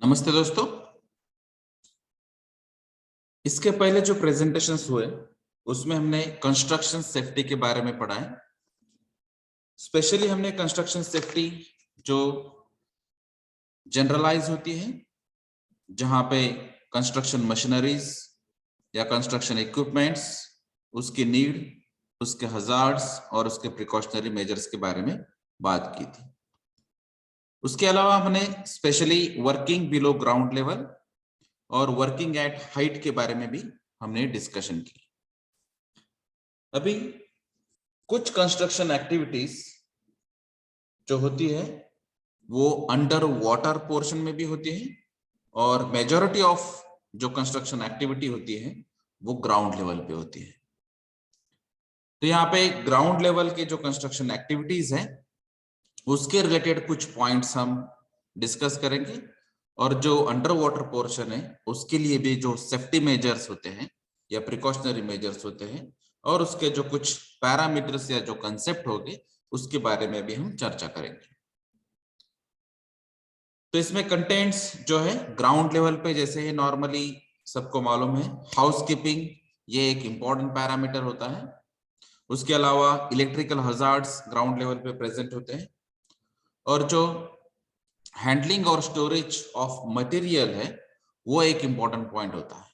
नमस्ते दोस्तों। इसके पहले जो प्रेजेंटेशंस हुए उसमें हमने कंस्ट्रक्शन सेफ्टी के बारे में पढ़ा है। स्पेशली हमने कंस्ट्रक्शन सेफ्टी जो जनरलाइज होती है, जहां पे कंस्ट्रक्शन मशीनरीज या कंस्ट्रक्शन इक्विपमेंट्स, उसकी नीड, उसके हजार्ड्स और उसके प्रिकॉशनरी मेजर्स के बारे में बात की थी। उसके अलावा हमने specially working below ground level और वर्किंग एट हाइट के बारे में भी हमने डिस्कशन की। अभी कुछ कंस्ट्रक्शन एक्टिविटीज जो होती है वो अंडर वाटर पोर्शन में भी होती है और मेजॉरिटी ऑफ जो कंस्ट्रक्शन एक्टिविटी होती है वो ग्राउंड लेवल पे होती है। तो यहाँ पे ग्राउंड लेवल के जो कंस्ट्रक्शन एक्टिविटीज है उसके रिलेटेड कुछ पॉइंट्स हम डिस्कस करेंगे और जो अंडर वाटर पोर्शन है उसके लिए भी जो सेफ्टी मेजर्स होते हैं या प्रिकॉशनरी मेजर्स होते हैं और उसके जो कुछ पैरामीटर्स या जो कंसेप्ट होंगे उसके बारे में भी हम चर्चा करेंगे। तो इसमें कंटेंट्स जो है ग्राउंड लेवल पे जैसे है नॉर्मली सबको मालूम है, हाउसकीपिंग ये एक इंपॉर्टेंट पैरामीटर होता है। उसके अलावा इलेक्ट्रिकल हजार्ड्स ग्राउंड लेवल पे प्रेजेंट होते हैं और जो हैंडलिंग और स्टोरेज ऑफ मटेरियल है वो एक इंपॉर्टेंट पॉइंट होता है,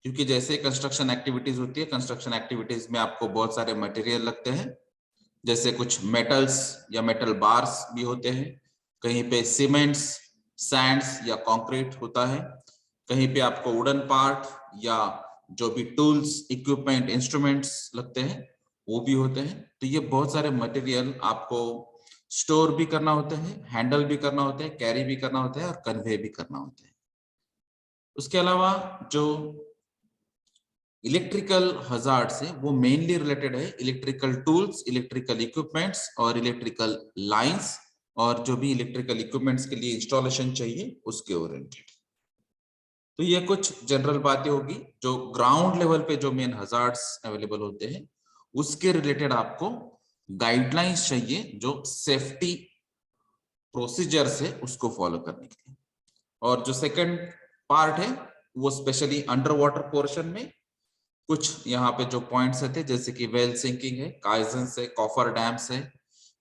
क्योंकि जैसे कंस्ट्रक्शन एक्टिविटीज होती है, कंस्ट्रक्शन एक्टिविटीज में आपको बहुत सारे मटेरियल लगते हैं, जैसे कुछ मेटल्स या मेटल बार्स भी होते हैं, कहीं पे सीमेंट्स, सैंड्स या कंक्रीट होता है, कहीं पे आपको वुडन पार्ट या जो भी टूल्स, इक्विपमेंट, इंस्ट्रूमेंट्स लगते हैं वो भी होते हैं। तो ये बहुत सारे मटेरियल आपको स्टोर भी करना होता है, हैंडल भी करना होता है, कैरी भी करना होता है और कन्वे भी करना होता है। उसके अलावा जो इलेक्ट्रिकल हजार्ड्स है वो मेनली रिलेटेड है इलेक्ट्रिकल टूल्स, इलेक्ट्रिकल इक्विपमेंट्स और इलेक्ट्रिकल लाइंस और जो भी इलेक्ट्रिकल इक्विपमेंट्स के लिए इंस्टॉलेशन चाहिए उसके ओरिएंटेड। तो ये कुछ जनरल बातें होगी जो ग्राउंड लेवल पे जो मेन हजार्ड्स अवेलेबल होते हैं उसके रिलेटेड आपको गाइडलाइंस चाहिए जो सेफ्टी प्रोसीजर्स है उसको फॉलो करने के लिए। और जो सेकंड पार्ट है वो स्पेशली अंडर वाटर पोर्शन में कुछ यहाँ पे जो पॉइंट्स थे जैसे कि वेल सिंकिंग है, काइजन है, कॉफर डैम्स है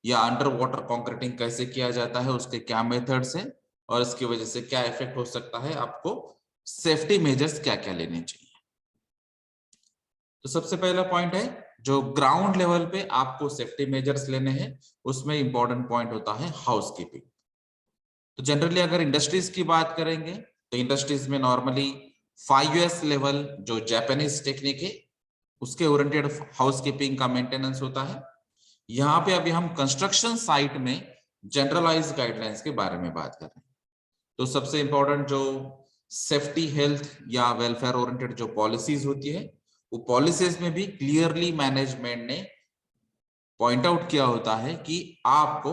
या अंडर वाटर कॉन्क्रीटिंग कैसे किया जाता है, उसके क्या मेथड्स है और इसकी वजह से क्या इफेक्ट हो सकता है, आपको सेफ्टी मेजर्स क्या क्या लेने चाहिए। तो सबसे पहला पॉइंट है जो ग्राउंड लेवल पे आपको सेफ्टी मेजर्स लेने हैं, उसमें इंपॉर्टेंट पॉइंट होता है हाउसकीपिंग। तो जनरली अगर इंडस्ट्रीज की बात करेंगे तो इंडस्ट्रीज में नॉर्मली 5S लेवल जो जापानीज टेक्निक है उसके ओरिएंटेड हाउसकीपिंग का मेंटेनेंस होता है। यहाँ पे अभी हम कंस्ट्रक्शन साइट में जनरलाइज गाइडलाइंस के बारे में बात कर रहे हैं। तो सबसे इंपॉर्टेंट जो सेफ्टी, हेल्थ या वेलफेयर ओरिएंटेड जो पॉलिसीज होती है वो पॉलिसीज में भी क्लियरली मैनेजमेंट ने पॉइंट आउट किया होता है कि आपको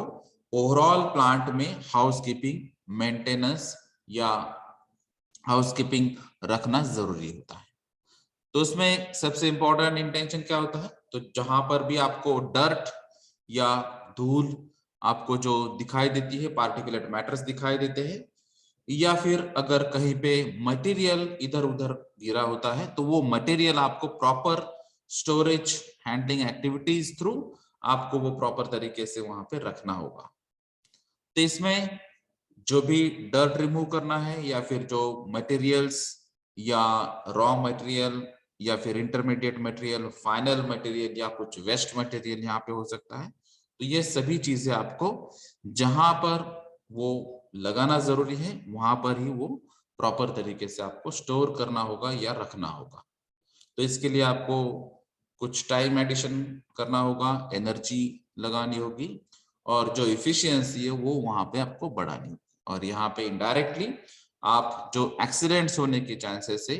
ओवरऑल प्लांट में हाउसकीपिंग, मेंटेनेंस या हाउसकीपिंग रखना जरूरी होता है। तो उसमें सबसे इंपॉर्टेंट इंटेंशन क्या होता है, तो जहां पर भी आपको डर्ट या धूल आपको जो दिखाई देती है, पार्टिकुलेट मैटर्स दिखाई देते हैं, या फिर अगर कहीं पे मटेरियल इधर उधर गिरा होता है तो वो मटेरियल आपको proper storage handling activities through आपको वो प्रॉपर तरीके से वहां पे रखना होगा। तो इसमें जो भी डर्ट रिमूव करना है या फिर जो मटेरियल्स या रॉ मटेरियल या फिर इंटरमीडिएट मटेरियल, फाइनल मटेरियल या कुछ वेस्ट मटेरियल यहाँ पे हो सकता है, तो ये सभी चीजें आपको जहां पर वो लगाना जरूरी है वहां पर ही वो प्रॉपर तरीके से आपको स्टोर करना होगा या रखना होगा। तो इसके लिए आपको कुछ टाइम एडिशन करना होगा, एनर्जी लगानी होगी और जो इफिशियंसी है वो वहां पे आपको बढ़ानी होगी। और यहाँ पे इनडायरेक्टली आप जो एक्सीडेंट्स होने के चांसेस है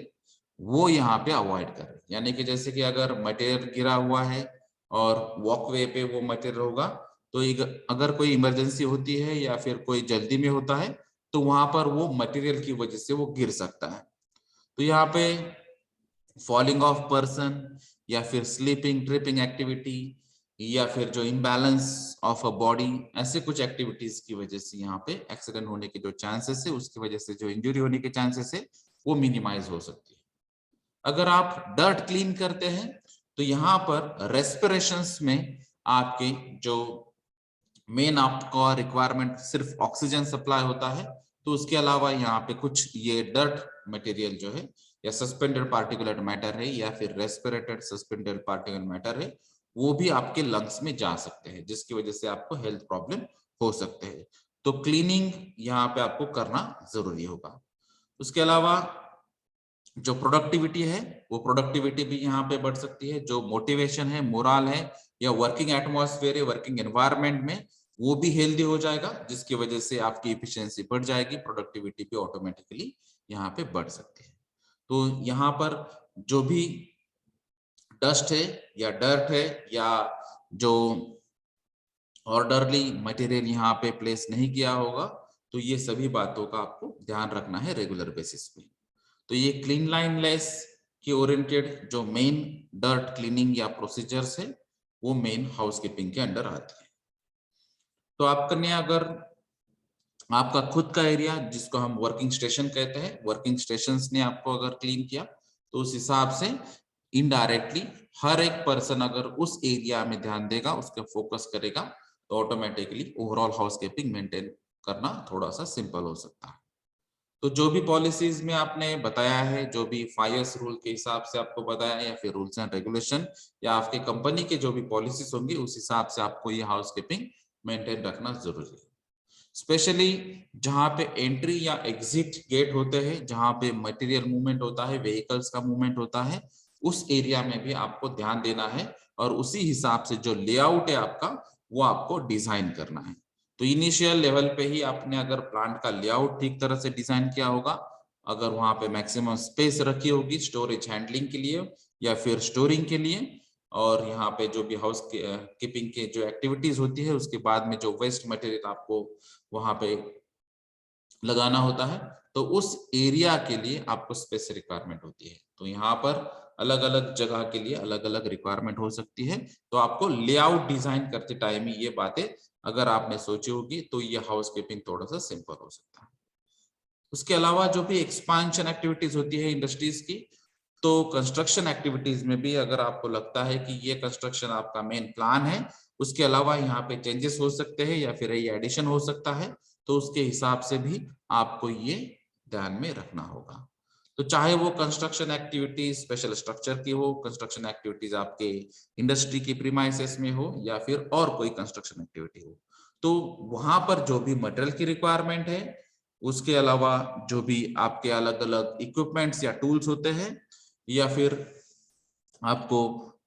वो यहाँ पे अवॉइड करें। यानी कि जैसे कि अगर मटेरियल गिरा हुआ है और वॉकवे पे वो मटेरियल होगा तो अगर कोई इमरजेंसी होती है या फिर कोई जल्दी में होता है तो वहां पर वो मटेरियल की वजह से वो गिर सकता है। तो यहाँ पे फॉलिंग ऑफ पर्सन या फिर स्लीपिंग, ट्रिपिंग एक्टिविटी या फिर जो इम्बैलेंस ऑफ अ बॉडी, ऐसे कुछ एक्टिविटीज की वजह से यहाँ पे एक्सीडेंट होने के जो चांसेस है, उसकी वजह से जो इंजरी होने के चांसेस है वो मिनिमाइज हो सकती है। अगर आप डर्ट क्लीन करते हैं तो यहाँ पर रेस्पिरेशंस में आपके जो मेन आपका रिक्वायरमेंट सिर्फ ऑक्सीजन सप्लाई होता है, तो उसके अलावा यहाँ पे कुछ ये डर्ट मटेरियल जो है या सस्पेंडेड पार्टिकुलेट मैटर है या फिर रेस्पिरेटेड सस्पेंडेड पार्टिकुलेट मैटर है, वो भी आपके लंग्स में जा सकते हैं, जिसकी वजह से आपको हेल्थ प्रॉब्लम हो सकते हैं। तो क्लीनिंग यहाँ पे आपको करना जरूरी होगा। उसके अलावा जो प्रोडक्टिविटी है, वो प्रोडक्टिविटी भी यहाँ पे बढ़ सकती है। जो मोटिवेशन है, मोरल है या वर्किंग एटमॉस्फेयर है, वर्किंग एनवायरनमेंट में, वो भी हेल्दी हो जाएगा, जिसकी वजह से आपकी इफिशियंसी बढ़ जाएगी, प्रोडक्टिविटी भी ऑटोमेटिकली यहाँ पे बढ़ सकती है। तो यहाँ पर जो भी डस्ट है या डर्ट है या जो ऑर्डरली मटेरियल यहाँ पे प्लेस नहीं किया होगा, तो ये सभी बातों का आपको ध्यान रखना है रेगुलर बेसिस पे। तो ये क्लीन लाइन लेस के ओरिएंटेड जो मेन डर्ट क्लीनिंग या प्रोसीजर्स है, वो मेन हाउसकीपिंग के अंडर आती है। तो आपने अगर आपका खुद का एरिया, जिसको हम वर्किंग स्टेशन कहते हैं, वर्किंग स्टेशंस ने आपको अगर क्लीन किया, तो उस हिसाब से इनडायरेक्टली हर एक पर्सन अगर उस एरिया में ध्यान देगा, उसके फोकस करेगा, तो ऑटोमेटिकली ओवरऑल हाउसकीपिंग मेंटेन करना थोड़ा सा सिंपल हो सकता है। तो जो भी पॉलिसीज में आपने बताया है, जो भी फायर्स रूल के हिसाब से आपको बताया या फिर रूल्स एंड रेगुलेशन या आपके कंपनी के जो भी पॉलिसीज होंगी, उस हिसाब से आपको ये हाउसकीपिंग मेंटेन रखना जरूरी है। स्पेशली जहां पे एंट्री या एग्जिट गेट होते हैं, जहां पे मटेरियल मूवमेंट होता है, व्हीकल्स का मूवमेंट होता है, उस एरिया में भी आपको ध्यान देना है और उसी हिसाब से जो लेआउट है आपका, वो आपको डिजाइन करना है। तो इनिशियल लेवल पे ही आपने अगर प्लांट का लेआउट ठीक तरह से डिजाइन किया होगा, अगर वहां पे मैक्सिमम स्पेस रखी होगी स्टोरेज हैंडलिंग के लिए या फिर स्टोरिंग के लिए, और यहाँ पे जो भी हाउस कीपिंग के जो एक्टिविटीज होती है, उसके बाद में जो वेस्ट मटेरियल आपको वहां पे लगाना होता है, तो उस एरिया के लिए आपको स्पेस रिक्वायरमेंट होती है। तो यहाँ पर अलग अलग जगह के लिए अलग अलग रिक्वायरमेंट हो सकती है। तो आपको लेआउट डिजाइन करते टाइम ही ये बातें अगर आपने सोची होगी, तो ये हाउसकीपिंग थोड़ा सा सिंपल हो सकता है। उसके अलावा जो भी एक्सपांशन एक्टिविटीज होती है इंडस्ट्रीज की, तो कंस्ट्रक्शन एक्टिविटीज में भी अगर आपको लगता है कि ये कंस्ट्रक्शन आपका मेन प्लान है, उसके अलावा यहाँ पे चेंजेस हो सकते हैं या फिर ये एडिशन हो सकता है, तो उसके हिसाब से भी आपको ये ध्यान में रखना होगा। तो चाहे वो कंस्ट्रक्शन एक्टिविटीज स्पेशल स्ट्रक्चर की हो, कंस्ट्रक्शन एक्टिविटीज आपके इंडस्ट्री की प्रीमाइसेस में हो या फिर और कोई कंस्ट्रक्शन एक्टिविटी हो, तो वहां पर जो भी मटेरियल की रिक्वायरमेंट है, उसके अलावा जो भी आपके अलग अलग इक्विपमेंट्स या टूल्स होते हैं, या फिर आपको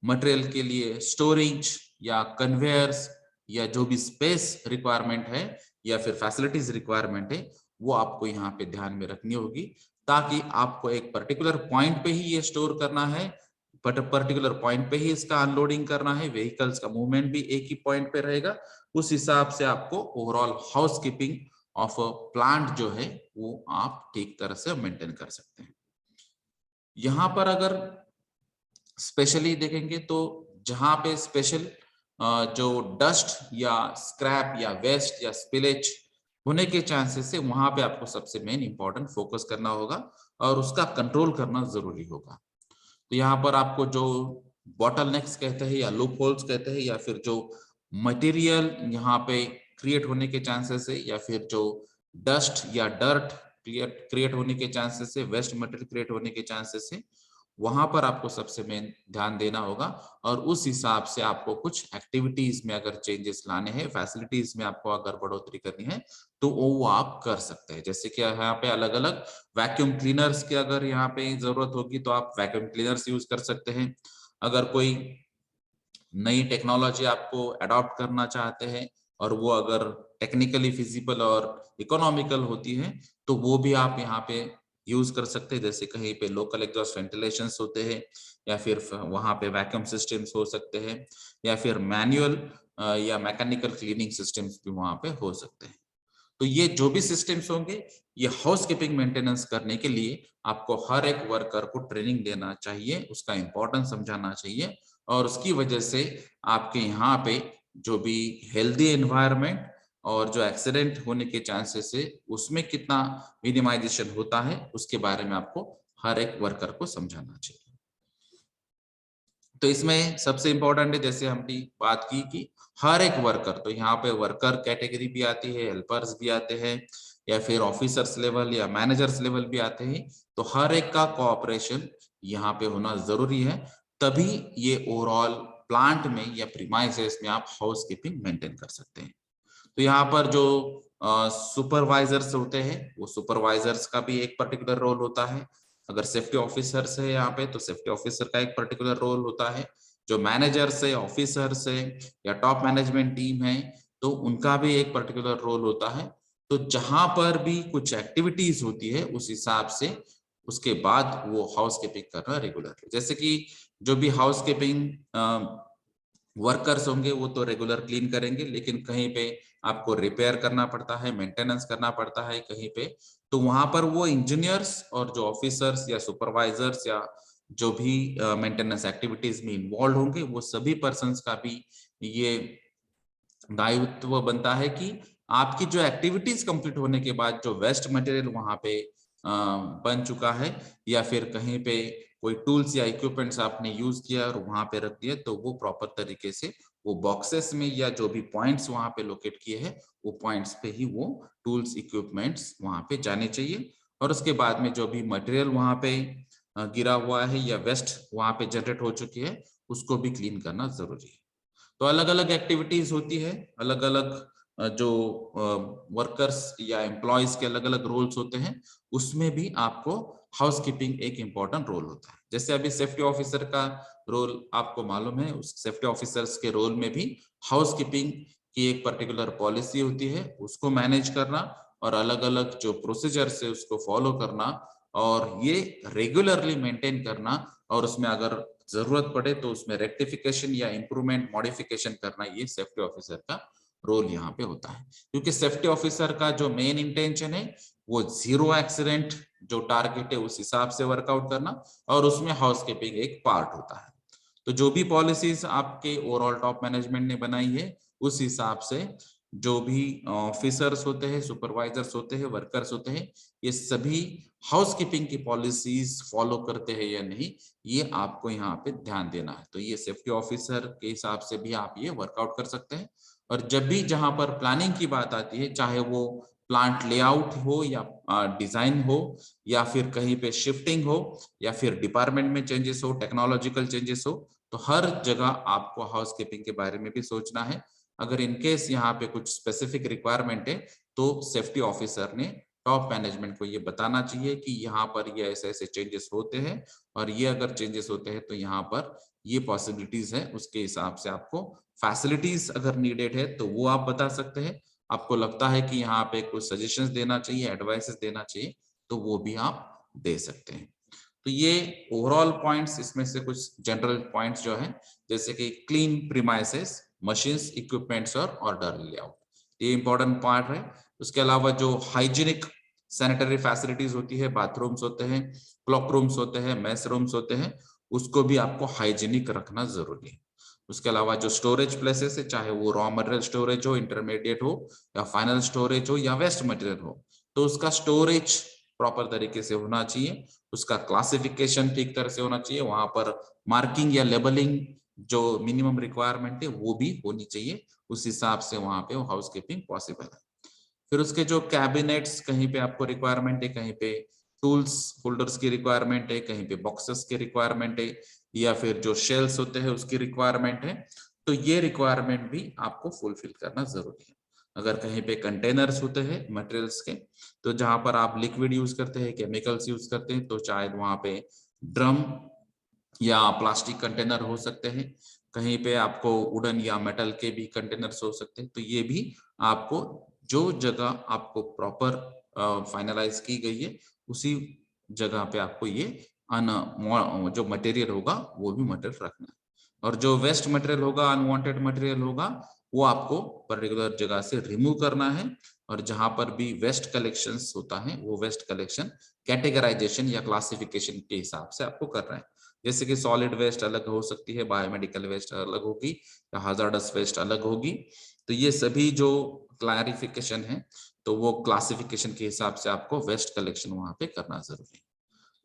मटेरियल के लिए स्टोरेज या कन्वेयर्स या जो भी स्पेस रिक्वायरमेंट है या फिर फैसिलिटीज रिक्वायरमेंट है, वो आपको यहाँ पे ध्यान में रखनी होगी, ताकि आपको एक पर्टिकुलर पॉइंट पे ही ये स्टोर करना है, पर्टिकुलर पॉइंट पे ही इसका अनलोडिंग करना है, व्हीकल्स का मूवमेंट भी एक ही पॉइंट पे रहेगा। उस हिसाब से आपको overall housekeeping of a plant जो है, वो आप ठीक तरह से मेंटेन कर सकते हैं। यहाँ पर अगर स्पेशली देखेंगे, तो जहां पे स्पेशल जो डस्ट या स्क्रैप या वेस्ट या स्पिलेज होने के चांसेस है, वहां पे आपको सबसे मेन इंपॉर्टेंट फोकस करना होगा और उसका कंट्रोल करना जरूरी होगा। तो यहाँ पर आपको जो बॉटल नेक्स कहते हैं या लूप होल्स कहते हैं, या फिर जो मटेरियल यहाँ पे क्रिएट होने के चांसेस है, या फिर जो डस्ट या डर्ट क्रिएट होने के चांसेस है, वेस्ट मटेरियल क्रिएट होने के चांसेस है, वहां पर आपको सबसे मेन ध्यान देना होगा। और उस हिसाब से आपको कुछ एक्टिविटीज में अगर चेंजेस लाने हैं, फैसिलिटीज में आपको अगर बढ़ोतरी करनी है, तो वो आप कर सकते हैं। जैसे कि यहाँ पे अलग अलग वैक्यूम क्लीनर्स की अगर यहाँ पे जरूरत होगी, तो आप वैक्यूम क्लीनर्स यूज कर सकते हैं। अगर कोई नई टेक्नोलॉजी आपको अडॉप्ट करना चाहते हैं और वो अगर टेक्निकली फिजिबल और इकोनॉमिकल होती है, तो वो भी आप यहाँ पे यूज कर सकते हैं। जैसे कहीं पे लोकल एग्जॉस्ट वेंटिलेशंस होते हैं, या फिर वहां पे वैक्यूम सिस्टम्स हो सकते हैं, या फिर मैनुअल या मैकेनिकल क्लीनिंग सिस्टम्स भी वहां पे हो सकते हैं। तो ये जो भी सिस्टम्स होंगे, ये हाउसकीपिंग मेंटेनेंस करने के लिए आपको हर एक वर्कर को ट्रेनिंग देना चाहिए, उसका इंपॉर्टेंस समझाना चाहिए और उसकी वजह से आपके यहाँ पे जो भी हेल्दी एनवायरनमेंट और जो एक्सीडेंट होने के चांसेस है उसमें कितना मिनिमाइजेशन होता है उसके बारे में आपको हर एक वर्कर को समझाना चाहिए। तो इसमें सबसे इंपॉर्टेंट है, जैसे हमने बात की कि हर एक वर्कर, तो यहाँ पे वर्कर कैटेगरी भी आती है, हेल्पर्स भी आते हैं, या फिर ऑफिसर्स लेवल या मैनेजर्स लेवल भी आते हैं। तो हर एक का कोऑपरेशन यहाँ पे होना जरूरी है, तभी ये ओवरऑल प्लांट में या प्रीमाइसेस में आप हाउस कीपिंग मेंटेन कर सकते हैं। तो यहाँ पर जो सुपरवाइजर्स होते हैं, वो सुपरवाइजर्स का भी एक पर्टिकुलर रोल होता है। अगर सेफ्टी ऑफिसर्स है यहाँ पे, तो सेफ्टी ऑफिसर का एक पर्टिकुलर रोल होता है। जो मैनेजर्स है, ऑफिसर्स है, या टॉप मैनेजमेंट टीम है, तो उनका भी एक पर्टिकुलर रोल होता है। तो जहां पर भी कुछ एक्टिविटीज होती है उस हिसाब से उसके बाद वो हाउस कीपिंग करना रेगुलर, जैसे कि जो भी हाउस कीपिंग वर्कर्स होंगे वो तो रेगुलर क्लीन करेंगे, लेकिन कहीं पे आपको रिपेयर करना पड़ता है, मेंटेनेंस करना पड़ता है कहीं पे, तो वहां पर वो इंजीनियर्स और जो ऑफिसर्स या सुपरवाइजर्स या जो भी मेंटेनेंस एक्टिविटीज में इन्वॉल्व होंगे वो सभी पर्सन्स का भी ये दायित्व बनता है कि आपकी जो एक्टिविटीज कंप्लीट होने के बाद जो वेस्ट मटेरियल वहां पे बन चुका है, या फिर कहीं पे कोई टूल्स या इक्विपमेंट्स आपने यूज किया और वहां पे रख दिया, तो वो प्रॉपर तरीके से वो बॉक्सेस में या जो भी पॉइंट्स वहां पे लोकेट किए हैं वो पॉइंट्स पे ही वो टूल्स इक्विपमेंट्स वहां पे जाने चाहिए। और उसके बाद में जो भी मटेरियल वहां पे गिरा हुआ है या वेस्ट वहां पे जनरेट हो चुकी है उसको भी क्लीन करना जरूरी है। तो अलग अलग एक्टिविटीज होती है, अलग अलग जो वर्कर्स या एम्प्लॉयज के अलग अलग रोल्स होते हैं, उसमें भी आपको हाउस कीपिंग एक इंपॉर्टेंट रोल होता है। जैसे अभी सेफ्टी ऑफिसर का रोल आपको मालूम है, उस सेफ्टी ऑफिसर्स के रोल में भी हाउस कीपिंग की एक पर्टिकुलर पॉलिसी होती है, उसको मैनेज करना और अलग अलग जो प्रोसीजर्स है उसको फॉलो करना और ये रेगुलरली मेंटेन करना, और उसमें अगर जरूरत पड़े तो उसमें रेक्टिफिकेशन या इंप्रूवमेंट मॉडिफिकेशन करना, ये सेफ्टी ऑफिसर का रोल यहाँ पे होता है। क्योंकि सेफ्टी ऑफिसर का जो मेन इंटेंशन है वो जीरो एक्सीडेंट जो टारगेट है उस हिसाब से वर्कआउट करना, और उसमें हाउस कीपिंग एक पार्ट होता है। तो जो भी पॉलिसीज आपके ओवरऑल टॉप मैनेजमेंट ने बनाई है उस हिसाब से जो भी ऑफिसर्स होते हैं, सुपरवाइजर्स होते हैं, वर्कर्स होते हैं, ये सभी हाउस कीपिंग की पॉलिसीज फॉलो करते हैं या नहीं, ये आपको यहाँ पे ध्यान देना है। तो ये सेफ्टी ऑफिसर के हिसाब से भी आप ये वर्कआउट कर सकते हैं। और जब भी जहां पर प्लानिंग की बात आती है, चाहे वो प्लांट लेआउट हो या डिजाइन हो या फिर कहीं पे शिफ्टिंग हो या फिर डिपार्टमेंट में चेंजेस हो, टेक्नोलॉजिकल चेंजेस हो, तो हर जगह आपको हाउस कीपिंग के बारे में भी सोचना है। अगर इनकेस यहाँ पे कुछ स्पेसिफिक रिक्वायरमेंट है तो सेफ्टी ऑफिसर ने टॉप मैनेजमेंट को ये बताना चाहिए कि यहाँ पर ये ऐसे ऐसे चेंजेस होते हैं, और ये अगर चेंजेस होते हैं तो यहाँ पर ये पॉसिबिलिटीज है, उसके हिसाब से आपको फैसिलिटीज अगर नीडेड है तो वो आप बता सकते हैं। आपको लगता है कि यहाँ पे कुछ सजेशंस देना चाहिए, एडवाइसेस देना चाहिए, तो वो भी आप दे सकते हैं। तो ये ओवरऑल पॉइंट्स, इसमें से कुछ जनरल पॉइंट्स जो है, जैसे कि क्लीन प्रीमाइसेस, मशीन्स, इक्विपमेंट्स और ऑर्डर लेआउट, ये इंपॉर्टेंट पार्ट है। उसके अलावा जो हाइजीनिक सैनिटरी फैसिलिटीज होती है, बाथरूम्स होते हैं, क्लॉक रूम्स होते हैं, मेस रूम्स होते हैं, उसको भी आपको हाइजीनिक रखना जरूरी है। उसके अलावा जो स्टोरेज प्लेसेस है, चाहे वो रॉ मटेरियल स्टोरेज हो, इंटरमीडिएट हो या फाइनल स्टोरेज हो या वेस्ट मटेरियल हो, तो उसका स्टोरेज प्रॉपर तरीके से होना चाहिए, उसका क्लासिफिकेशन ठीक तरह से होना चाहिए, वहां पर मार्किंग या लेबलिंग जो मिनिमम रिक्वायरमेंट है वो भी होनी चाहिए, उस हिसाब से वहां पे हाउस कीपिंग पॉसिबल है। फिर उसके जो कैबिनेट्स कहीं पे आपको रिक्वायरमेंट है, कहीं पे टूल्स होल्डर्स की रिक्वायरमेंट है, कहीं पे बॉक्सेस की रिक्वायरमेंट है, या फिर जो शेल्स होते हैं उसकी रिक्वायरमेंट है, तो ये रिक्वायरमेंट भी आपको फुलफिल करना जरूरी है। अगर कहीं पे कंटेनर्स होते हैं मटेरियल्स के, तो जहां पर आप लिक्विड यूज करते हैं, केमिकल्स यूज करते हैं, तो शायद वहां पे ड्रम या प्लास्टिक कंटेनर हो सकते हैं, कहीं पे आपको वुडन या मेटल के भी कंटेनर्स हो सकते हैं। तो ये भी आपको जो जगह आपको प्रॉपर फाइनलाइज की गई है उसी जगह पे आपको ये जो मटेरियल होगा वो भी मटेरियल रखना है, और जो वेस्ट मटेरियल होगा, अनवांटेड मटेरियल होगा, वो आपको पर्टिकुलर जगह से रिमूव करना है। और जहां पर भी वेस्ट कलेक्शंस होता है वो वेस्ट कलेक्शन कैटेगराइजेशन या क्लासिफिकेशन के हिसाब से आपको करना है। जैसे कि सॉलिड वेस्ट अलग हो सकती है, बायोमेडिकल वेस्ट अलग होगी या हाजार्डस वेस्ट अलग होगी। तो ये सभी जो क्लैरिफिकेशन है तो वो क्लासिफिकेशन के हिसाब से आपको वेस्ट कलेक्शन वहां पे करना जरूरी है।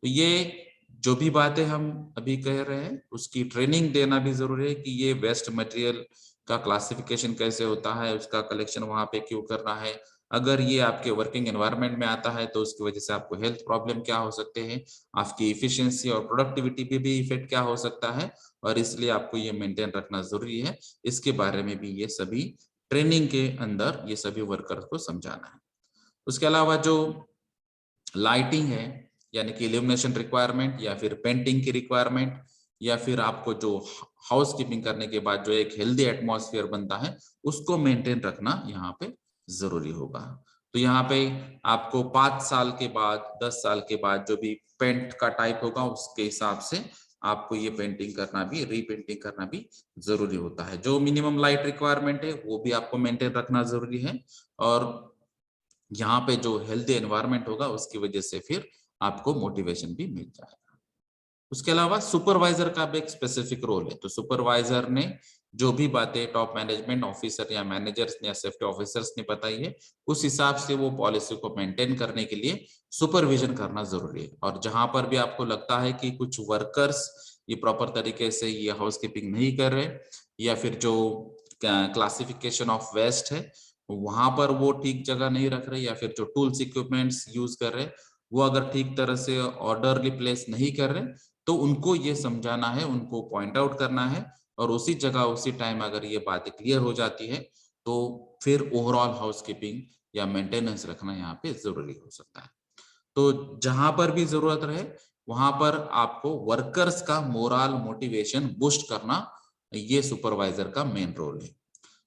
तो ये जो भी बातें हम अभी कह रहे हैं उसकी ट्रेनिंग देना भी जरूरी है कि ये वेस्ट मटेरियल का क्लासिफिकेशन कैसे होता है, उसका कलेक्शन वहां पे क्यों करना है, अगर ये आपके वर्किंग एनवायरनमेंट में आता है तो उसकी वजह से आपको हेल्थ प्रॉब्लम क्या हो सकते हैं, आपकी इफिशियंसी और प्रोडक्टिविटी पे भी इफेक्ट क्या हो सकता है, और इसलिए आपको ये मेंटेन रखना जरूरी है। इसके बारे में भी ये सभी ट्रेनिंग के अंदर ये सभी वर्कर्स को समझाना है। उसके अलावा जो लाइटिंग है यानी कि इल्यूमिनेशन रिक्वायरमेंट या फिर पेंटिंग की रिक्वायरमेंट या फिर आपको जो हाउस कीपिंग करने के बाद जो एक हेल्दी एटमॉस्फेयर बनता है उसको मेंटेन रखना यहाँ पे जरूरी होगा। तो यहाँ पे आपको 5 साल के बाद 10 साल के बाद जो भी पेंट का टाइप होगा उसके हिसाब से आपको ये पेंटिंग करना भी, रीपेंटिंग करना भी जरूरी होता है। जो मिनिमम लाइट रिक्वायरमेंट है वो भी आपको मेंटेन रखना जरूरी है, और यहाँ पे जो हेल्दी एनवायरनमेंट होगा उसकी वजह से फिर आपको मोटिवेशन भी मिल जाएगा। उसके अलावा सुपरवाइजर का भी एक स्पेसिफिक रोल है। तो सुपरवाइजर ने जो भी बातें टॉप मैनेजमेंट ऑफिसर या मैनेजर्स या सेफ्टी ऑफिसर्स ने बताई है उस हिसाब से वो पॉलिसी को मेंटेन करने के लिए सुपरविजन करना जरूरी है। और जहां पर भी आपको लगता है कि कुछ वर्कर्स ये प्रॉपर तरीके से ये हाउसकीपिंग नहीं कर रहे या फिर जो क्लासिफिकेशन ऑफ वेस्ट है वहां पर वो ठीक जगह नहीं रख रहे या फिर जो टूल्स इक्विपमेंट्स यूज कर रहे वो अगर ठीक तरह से ऑर्डरली प्लेस नहीं कर रहे तो उनको ये समझाना है, उनको पॉइंट आउट करना है, और उसी जगह उसी टाइम अगर ये बातें क्लियर हो जाती है तो फिर ओवरऑल हाउसकीपिंग या मेंटेनेंस रखना यहाँ पे जरूरी हो सकता है। तो जहां पर भी जरूरत रहे वहां पर आपको वर्कर्स का मोरल मोटिवेशन बूस्ट करना ये सुपरवाइजर का मेन रोल है।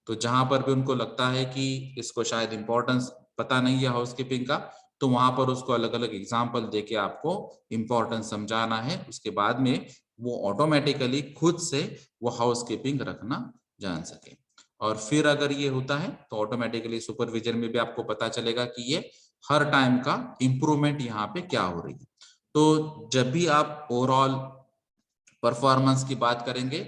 तो जहां पर भी उनको लगता है कि इसको शायद इंपॉर्टेंस पता नहीं है हाउसकीपिंग का तो वहां पर उसको अलग अलग एग्जाम्पल देके आपको इम्पोर्टेंस समझाना है। उसके बाद में वो ऑटोमेटिकली खुद से वो हाउसकीपिंग रखना जान सके। और फिर अगर ये होता है तो ऑटोमेटिकली सुपरविजन में भी आपको पता चलेगा कि ये हर टाइम का इम्प्रूवमेंट यहाँ पे क्या हो रही है। तो जब भी आप ओवरऑल परफॉर्मेंस की बात करेंगे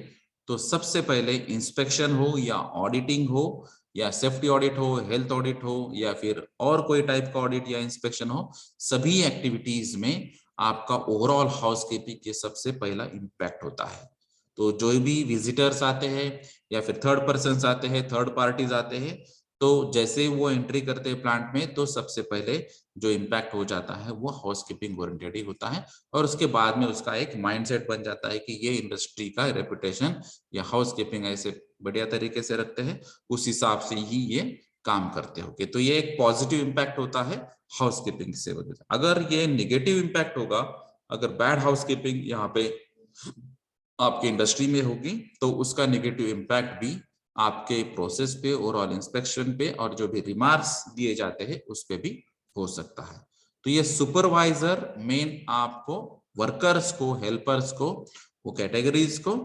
तो सबसे पहले इंस्पेक्शन हो या ऑडिटिंग हो या सेफ्टी ऑडिट हो, हेल्थ ऑडिट हो या फिर और कोई टाइप का ऑडिट या इंस्पेक्शन हो, सभी एक्टिविटीज में आपका ओवरऑल हाउसकीपिंग के सबसे पहला इम्पैक्ट होता है। तो जो भी विजिटर्स आते हैं या फिर थर्ड पर्सन आते हैं, थर्ड पार्टीज आते हैं, तो जैसे वो एंट्री करते हैं प्लांट में तो सबसे पहले जो इम्पैक्ट हो जाता है वो हाउसकीपिंग ओरिएंटेड ही होता है, और उसके बाद में उसका एक माइंडसेट बन जाता है कि ये इंडस्ट्री का रेपुटेशन या हाउसकीपिंग ऐसे बढ़िया तरीके से रखते हैं, उस हिसाब से ही ये काम करते होंगे। तो ये एक पॉजिटिव इम्पैक्ट होता है हाउसकीपिंग से वजह से। अगर ये नेगेटिव इम्पैक्ट होगा, अगर बैड हाउसकीपिंग यहाँ पे आपकी इंडस्ट्री में होगी तो उसका नेगेटिव इम्पैक्ट भी आपके प्रोसेस पे, ओवरऑल इंस्पेक्शन पे और जो भी रिमार्क्स दिए जाते हैं उस पे भी हो सकता है। तो ये सुपरवाइजर मेन आपको वर्कर्स को, हेल्पर्स को, वो कैटेगरीज को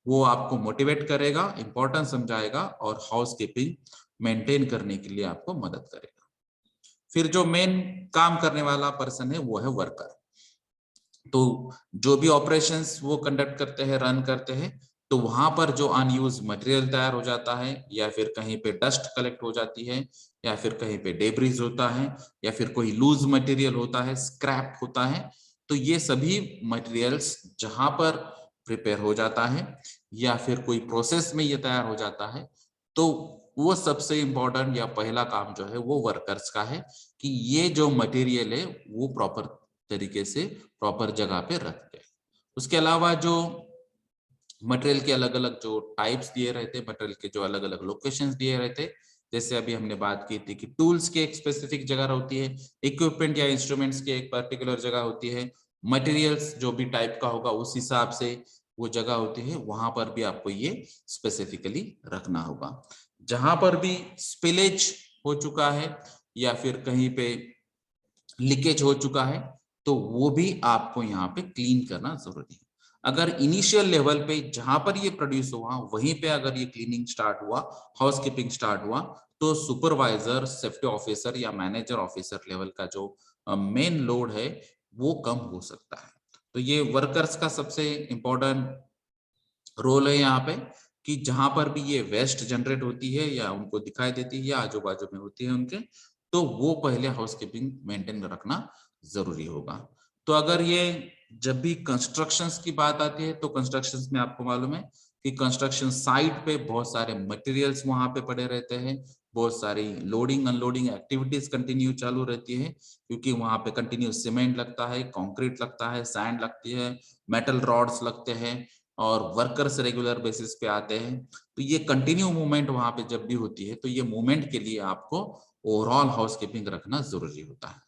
वो आपको मोटिवेट करेगा, इंपॉर्टेंस समझाएगा और हाउसकीपिंग मेंटेन करने के लिए आपको मदद करेगा। फिर जो मेन काम करने वाला पर्सन है वो है वर्कर। तो जो भी ऑपरेशंस वो कंडक्ट करते हैं, रन करते हैं, तो वहां पर जो अनयूज मटेरियल तैयार हो जाता है या फिर कहीं पे डस्ट कलेक्ट हो जाती है या फिर कहीं पे डेब्रिज होता है या फिर कोई लूज मटेरियल होता है, स्क्रैप होता है, तो ये सभी मटेरियल्स जहां पर प्रिपेयर हो जाता है या फिर कोई प्रोसेस में ये तैयार हो जाता है तो वो सबसे इंपॉर्टेंट या पहला काम जो है वो वर्कर्स का है कि ये जो मटेरियल है वो प्रॉपर तरीके से प्रॉपर जगह पे रख दे। उसके अलावा जो मटेरियल के अलग अलग जो टाइप्स दिए रहते, मटेरियल के जो अलग अलग लोकेशंस दिए रहते, जैसे अभी हमने बात की थी कि टूल्स की एक स्पेसिफिक जगह होती है, इक्विपमेंट या इंस्ट्रूमेंट्स की एक पर्टिकुलर जगह होती है, मटेरियल्स जो भी टाइप का होगा उस हिसाब से वो जगह होती है, वहां पर भी आपको ये स्पेसिफिकली रखना होगा। जहां पर भी स्पिलेज हो चुका है या फिर कहीं पे लीकेज हो चुका है तो वो भी आपको यहाँ पे क्लीन करना जरूरी है। अगर इनिशियल लेवल पे जहां पर ये प्रोड्यूस हुआ वहीं पे अगर ये क्लीनिंग स्टार्ट हुआ, हाउसकीपिंग स्टार्ट हुआ, तो सुपरवाइजर, सेफ्टी ऑफिसर या मैनेजर ऑफिसर लेवल का जो मेन लोड है वो कम हो सकता है। तो ये वर्कर्स का सबसे इम्पोर्टेंट रोल है यहाँ पे कि जहां पर भी ये वेस्ट जनरेट होती है या उनको दिखाई देती है या आजू बाजू में होती है उनके, तो वो पहले हाउसकीपिंग मेंटेन रखना जरूरी होगा। तो अगर ये जब भी कंस्ट्रक्शंस की बात आती है तो कंस्ट्रक्शंस में आपको मालूम है कि कंस्ट्रक्शन साइट पे बहुत सारे मटेरियल्स वहां पे पड़े रहते हैं, बहुत सारी लोडिंग अनलोडिंग एक्टिविटीज कंटिन्यू चालू रहती है, क्योंकि वहां पे कंटिन्यू सीमेंट लगता है, कंक्रीट लगता है, सैंड लगती है, मेटल रॉड्स लगते हैं और वर्कर्स रेगुलर बेसिस पे आते हैं। तो ये कंटिन्यू मूवमेंट वहां पे जब भी होती है तो ये मूवमेंट के लिए आपको ओवरऑल हाउसकीपिंग रखना जरूरी होता है।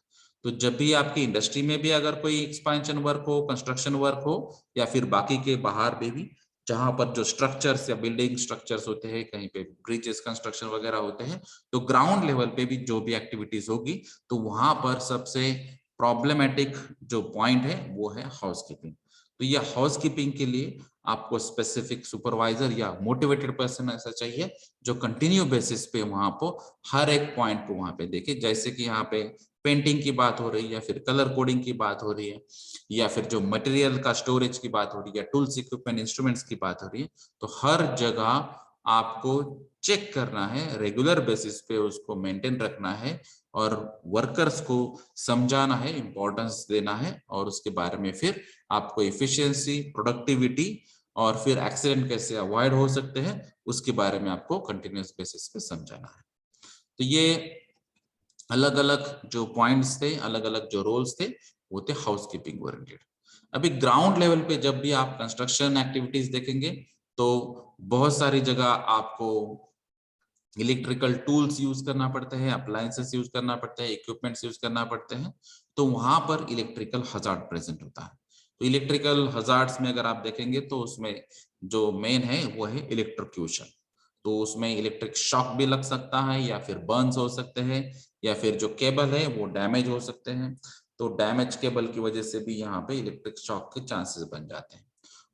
तो जब भी आपकी इंडस्ट्री में भी अगर कोई एक्सपेंशन वर्क हो, कंस्ट्रक्शन वर्क हो या फिर बाकी के बाहर भी जहां पर जो स्ट्रक्चर्स या बिल्डिंग स्ट्रक्चर्स होते हैं, कहीं पे ब्रिजेस कंस्ट्रक्शन वगैरह होते हैं, तो ग्राउंड लेवल पे भी जो भी एक्टिविटीज होगी तो वहां पर सबसे प्रॉब्लमेटिक जो पॉइंट है वो है हाउसकीपिंग। तो ये हाउसकीपिंग के लिए आपको स्पेसिफिक सुपरवाइजर या मोटिवेटेड पर्सन ऐसा चाहिए जो कंटिन्यू बेसिस पे वहां पर हर एक पॉइंट को वहां पे देखे। जैसे कि यहाँ पे पेंटिंग की बात हो रही है या फिर कलर कोडिंग की बात हो रही है या फिर जो मटेरियल का स्टोरेज की बात हो रही है या टूल्स इक्विपमेंट इंस्ट्रूमेंट्स की बात हो रही है, तो हर जगह आपको चेक करना है, रेगुलर बेसिस पे उसको मेंटेन रखना है और वर्कर्स को समझाना है, इंपॉर्टेंस देना है और उसके बारे में फिर आपको एफिशिएंसी, प्रोडक्टिविटी और फिर एक्सीडेंट कैसे अवॉइड हो सकते हैं उसके बारे में आपको कंटिन्यूस बेसिस पे समझाना है। तो ये अलग अलग जो पॉइंट्स थे, अलग अलग जो रोल्स थे, वो थे हाउसकीपिंग ओरिएंटेड। अभी ग्राउंड लेवल पे जब भी आप कंस्ट्रक्शन एक्टिविटीज देखेंगे तो बहुत सारी जगह आपको इलेक्ट्रिकल टूल्स यूज करना पड़ते हैं, अप्लायंसेस यूज करना पड़ते हैं, इक्विपमेंट्स यूज करना पड़ते हैं, तो वहां पर इलेक्ट्रिकल हजार्ड प्रेजेंट होता है। तो इलेक्ट्रिकल हजार्ड्स में अगर आप देखेंगे तो उसमें जो मेन है वो है इलेक्ट्रोक्यूशन। तो उसमें इलेक्ट्रिक शॉक भी लग सकता है या फिर बर्न्स हो सकते हैं या फिर जो केबल है वो डैमेज हो सकते हैं। तो डैमेज केबल की वजह से भी यहाँ पे इलेक्ट्रिक शॉक के चांसेस बन जाते हैं।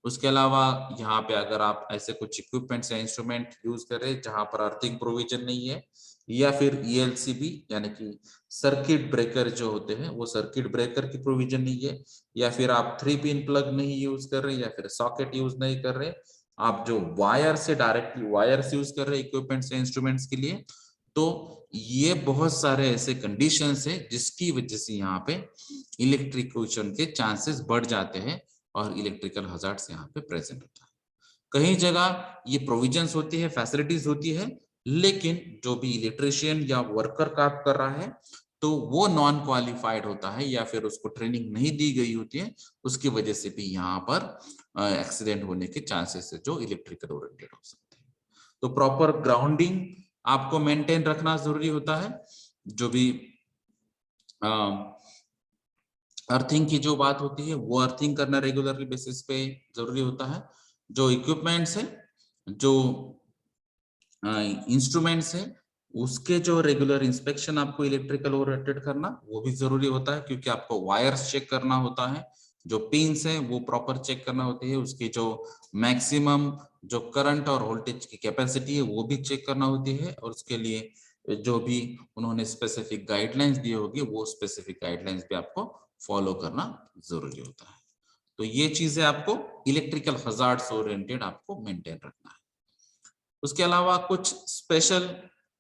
उसके अलावा यहाँ पे अगर आप ऐसे कुछ इक्विपमेंट्स या इंस्ट्रूमेंट यूज कर रहे हैं जहां पर अर्थिंग प्रोविजन नहीं है या फिर ईएलसीबी यानी कि सर्किट ब्रेकर जो होते हैं वो सर्किट ब्रेकर की प्रोविजन नहीं है या फिर आप 3 पिन प्लग नहीं यूज कर रहे या फिर सॉकेट यूज नहीं कर रहे, आप जो वायर से डायरेक्टली वायर्स यूज कर रहे इक्विपमेंट्स या इंस्ट्रूमेंट्स के लिए, तो ये बहुत सारे ऐसे कंडीशंस है जिसकी वजह से यहाँ पे इलेक्ट्रिक्यूशन के चांसेस बढ़ जाते हैं और इलेक्ट्रिकल हजार्ड्स यहाँ पे प्रेजेंट होता है। कहीं जगह ये प्रोविजंस होती है, फैसिलिटीज होती है, लेकिन जो भी इलेक्ट्रिशियन या वर्कर काम कर रहा है तो वो नॉन क्वालिफाइड होता है या फिर उसको ट्रेनिंग नहीं दी गई होती है, उसकी वजह से भी यहाँ पर एक्सीडेंट होने के चांसेस है जो इलेक्ट्रिकल ओरिएंटेड हो सकते हैं। तो प्रॉपर ग्राउंडिंग आपको मेंटेन रखना जरूरी होता है। जो भी अर्थिंग की जो बात होती है वो अर्थिंग करना रेगुलरली बेसिस पे जरूरी होता है। जो इक्विपमेंट्स है, जो इंस्ट्रूमेंट्स है, उसके जो रेगुलर इंस्पेक्शन आपको इलेक्ट्रिकल ओरिएंटेड करना वो भी जरूरी होता है, क्योंकि आपको वायर्स चेक करना होता है, जो पिंस है वो प्रॉपर चेक करना होती है, उसकी जो मैक्सिमम जो करंट और वोल्टेज की कैपेसिटी है वो भी चेक करना होती है और उसके लिए जो भी उन्होंने स्पेसिफिक गाइडलाइंस दी होगी वो स्पेसिफिक गाइडलाइंस भी आपको फॉलो करना जरूरी होता है। तो ये चीजें आपको इलेक्ट्रिकल हजार्ड्स ओरिएंटेड आपको मेंटेन रखना है। उसके अलावा कुछ स्पेशल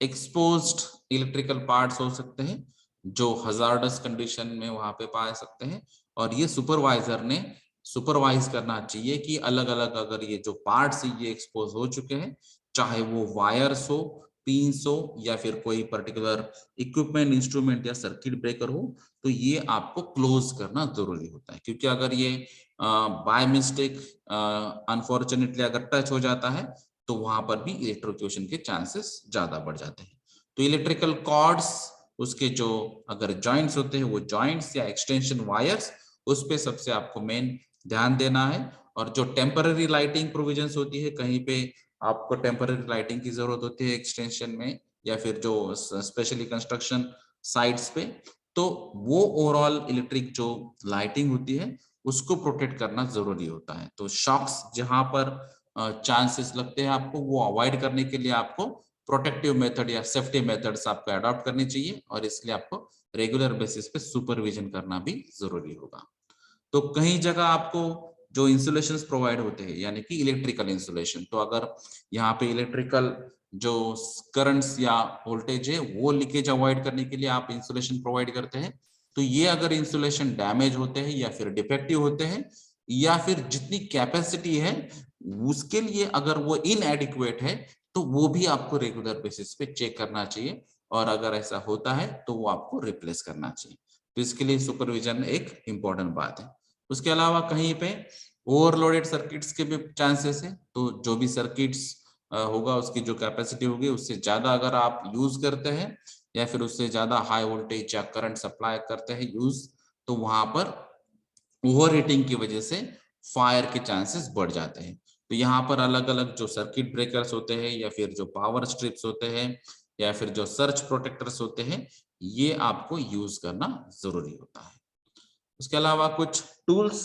एक्सपोज्ड इलेक्ट्रिकल पार्ट्स हो सकते हैं जो हजार्डस कंडीशन में वहां पे पा सकते हैं और ये सुपरवाइजर ने सुपरवाइज करना चाहिए कि अलग अलग अगर ये जो पार्ट्स ये एक्सपोज हो चुके हैं, चाहे वो वायर्स हो, पिंस हो या फिर कोई पर्टिकुलर इक्विपमेंट इंस्ट्रूमेंट या सर्किट ब्रेकर हो, तो ये आपको क्लोज करना जरूरी होता है, क्योंकि अगर ये बाय मिस्टेक अनफॉर्चुनेटली अगर टच हो जाता है तो वहां पर भी इलेक्ट्रोक्यूशन के चांसेस ज्यादा बढ़ जाते हैं। तो इलेक्ट्रिकल कॉर्ड्स, उसके जो अगर जॉइंट्स होते हैं वो जॉइंट्स या एक्सटेंशन वायर्स, उस पे सबसे आपको मेन ध्यान देना है। और जो टेम्पररी लाइटिंग प्रोविजंस होती है, कहीं पे आपको टेम्पररी लाइटिंग की जरूरत होती है एक्सटेंशन में या फिर जो स्पेशली कंस्ट्रक्शन साइट्स पे, तो वो ओवरऑल इलेक्ट्रिक जो लाइटिंग होती है उसको प्रोटेक्ट करना जरूरी होता है। तो शॉक्स जहां पर चांसेस लगते हैं आपको, वो अवॉइड करने के लिए आपको प्रोटेक्टिव मेथड या सेफ्टी मेथड्स आपको अडॉप्ट करनी चाहिए और इसलिए आपको रेगुलर बेसिस पे सुपरविजन करना भी जरूरी होगा। तो कहीं जगह आपको जो इंसुलेशन प्रोवाइड होते हैं यानी कि इलेक्ट्रिकल इंसुलेशन, तो अगर यहाँ पे इलेक्ट्रिकल जो करंट्स या वोल्टेज है वो लीकेज अवॉइड करने के लिए आप इंसुलेशन प्रोवाइड करते हैं, तो ये अगर इंसुलेशन डैमेज होते हैं या फिर डिफेक्टिव होते हैं या फिर जितनी कैपेसिटी है उसके लिए अगर वो इनएडिक्वेट है, तो वो भी आपको रेगुलर बेसिस पे चेक करना चाहिए, और अगर ऐसा होता है तो वो आपको रिप्लेस करना चाहिए। तो इसके लिए सुपरविजन एक इंपॉर्टेंट बात है। उसके अलावा कहीं पे ओवरलोडेड सर्किट्स के भी चांसेस है, तो जो भी सर्किट्स होगा उसकी जो कैपेसिटी होगी उससे ज्यादा अगर आप यूज करते हैं या फिर उससे ज्यादा हाई वोल्टेज या करंट सप्लाई करते हैं यूज, तो वहां पर ओवर हीटिंग की वजह से फायर के चांसेस बढ़ जाते हैं। तो यहाँ पर अलग अलग जो सर्किट ब्रेकर्स होते हैं या फिर जो पावर स्ट्रिप्स होते हैं या फिर जो सर्च प्रोटेक्टर्स होते हैं, ये आपको यूज करना जरूरी होता है। उसके अलावा कुछ टूल्स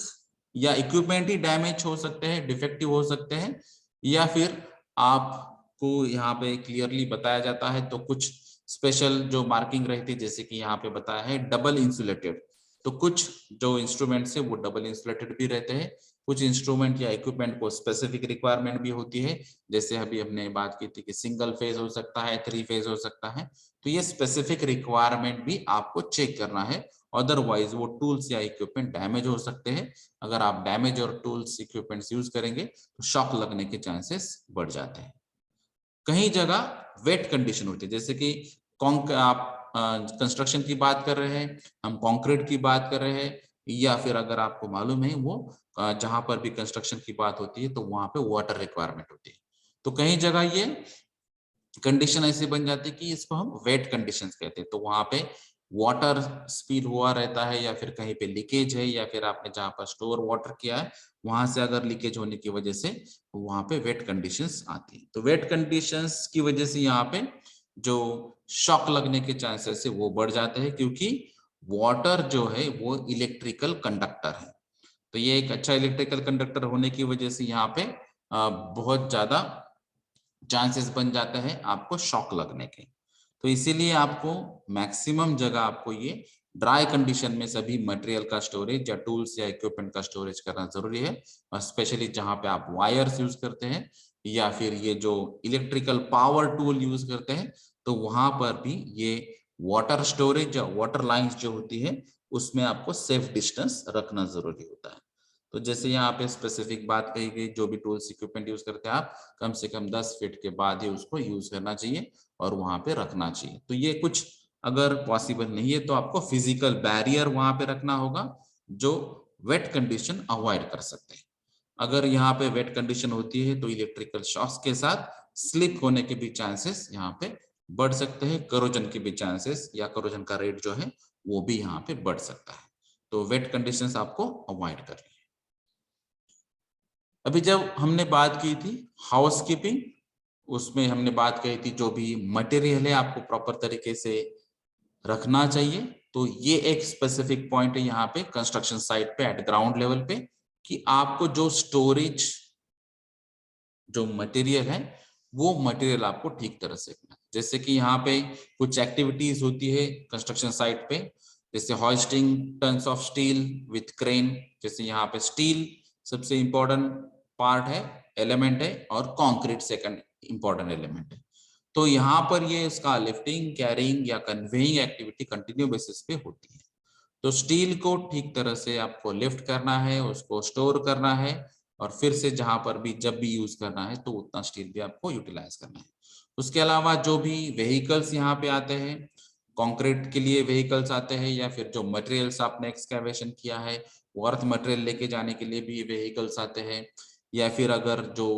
या इक्विपमेंट ही डैमेज हो सकते हैं, डिफेक्टिव हो सकते हैं, या फिर आपको यहाँ पे क्लियरली बताया जाता है तो कुछ स्पेशल जो मार्किंग रहती है, जैसे कि यहाँ पे बताया है डबल इंसुलेटेड, तो कुछ जो इंस्ट्रूमेंट्स है वो डबल इंसुलेटेड भी रहते हैं। कुछ इंस्ट्रूमेंट या इक्विपमेंट को स्पेसिफिक रिक्वायरमेंट भी होती है, जैसे अभी हमने बात की थी कि सिंगल फेज हो सकता है, 3 फेज हो सकता है, तो ये स्पेसिफिक रिक्वायरमेंट भी आपको चेक करना है। अदरवाइज वो टूल्स या इक्विपमेंट डैमेज हो सकते हैं। अगर आप डैमेज और टूल्स इक्विपमेंट्स यूज करेंगे तो शॉक लगने के चांसेस बढ़ जाते हैं। कहीं जगह वेट कंडीशन होती है, जैसे कि आप कंस्ट्रक्शन की बात कर रहे हैं, हम कंक्रीट की बात कर रहे हैं, या फिर अगर आपको मालूम है वो जहां पर भी कंस्ट्रक्शन की बात होती है तो वहां पे वाटर रिक्वायरमेंट होती है, तो कहीं जगह ये कंडीशन ऐसी बन जाती है कि इसको हम वेट कंडीशंस कहते हैं। तो वहां पे वाटर स्पीड हुआ रहता है या फिर कहीं पे लीकेज है या फिर आपने जहां पर स्टोर वाटर किया है वहां से अगर लीकेज होने की वजह से वहां पे वेट कंडीशंस आती है। तो वेट कंडीशंस की वजह से यहाँ पे जो शॉक लगने के चांसेस है वो बढ़ जाते हैं, क्योंकि वाटर जो है वो इलेक्ट्रिकल कंडक्टर है। तो ये एक अच्छा इलेक्ट्रिकल कंडक्टर होने की वजह से यहाँ पे बहुत ज्यादा चांसेस बन जाते हैं आपको शॉक लगने के। तो इसीलिए आपको मैक्सिमम जगह आपको ये ड्राई कंडीशन में सभी मटेरियल का स्टोरेज या टूल्स या इक्विपमेंट का स्टोरेज करना जरूरी है, और स्पेशली जहां पे आप वायर्स यूज करते हैं या फिर ये जो इलेक्ट्रिकल पावर टूल यूज करते हैं, तो वहां पर भी ये वाटर स्टोरेज या वाटर लाइंस जो होती है उसमें आपको सेफ डिस्टेंस रखना जरूरी होता है। तो जैसे यहाँ पे स्पेसिफिक बात कही गई, जो भी टूल्स इक्विपमेंट यूज करते हैं आप कम से कम 10 फीट के बाद ही उसको यूज करना चाहिए और वहां पे रखना चाहिए। तो ये कुछ अगर पॉसिबल नहीं है तो आपको फिजिकल बैरियर वहां पे रखना होगा जो वेट कंडीशन अवॉइड कर सकते हैं। अगर यहाँ पे वेट कंडीशन होती है तो इलेक्ट्रिकल शॉक्स के साथ स्लिप होने के भी चांसेस यहाँ पे बढ़ सकते हैं, करोजन के भी चांसेस या करोजन का रेट जो है वो भी यहाँ पे बढ़ सकता है। तो वेट कंडीशंस आपको अवॉइड करनी है। अभी जब हमने बात की थी हाउसकीपिंग, उसमें हमने बात कही थी जो भी मटेरियल है आपको प्रॉपर तरीके से रखना चाहिए। तो ये एक स्पेसिफिक पॉइंट है यहाँ पे कंस्ट्रक्शन साइट पे एट ग्राउंड लेवल पे, कि आपको जो स्टोरेज जो मटेरियल है वो मटेरियल आपको ठीक तरह से रखना है। जैसे कि यहाँ पे कुछ एक्टिविटीज होती है कंस्ट्रक्शन साइट पे, जैसे hoisting tons of steel with crane, जैसे यहाँ पे स्टील सबसे इंपॉर्टेंट पार्ट है, एलिमेंट है, और कंक्रीट सेकंड इंपॉर्टेंट एलिमेंट है। तो यहाँ पर ये इसका लिफ्टिंग, कैरिंग या कन्वेइंग एक्टिविटी कंटिन्यू बेसिस पे होती है। तो स्टील को ठीक तरह से आपको लिफ्ट करना है, उसको स्टोर करना है, और फिर से जहां पर भी जब भी यूज करना है तो उतना स्टील भी आपको यूटिलाइज करना है। उसके अलावा जो भी व्हीकल्स यहाँ पे आते हैं, कंक्रीट के लिए व्हीकल्स आते हैं या फिर जो मटेरियल्स आपने एक्सकैवेशन किया है वो अर्थ मटेरियल लेके जाने के लिए भी व्हीकल्स आते हैं, या फिर अगर जो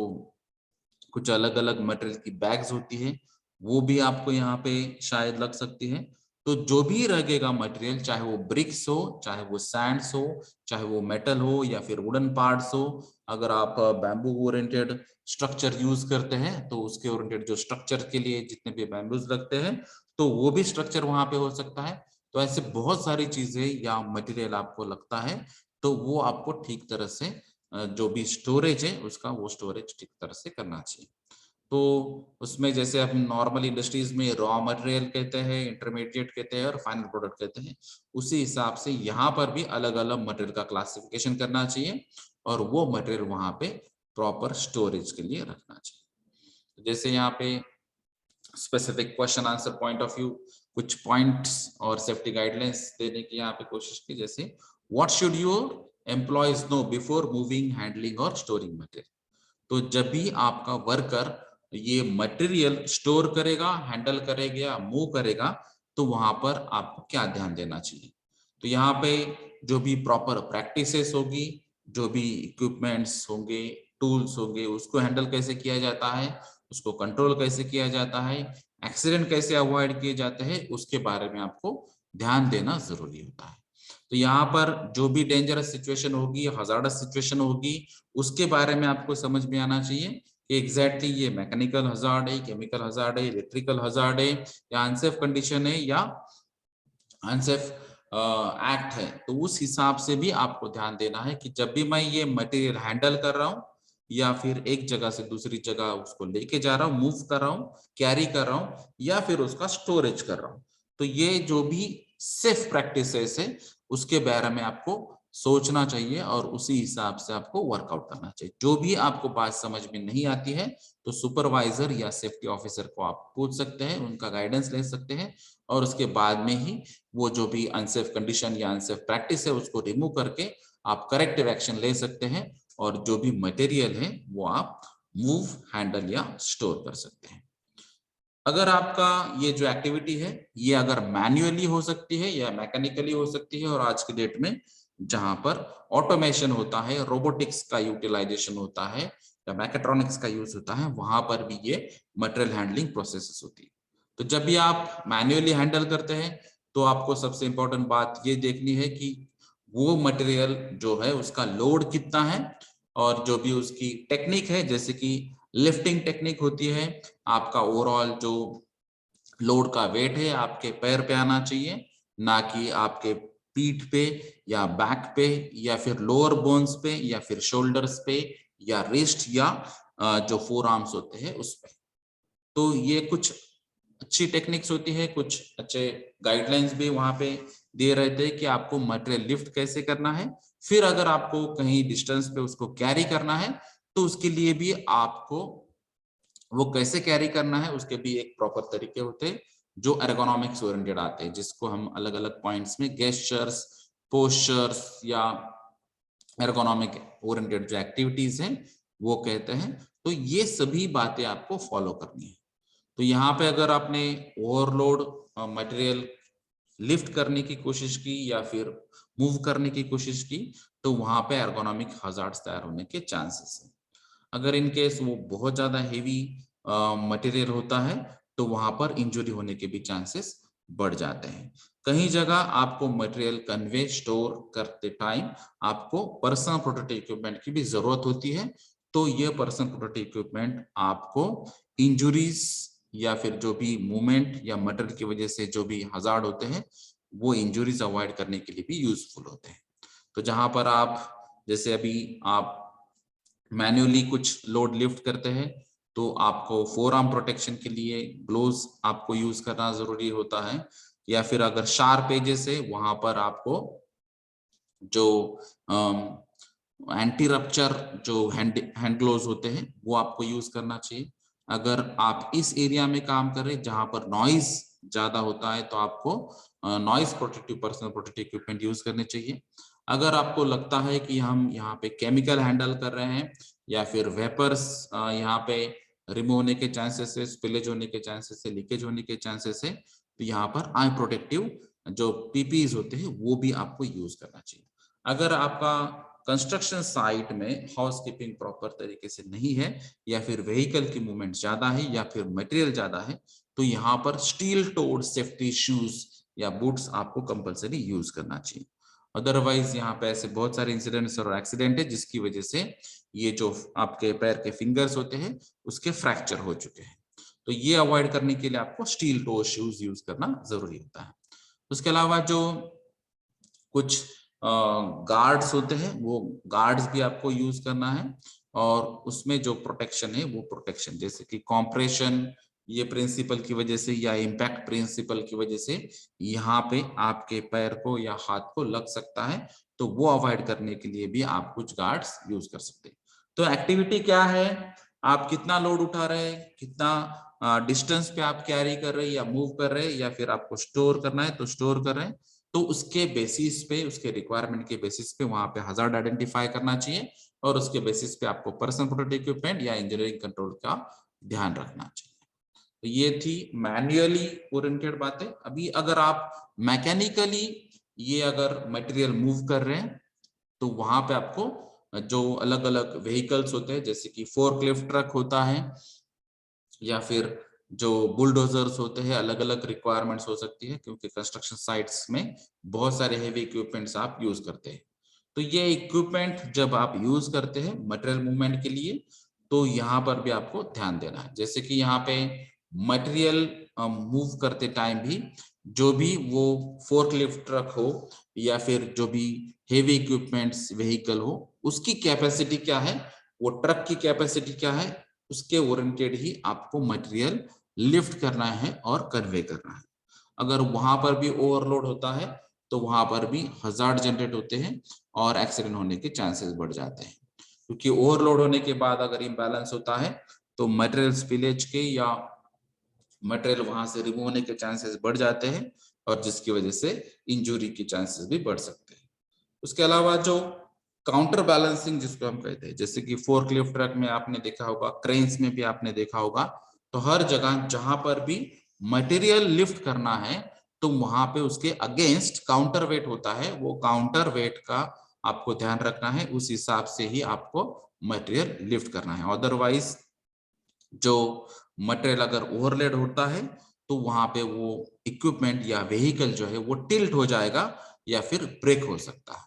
कुछ अलग अलग मटेरियल की बैग्स होती है वो भी आपको यहाँ पे शायद लग सकती है। तो जो भी लगेगा मटेरियल, चाहे वो ब्रिक्स हो, चाहे वो सैंड्स हो, चाहे वो मेटल हो या फिर वुडन पार्ट्स हो, अगर आप बैम्बू ओरिएंटेड स्ट्रक्चर यूज करते हैं तो उसके ओरिएंटेड जो स्ट्रक्चर के लिए जितने भी बैम्बूज लगते हैं तो वो भी स्ट्रक्चर वहां पे हो सकता है। तो ऐसे बहुत सारी चीजें या मटेरियल आपको लगता है, तो वो आपको ठीक तरह से जो भी स्टोरेज है उसका वो स्टोरेज ठीक तरह से करना चाहिए। तो उसमें जैसे हम नॉर्मल इंडस्ट्रीज में रॉ मटेरियल कहते हैं, इंटरमीडिएट कहते हैं और फाइनल प्रोडक्ट कहते हैं, उसी हिसाब से यहाँ पर भी अलग अलग मटेरियल का क्लासिफिकेशन करना चाहिए और वो मटेरियल वहां पे प्रॉपर स्टोरेज के लिए रखना चाहिए। जैसे यहाँ पे specific question answer point of view कुछ पॉइंट्स और सेफ्टी गाइडलाइंस देने की यहाँ पे कोशिश की, जैसे what should your employees know before moving, handling और स्टोरिंग मटेरियल। तो जब भी आपका वर्कर ये मटेरियल स्टोर करेगा, हैंडल करेगा, मूव करेगा, तो वहां पर आपको क्या ध्यान देना चाहिए। तो यहाँ पे जो भी प्रॉपर प्रैक्टिसेस होगी, जो भी इक्विपमेंट्स होंगे, टूल्स होंगे, उसको हैंडल कैसे किया जाता है, उसको कंट्रोल कैसे किया जाता है, एक्सीडेंट कैसे अवॉइड किए जाते हैं, उसके बारे में आपको ध्यान देना जरूरी होता है। तो यहाँ पर जो भी डेंजरस सिचुएशन होगी, हजार्डस सिचुएशन होगी, उसके बारे में आपको समझ में आना चाहिए कि एग्जैक्टली ये मैकेनिकल हजार्ड है, केमिकल हजार्ड है, इलेक्ट्रिकल हजार्ड है, या अनसेफ कंडीशन है, या अनसेफ एक्ट है। तो उस हिसाब से भी आपको ध्यान देना है कि जब भी मैं ये मटेरियल हैंडल कर रहा हूँ या फिर एक जगह से दूसरी जगह उसको लेके जा रहा हूँ, मूव कर रहा हूँ, कैरी कर रहा हूँ, या फिर उसका स्टोरेज कर रहा हूँ, तो ये जो भी सेफ प्रैक्टिसेस है उसके बारे में आपको सोचना चाहिए और उसी हिसाब से आपको वर्कआउट करना चाहिए। जो भी आपको बात समझ में नहीं आती है तो सुपरवाइजर या सेफ्टी ऑफिसर को आप पूछ सकते हैं, उनका गाइडेंस ले सकते हैं और उसके बाद में ही वो जो भी अनसेफ कंडीशन या अनसेफ प्रैक्टिस है उसको रिमूव करके आप करेक्टिव एक्शन ले सकते हैं और जो भी मटेरियल है वो आप मूव, हैंडल या स्टोर कर सकते हैं। अगर आपका ये जो एक्टिविटी है ये अगर मैन्युअली हो सकती है या मैकेनिकली हो सकती है, और आज की डेट में जहां पर ऑटोमेशन होता है, रोबोटिक्स का यूटिलाइजेशन होता है या मैकेट्रॉनिक्स का यूज होता है, वहां पर भी ये मटेरियल हैंडलिंग प्रोसेसेस होती है। तो जब भी आप मैन्युअली हैंडल करते हैं तो आपको सबसे इंपॉर्टेंट बात ये देखनी है कि वो मटेरियल जो है उसका लोड कितना है, और जो भी उसकी टेक्निक है, जैसे कि लिफ्टिंग टेक्निक होती है, आपका ओवरऑल जो लोड का वेट है आपके पैर पे आना चाहिए, ना कि आपके पीठ पे या बैक पे या फिर लोअर बोन्स पे या फिर शोल्डर्स पे या रिस्ट या जो फोर आर्म्स होते हैं उस पे। तो ये कुछ अच्छी टेक्निक्स होती है, कुछ अच्छे गाइडलाइंस भी वहां पे दे रहे थे कि आपको मटेरियल लिफ्ट कैसे करना है। फिर अगर आपको कहीं डिस्टेंस पे उसको कैरी करना है तो उसके लिए भी आपको वो कैसे कैरी करना है उसके भी एक प्रॉपर तरीके होते हैं जो एर्गोनॉमिक्स ओरिएंटेड आते हैं, जिसको हम अलग अलग पॉइंट्स में गेस्चर्स, पोस्चर्स या एर्गोनॉमिक ओरिएंटेड जो एक्टिविटीज हैं वो कहते हैं। तो ये सभी बातें आपको फॉलो करनी है। तो यहाँ पे अगर आपने ओवरलोड मटेरियल लिफ्ट करने की कोशिश की या फिर मूव करने की कोशिश की तो वहां पे एर्गोनॉमिक हजार्ड्स तैयार होने के चांसेस है। अगर इन केस वो बहुत ज्यादा हेवी मटेरियल होता है तो वहां पर इंजरी होने के भी चांसेस बढ़ जाते हैं। कहीं जगह आपको मटेरियल कन्वे स्टोर करते टाइम आपको पर्सनल प्रोटेक्टिव इक्विपमेंट की भी जरूरत होती है। तो ये पर्सनल प्रोटेक्टिव इक्विपमेंट आपको इंजुरीज या फिर जो भी मूवमेंट या मटेरियल की वजह से जो भी हजार्ड होते हैं वो इंजुरीज अवॉइड करने के लिए भी यूजफुल होते हैं। तो जहां पर आप जैसे अभी आप मैन्युअली कुछ लोड लिफ्ट करते हैं तो आपको फोर आर्म प्रोटेक्शन के लिए ग्लोव्स आपको यूज करना जरूरी होता है, या फिर अगर शार्प एजेस है वहां पर आपको जो एंटी रप्चर जो हैंड ग्लोव्स होते हैं वो आपको यूज करना चाहिए। अगर आप इस एरिया में काम कर रहे हैं जहां पर नॉइज ज्यादा होता है तो आपको noise protective personal protective equipment use करने चाहिए। अगर आपको लगता है कि हम यहाँ पे केमिकल हैंडल कर रहे हैं या फिर वेपर्स यहाँ पे रिमूव होने के चांसेस है, स्पिलेज होने के चांसेस है, लीकेज होने के चांसेस है, तो यहाँ पर आई प्रोटेक्टिव जो पीपीज होते हैं वो भी आपको यूज करना चाहिए। अगर आपका कंस्ट्रक्शन साइट में हाउसकीपिंग प्रॉपर तरीके से नहीं है या फिर व्हीकल की मूवमेंट ज्यादा है या फिर मटेरियल ज्यादा है तो यहाँ पर स्टील टोड सेफ्टी शूज या बूट्स आपको कंपलसरी यूज करना चाहिए। अदरवाइज यहाँ पे ऐसे बहुत सारे इंसिडेंट्स और एक्सीडेंट है जिसकी वजह से ये जो आपके पैर के फिंगर्स होते हैं उसके फ्रैक्चर हो चुके हैं। तो ये अवॉइड करने के लिए आपको स्टील टो शूज यूज करना जरूरी होता है। उसके अलावा जो कुछ गार्ड्स होते हैं वो गार्ड्स भी आपको यूज करना है, और उसमें जो प्रोटेक्शन है वो प्रोटेक्शन, जैसे कि कॉम्प्रेशन ये प्रिंसिपल की वजह से या इम्पैक्ट प्रिंसिपल की वजह से यहाँ पे आपके पैर को या हाथ को लग सकता है, तो वो अवॉइड करने के लिए भी आप कुछ गार्ड्स यूज कर सकते हैं। तो एक्टिविटी क्या है, आप कितना लोड उठा रहे हैं, कितना डिस्टेंस पे आप कैरी कर रहे हैं या मूव कर रहे हैं, या फिर आपको स्टोर करना है तो स्टोर कर रहे हैं, तो उसके बेसिस पे, उसके रिक्वायरमेंट के बेसिस पे वहां पे हजार्ड आइडेंटिफाई करना चाहिए और उसके बेसिस पे आपको पर्सनल प्रोटेक्टिव इक्विपमेंट या इंजीनियरिंग कंट्रोल का ध्यान रखना चाहिए। तो ये थी मैन्युअली ओरिएंटेड बातें। अभी अगर आप मैकेनिकली ये अगर मटेरियल मूव कर रहे हैं तो वहां पे आपको जो अलग अलग व्हीकल्स होते हैं, जैसे कि फोर्कलिफ्ट ट्रक होता है या फिर जो बुलडोजर्स होते हैं, अलग अलग रिक्वायरमेंट्स हो सकती है, क्योंकि कंस्ट्रक्शन साइट्स में बहुत सारे हेवी इक्विपमेंट्स आप यूज करते हैं। तो ये इक्विपमेंट जब आप यूज करते हैं मटेरियल मूवमेंट के लिए, तो यहाँ पर भी आपको ध्यान देना है। जैसे कि यहाँ पे मटेरियल मूव करते टाइम भी जो भी वो फोर्कलिफ्ट ट्रक हो या फिर जो भी हेवी इक्विपमेंट्स व्हीकल हो, उसकी कैपेसिटी क्या है, वो ट्रक की कैपेसिटी क्या है, उसके ओरिएंटेड ही आपको मटेरियल लिफ्ट करना है और कन्वे करना है। अगर वहां पर भी ओवरलोड होता है तो वहां पर भी हजार्ड जनरेट होते हैं और एक्सीडेंट होने के चांसेस बढ़ जाते हैं, क्योंकि ओवरलोड होने के बाद अगर इम्बैलेंस होता है तो मटेरियल स्पिलेज के या मटेरियल वहां से रिमूव होने के चांसेस बढ़ जाते हैं और जिसकी वजह से इंजुरी के चांसेस भी बढ़ सकते हैं। उसके अलावा जो काउंटर बैलेंसिंग जिसको हम कहते हैं, जैसे कि फोर्कलिफ्ट ट्रक में आपने देखा होगा, क्रेन्स में भी आपने देखा होगा, तो हर जगह जहां पर भी मटेरियल लिफ्ट करना है तो वहां पे उसके अगेंस्ट काउंटर वेट होता है, वो काउंटर वेट का आपको ध्यान रखना है, उस हिसाब से ही आपको मटेरियल लिफ्ट करना है। अदरवाइज जो मटेरियल अगर ओवरलोड होता है तो वहां पे वो इक्विपमेंट या व्हीकल जो है वो टिल्ट हो जाएगा या फिर ब्रेक हो सकता है,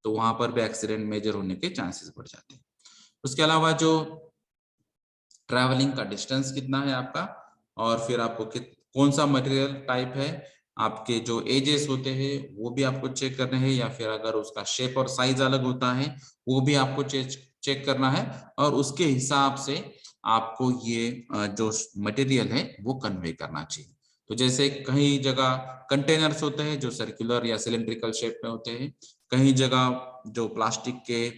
तो वहां पर भी एक्सीडेंट मेजर होने के चांसेस बढ़ जाते हैं। उसके अलावा जो ट्रैवलिंग का डिस्टेंस कितना है आपका, और फिर आपको कौन सा मटेरियल टाइप है, आपके जो एजेस होते हैं वो भी आपको चेक करने हैं, या फिर अगर उसका शेप और साइज अलग होता है वो भी आपको चेक करना है, और उसके हिसाब से आपको ये जो मटेरियल है वो कन्वे करना चाहिए। तो जैसे कहीं जगह कंटेनर्स होते हैं जो सर्कुलर या सिलेंड्रिकल शेप में होते हैं, कहीं जगह जो प्लास्टिक के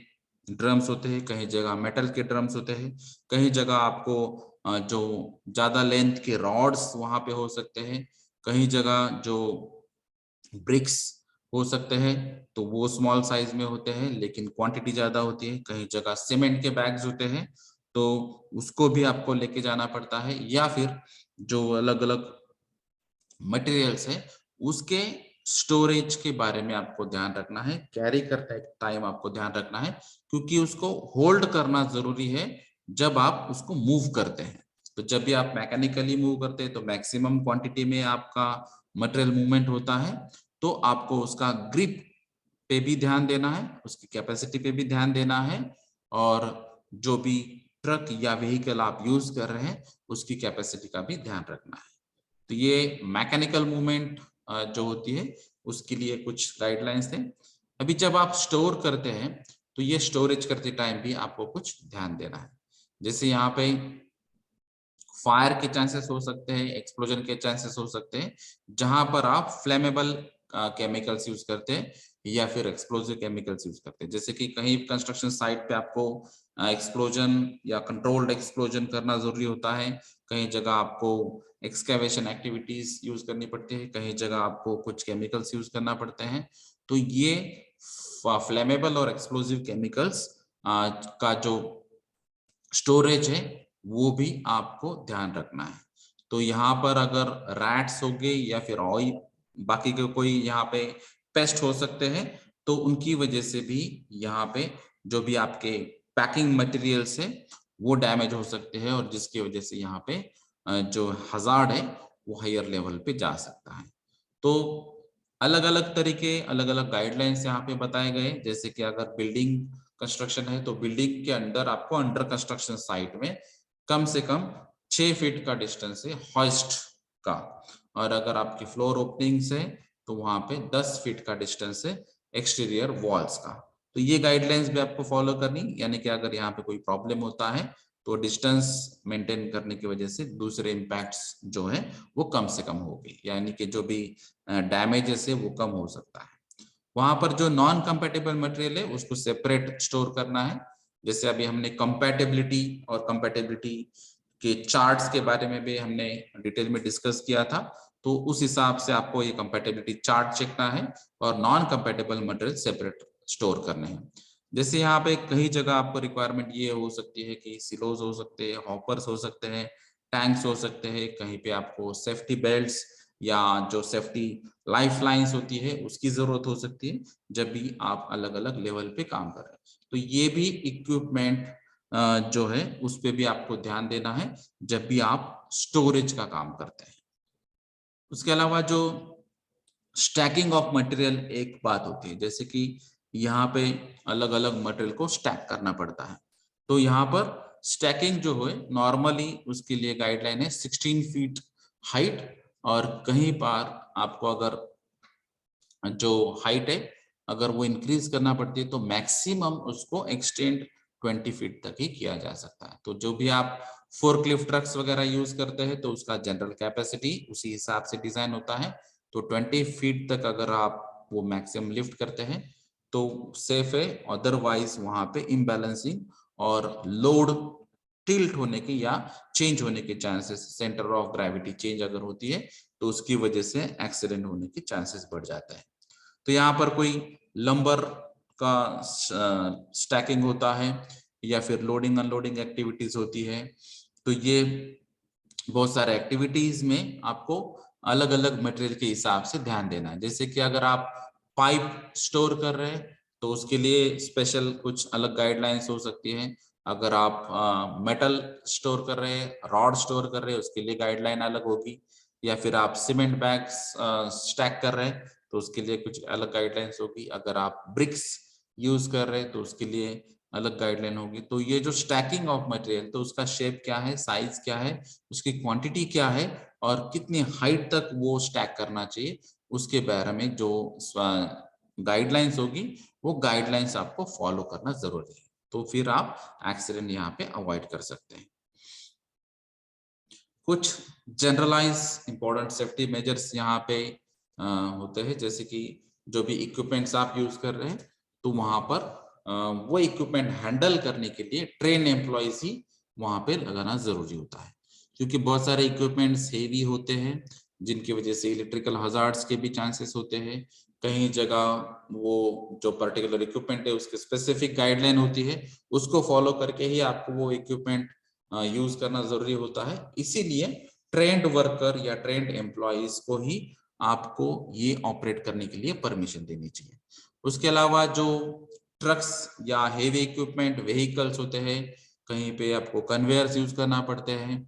ड्रम्स होते हैं, कहीं जगह मेटल के ड्रम्स होते हैं, कहीं जगह आपको जो ज्यादा लेंथ के रॉड्स वहां पे हो सकते हैं, कहीं जगह जो ब्रिक्स हो सकते हैं तो वो स्मॉल साइज में होते हैं लेकिन क्वांटिटी ज्यादा होती है, कहीं जगह सीमेंट के बैग्स होते हैं तो उसको भी आपको लेके जाना पड़ता है, या फिर जो अलग अलग मटेरियल्स है उसके स्टोरेज के बारे में आपको ध्यान रखना है, कैरी करते टाइम आपको ध्यान रखना है, क्योंकि उसको होल्ड करना जरूरी है जब आप उसको मूव करते हैं। तो जब भी आप मैकेनिकली मूव करते हैं तो मैक्सिमम क्वांटिटी में आपका मटेरियल मूवमेंट होता है, तो आपको उसका ग्रिप पे भी ध्यान देना है, उसकी कैपेसिटी पे भी ध्यान देना है, और जो भी ट्रक या व्हीकल आप यूज कर रहे हैं उसकी कैपेसिटी का भी ध्यान रखना है। तो ये मैकेनिकल मूवमेंट जो होती है उसके लिए कुछ गाइडलाइंस थे। अभी जब आप स्टोर करते हैं तो ये स्टोरेज करते टाइम भी आपको कुछ ध्यान देना है, जैसे यहाँ पे फायर के चांसेस हो सकते हैं, एक्सप्लोजन के चांसेस हो सकते हैं, जहां पर आप फ्लेमेबल केमिकल्स यूज करते हैं या फिर एक्सप्लोजिव केमिकल्स यूज करते हैं। जैसे कि कहीं कंस्ट्रक्शन साइट पे आपको एक्सप्लोजन या कंट्रोल्ड एक्सप्लोजन करना जरूरी होता है, कहीं जगह आपको एक्सकेवेशन एक्टिविटीज यूज करनी पड़ती है, कहीं जगह आपको कुछ केमिकल्स यूज करना पड़ते हैं। तो ये फ्लेमेबल और एक्सप्लोजिव केमिकल्स का जो स्टोरेज है वो भी आपको ध्यान रखना है। तो यहाँ पर अगर रैट्स हो गए या फिर ऑयल बाकी के कोई यहाँ पे पेस्ट हो सकते हैं, तो उनकी वजह से भी यहाँ पे जो भी आपके पैकिंग मटेरियल्स है वो डैमेज हो सकते हैं, और जिसकी वजह से यहाँ पे जो हजार्ड है वो हायर लेवल पे जा सकता है। तो अलग अलग तरीके, अलग अलग गाइडलाइंस यहाँ पे बताए गए, जैसे कि अगर बिल्डिंग कंस्ट्रक्शन है तो बिल्डिंग के अंदर आपको अंडर कंस्ट्रक्शन साइट में कम से कम 6 फीट का डिस्टेंस है हॉइस्ट का, और अगर आपकी फ्लोर ओपनिंग्स है तो वहां पे 10 फीट का डिस्टेंस है एक्सटीरियर वॉल्स का। तो ये गाइडलाइंस भी आपको फॉलो करनी, यानी कि अगर यहाँ पे कोई प्रॉब्लम होता है तो डिस्टेंस मेंटेन करने की वजह से दूसरे इम्पैक्ट्स जो है वो कम से कम होगी, यानी कि जो भी डैमेजेस है वो कम हो सकता है। वहां पर जो नॉन कंपैटिबल मटेरियल है उसको सेपरेट स्टोर करना है। जैसे अभी हमने कंपैटिबिलिटी और कंपैटिबिलिटी के चार्ट्स के बारे में भी हमने डिटेल में डिस्कस किया था, तो उस हिसाब से आपको ये कंपैटिबिलिटी चार्ट चेकना है और non compatible material separate store करने हैं। जैसे यहाँ पे कई जगह आपको रिक्वायरमेंट ये हो सकती है कि सिलोज हो सकते हैं, हॉपर्स हो सकते हैं, टैंक्स हो सकते हैं, कहीं पे आपको सेफ्टी बेल्ट्स या जो सेफ्टी लाइफ लाइन्स होती है उसकी जरूरत हो सकती है जब भी आप अलग अलग लेवल पे काम कर रहे हैं। तो ये भी इक्विपमेंट जो है उस पर भी आपको ध्यान देना है जब भी आप स्टोरेज का काम करते हैं। उसके अलावा जो स्टैकिंग ऑफ मटेरियल एक बात होती है, जैसे कि यहाँ पे अलग अलग मटेरियल को स्टैक करना पड़ता है, तो यहाँ पर स्टैकिंग जो है नॉर्मली उसके लिए गाइडलाइन है 16 फीट हाइट, और कहीं पर आपको अगर जो हाइट है अगर वो इंक्रीज करना पड़ती है तो मैक्सिमम उसको एक्सटेंड 20 फीट तक ही किया जा सकता है। तो जो भी आप फोर्कलिफ्ट ट्रक्स वगैरह यूज करते हैं तो उसका जनरल कैपेसिटी उसी हिसाब से डिजाइन होता है, तो 20 फीट तक अगर आप वो मैक्सिमम लिफ्ट करते हैं तो सेफ है। अदरवाइज वहां पे इम्बैलेंसिंग और लोड टिल्ट होने की या चेंज होने के chances, centre of gravity change अगर होती है तो उसकी वजह से एक्सीडेंट होने के चांसेस बढ़ जाता है। तो यहाँ पर कोई लंबर का स्टैकिंग होता है या फिर लोडिंग अनलोडिंग एक्टिविटीज होती है, तो ये बहुत सारे एक्टिविटीज में आपको अलग अलग मटेरियल के हिसाब से ध्यान देना है। जैसे कि अगर आप पाइप स्टोर कर रहे हैं तो उसके लिए स्पेशल कुछ अलग गाइडलाइंस हो सकती है। अगर आप मेटल स्टोर कर रहे हैं, रॉड स्टोर कर रहे हैं, उसके लिए गाइडलाइन अलग होगी। या फिर आप सीमेंट बैग्स स्टैक कर रहे हैं तो उसके लिए कुछ अलग गाइडलाइंस होगी। अगर आप ब्रिक्स यूज कर रहे हैं तो उसके लिए अलग गाइडलाइन होगी। तो ये जो स्टैकिंग ऑफ मटेरियल, तो उसका शेप क्या है, साइज क्या है, उसकी क्वांटिटी क्या है और कितनी हाइट तक वो स्टैक करना चाहिए, उसके बारे में जो गाइडलाइंस होगी वो गाइडलाइंस आपको फॉलो करना जरूरी है, तो फिर आप एक्सीडेंट यहाँ पे अवॉइड कर सकते हैं। कुछ जनरलाइज इंपॉर्टेंट सेफ्टी मेजर्स यहाँ पे होते हैं, जैसे कि जो भी इक्विपमेंट्स आप यूज कर रहे हैं तो वहां पर वो इक्विपमेंट हैंडल करने के लिए ट्रेन एम्प्लॉयज ही वहां पे लगाना जरूरी होता है, क्योंकि बहुत सारे इक्विपमेंट्स हेवी होते हैं जिनकी वजह से इलेक्ट्रिकल हजार्ड्स के भी चांसेस होते हैं। कहीं जगह वो जो पर्टिकुलर इक्विपमेंट है उसकी स्पेसिफिक गाइडलाइन होती है, उसको फॉलो करके ही आपको वो इक्विपमेंट यूज करना जरूरी होता है। इसीलिए ट्रेंड वर्कर या ट्रेंड एम्प्लॉयज को ही आपको ये ऑपरेट करने के लिए परमिशन देनी चाहिए। उसके अलावा जो ट्रक्स या हेवी इक्विपमेंट व्हीकल्स होते हैं, कहीं पे आपको कन्वेयर्स यूज करना पड़ते हैं,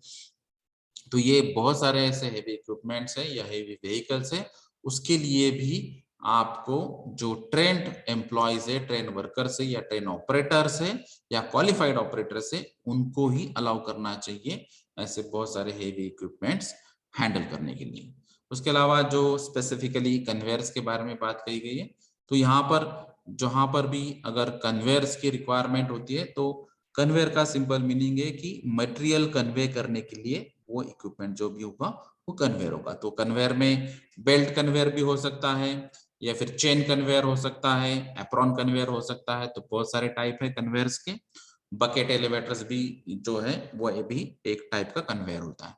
तो ये बहुत सारे ऐसे हेवी इक्विपमेंट्स है या हेवी व्हीकल्स है, उसके लिए भी आपको जो ट्रेंड एम्प्लॉयज है, ट्रेन वर्कर्स है या ट्रेन ऑपरेटर्स है या क्वालिफाइड ऑपरेटर्स है, उनको ही अलाउ करना चाहिए ऐसे बहुत सारे हेवी इक्विपमेंट्स हैंडल करने के लिए। उसके अलावा जो स्पेसिफिकली कन्वेयर्स के बारे में बात कही गई है, तो यहाँ पर जहां पर भी अगर कन्वेयर्स की रिक्वायरमेंट होती है तो कन्वेयर का सिंपल मीनिंग है कि मटेरियल कन्वे करने के लिए वो इक्विपमेंट जो भी होगा वो कन्वेयर होगा। तो कन्वेयर में बेल्ट कन्वेयर भी हो सकता है या फिर चेन कन्वेयर हो सकता है, एप्रॉन कन्वेयर हो सकता है, तो बहुत सारे टाइप है कन्वेयर्स के। बकेट एलिवेटर्स भी जो है वो भी एक टाइप का कन्वेयर होता है।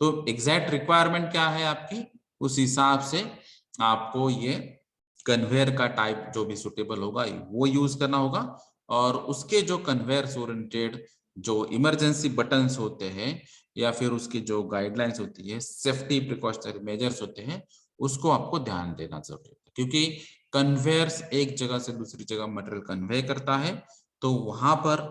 तो एग्जैक्ट रिक्वायरमेंट क्या है आपकी, उस हिसाब से आपको ये कन्वेयर का टाइप जो भी सुटेबल होगा वो यूज करना होगा। और उसके जो कन्वेयर ओरिएंटेड जो इमरजेंसी बटन्स होते हैं या फिर उसकी जो गाइडलाइंस होती है, सेफ्टी प्रिकॉशनरी मेजर्स होते हैं, उसको आपको ध्यान देना जरूरी है, क्योंकि कन्वेयर्स एक जगह से दूसरी जगह मटेरियल कन्वे करता है। तो वहां पर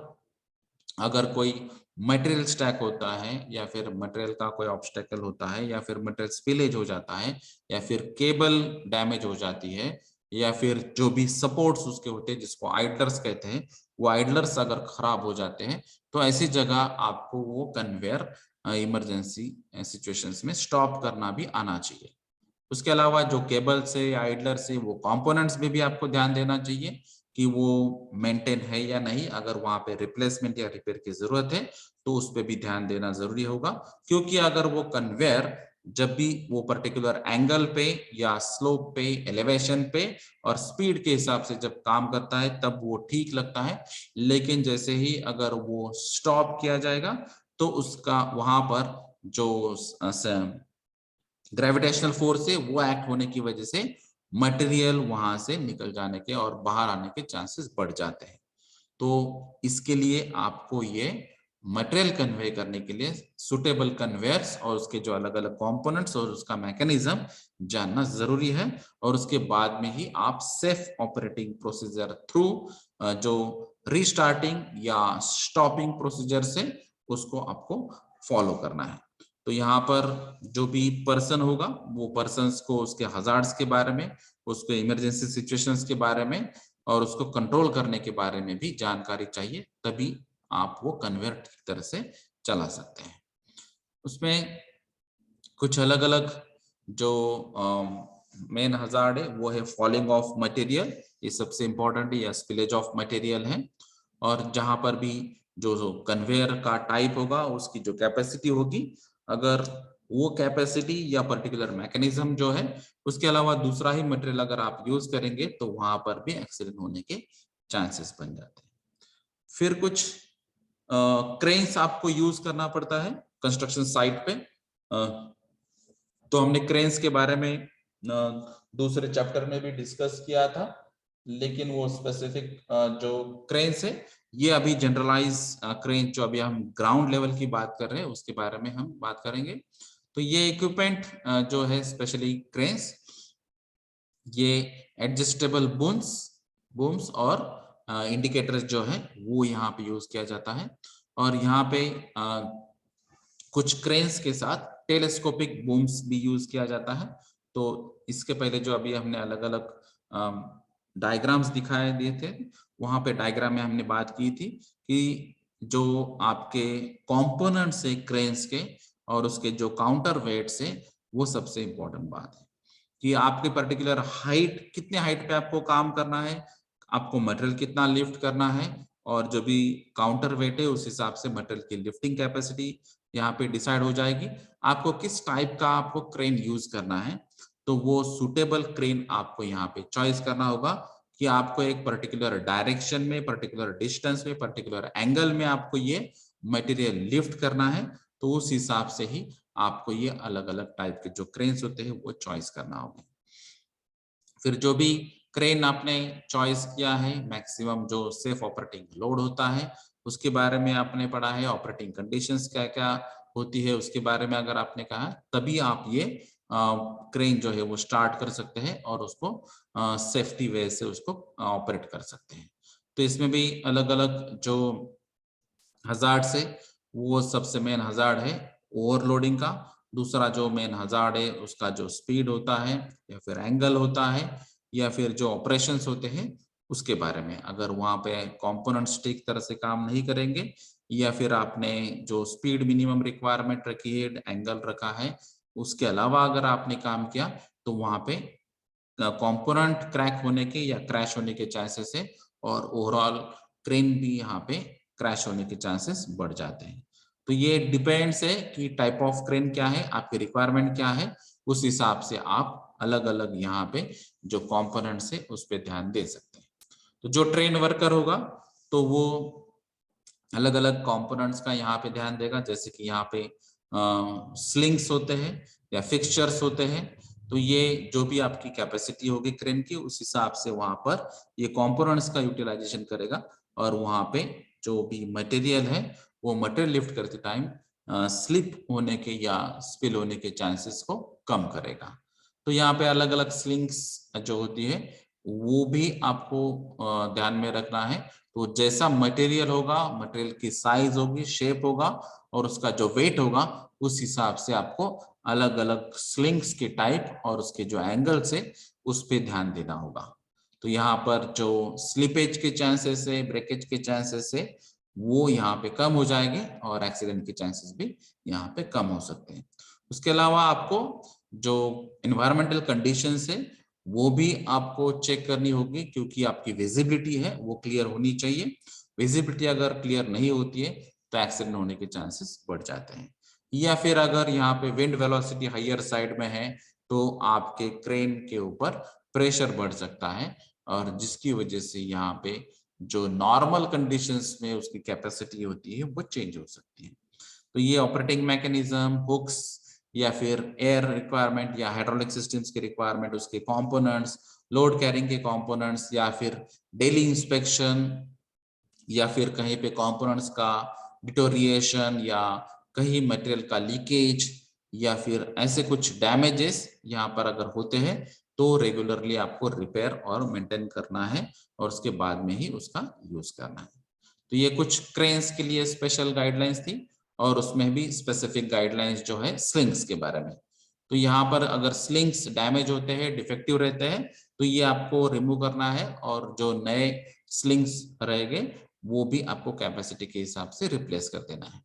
अगर कोई मटेरियल स्टैक होता है या फिर मटेरियल का कोई ऑब्स्टेकल होता है या फिर मटेरियल स्पिलेज हो जाता है या फिर केबल डैमेज हो जाती है या फिर जो भी सपोर्ट्स उसके होते हैं जिसको आइडलर्स कहते हैं, वो आइडलर्स अगर खराब हो जाते हैं तो ऐसी जगह आपको वो कन्वेयर इमरजेंसी सिचुएशंस में स्टॉप करना भी आना चाहिए। उसके अलावा जो केबल से आइडलर से वो कंपोनेंट्स में भी आपको ध्यान देना चाहिए कि वो मेंटेन है या नहीं, अगर वहां पे रिप्लेसमेंट या रिपेयर की जरूरत है तो उस पर भी ध्यान देना जरूरी होगा। क्योंकि अगर वो कन्वेयर जब भी वो पर्टिकुलर एंगल पे या स्लोप पे, एलिवेशन पे और स्पीड के हिसाब से जब काम करता है तब वो ठीक लगता है, लेकिन जैसे ही अगर वो स्टॉप किया जाएगा तो उसका वहां पर जो ग्रेविटेशनल फोर्स है वो एक्ट होने की वजह से मटेरियल वहां से निकल जाने के और बाहर आने के चांसेस बढ़ जाते हैं। तो इसके लिए आपको ये मटेरियल कन्वे करने के लिए सुटेबल कन्वेयर्स और उसके जो अलग अलग कंपोनेंट्स और उसका मैकेनिज्म जानना जरूरी है। और उसके बाद में ही आप सेफ ऑपरेटिंग प्रोसीजर थ्रू जो रीस्टार्टिंग या स्टॉपिंग प्रोसीजर से उसको आपको फॉलो करना है। तो यहाँ पर जो भी पर्सन होगा वो पर्सन्स को उसके हजार्ड्स के बारे में, उसको इमरजेंसी सिचुएशंस के बारे में और उसको कंट्रोल करने के बारे में भी जानकारी चाहिए, तभी आप वो कन्वेयर ठीक तरह से चला सकते हैं। उसमें कुछ अलग अलग जो मेन हजार्ड है वो है फॉलिंग ऑफ मटेरियल, ये सबसे इंपॉर्टेंट है, या स्पिलेज ऑफ मटेरियल है। और जहां पर भी जो कन्वेयर का टाइप होगा उसकी जो कैपेसिटी होगी, अगर वो कैपेसिटी या पर्टिकुलर मैकेनिज्म जो है उसके अलावा दूसरा ही मटेरियल अगर आप यूज करेंगे तो वहां पर भी एक्सीडेंट होने के चांसेस बन जाते हैं। फिर कुछ क्रेन्स आपको यूज करना पड़ता है कंस्ट्रक्शन साइट पे। तो हमने क्रेन्स के बारे में दूसरे चैप्टर में भी डिस्कस किया था, लेकिन वो स्पेसिफिक जो क्रेन्स है ये अभी जनरलाइज क्रेन जो अभी हम ग्राउंड लेवल की बात कर रहे हैं उसके बारे में हम बात करेंगे। तो ये इक्विपमेंट जो है स्पेशली क्रेन्स, ये एडजस्टेबल बूम्स और इंडिकेटर्स जो है वो यहाँ पे यूज किया जाता है। और यहाँ पे कुछ क्रेन्स के साथ टेलीस्कोपिक बूम्स भी यूज किया जाता है। तो इसके पहले जो अभी हमने अलग अलग डायग्राम्स दिखाए दिए थे, वहां पे डायग्राम में हमने बात की थी कि जो आपके कंपोनेंट्स है क्रेन्स के और उसके जो काउंटर वेट्स है वो सबसे इंपॉर्टेंट बात है कि आपके पर्टिकुलर हाइट, कितने हाइट पे आपको काम करना है, आपको मटेरियल कितना लिफ्ट करना है, और जो भी काउंटर वेट है उस हिसाब से मटेरियल की लिफ्टिंग कैपेसिटी यहाँ पे डिसाइड हो जाएगी। आपको किस टाइप का आपको क्रेन यूज करना है, तो वो सुटेबल क्रेन आपको यहाँ पे चॉइस करना होगा कि आपको एक पर्टिकुलर डायरेक्शन में, पर्टिकुलर डिस्टेंस में, पर्टिकुलर एंगल में आपको ये मटेरियल लिफ्ट करना है। तो उस हिसाब से ही आपको ये अलग अलग टाइप के जो क्रेन्स होते हैं वो चॉइस करना होगा। फिर जो भी क्रेन आपने चॉइस किया है, मैक्सिमम जो सेफ ऑपरेटिंग लोड होता है उसके बारे में आपने पढ़ा है, ऑपरेटिंग कंडीशंस क्या क्या होती है उसके बारे में अगर आपने कहा, तभी आप ये क्रेन जो है वो स्टार्ट कर सकते हैं और उसको सेफ्टी वे से उसको ऑपरेट कर सकते हैं। तो इसमें भी अलग अलग जो हजार्ड से, वो सबसे मेन हजार्ड है ओवरलोडिंग का। दूसरा जो मेन हजार्ड है उसका जो स्पीड होता है या फिर एंगल होता है या फिर जो ऑपरेशंस होते हैं उसके बारे में, अगर वहां पे कंपोनेंट्स ठीक तरह से काम नहीं करेंगे या फिर आपने जो स्पीड मिनिमम रिक्वायरमेंट रखी है, एंगल रखा है, उसके अलावा अगर आपने काम किया तो वहां पे कंपोनेंट क्रैक होने के या क्रैश होने के चांसेस है और ओवरऑल क्रेन भी यहाँ पे क्रैश होने के चांसेस बढ़ जाते हैं। तो ये डिपेंड्स है कि टाइप ऑफ क्रेन क्या है, आपकी रिक्वायरमेंट क्या है, उस हिसाब से आप अलग अलग यहाँ पे जो कंपोनेंट्स है उस पर ध्यान दे सकते हैं। तो जो ट्रेन वर्कर होगा तो वो अलग अलग कंपोनेंट्स का यहाँ पे ध्यान देगा, जैसे कि यहाँ पे स्लिंग्स होते हैं या फिक्सचर्स होते हैं। तो ये जो भी आपकी कैपेसिटी होगी क्रेन की उस हिसाब से वहां पर ये कंपोनेंट्स का यूटिलाइजेशन करेगा और वहां पे जो भी मटेरियल है वो मटेरियल लिफ्ट करते टाइम स्लिप होने के या स्पिल होने के चांसेस को कम करेगा। तो यहाँ पे अलग अलग स्लिंग्स जो होती है वो भी आपको ध्यान में रखना है। तो जैसा मटेरियल होगा, मटेरियल की साइज होगी, शेप होगा और उसका जो वेट होगा, उस हिसाब से आपको अलग अलग स्लिंग्स के टाइप और उसके जो एंगल से उस पर ध्यान देना होगा। तो यहाँ पर जो स्लिपेज के चांसेस है, ब्रेकेज के चांसेस है, वो यहाँ पे कम हो जाएंगे और एक्सीडेंट के चांसेस भी यहाँ पे कम हो सकते हैं। उसके अलावा आपको जो इन्वायरमेंटल कंडीशंस है वो भी आपको चेक करनी होगी, क्योंकि आपकी विजिबिलिटी है वो क्लियर होनी चाहिए। विजिबिलिटी अगर क्लियर नहीं होती है तो एक्सीडेंट होने के चांसेस बढ़ जाते हैं। या फिर अगर यहाँ पे विंड वेलोसिटी हायर साइड में है तो आपके क्रेन के ऊपर प्रेशर बढ़ सकता है, और जिसकी वजह से यहाँ पे जो नॉर्मल कंडीशंस में उसकी कैपेसिटी होती है वो चेंज हो सकती है। तो ये ऑपरेटिंग मैकेनिज्म, हुक्स, या फिर एयर रिक्वायरमेंट या हाइड्रोलिक सिस्टम्स के रिक्वायरमेंट, उसके कंपोनेंट्स, लोड कैरिंग के कंपोनेंट्स, या फिर डेली इंस्पेक्शन, या फिर कहीं पे कंपोनेंट्स का डिटोरिएशन, या कहीं मटेरियल का लीकेज, या फिर ऐसे कुछ डैमेजेस यहाँ पर अगर होते हैं तो रेगुलरली आपको रिपेयर और मेंटेन करना है, और उसके बाद में ही उसका यूज करना है। तो ये कुछ क्रेन्स के लिए स्पेशल गाइडलाइंस थी, और उसमें भी स्पेसिफिक गाइडलाइंस जो है स्लिंग्स के बारे में। तो यहाँ पर अगर स्लिंग्स डैमेज होते हैं, डिफेक्टिव रहते हैं, तो ये आपको रिमूव करना है, और जो नए स्लिंग्स रहेंगे वो भी आपको कैपेसिटी के हिसाब से रिप्लेस कर देना है।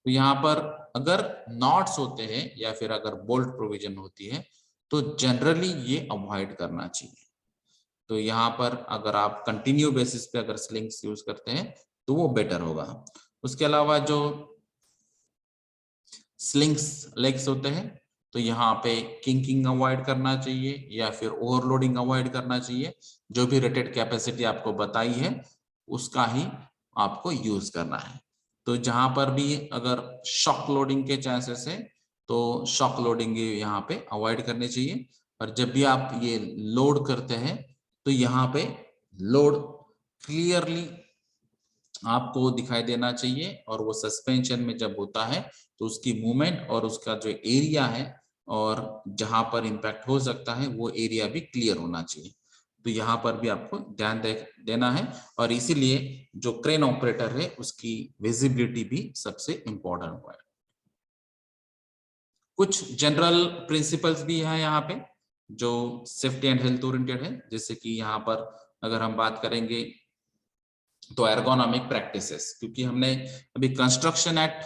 तो यहाँ पर अगर नॉट्स होते हैं या फिर अगर बोल्ट प्रोविजन होती है तो जनरली ये अवॉइड करना चाहिए। तो यहाँ पर अगर आप कंटिन्यू बेसिस पे अगर स्लिंग्स यूज करते हैं तो वो बेटर होगा। उसके अलावा जो स्लिंग्स लेग्स होते हैं तो यहाँ पे किंकिंग अवॉइड करना चाहिए, या फिर ओवरलोडिंग अवॉइड करना चाहिए। जो भी रेटेड कैपेसिटी आपको बताई है उसका ही आपको यूज करना है। तो जहां पर भी अगर शॉक लोडिंग के चांसेस है तो शॉक लोडिंग यहाँ पे अवॉइड करनी चाहिए। और जब भी आप ये लोड करते हैं तो यहाँ पे लोड क्लियरली आपको दिखाई देना चाहिए, और वो सस्पेंशन में जब होता है तो उसकी मूवमेंट और उसका जो एरिया है और जहां पर इंपैक्ट हो सकता है वो एरिया भी क्लियर होना चाहिए। तो यहाँ पर भी आपको ध्यान देना है, और इसीलिए जो क्रेन ऑपरेटर है उसकी विजिबिलिटी भी सबसे इंपॉर्टेंट है। कुछ जनरल प्रिंसिपल्स भी है यहाँ पे जो सेफ्टी एंड हेल्थ ओरिएंटेड है, जैसे कि यहाँ पर अगर हम बात करेंगे तो एर्गोनॉमिक प्रैक्टिसेस, क्योंकि हमने अभी कंस्ट्रक्शन एट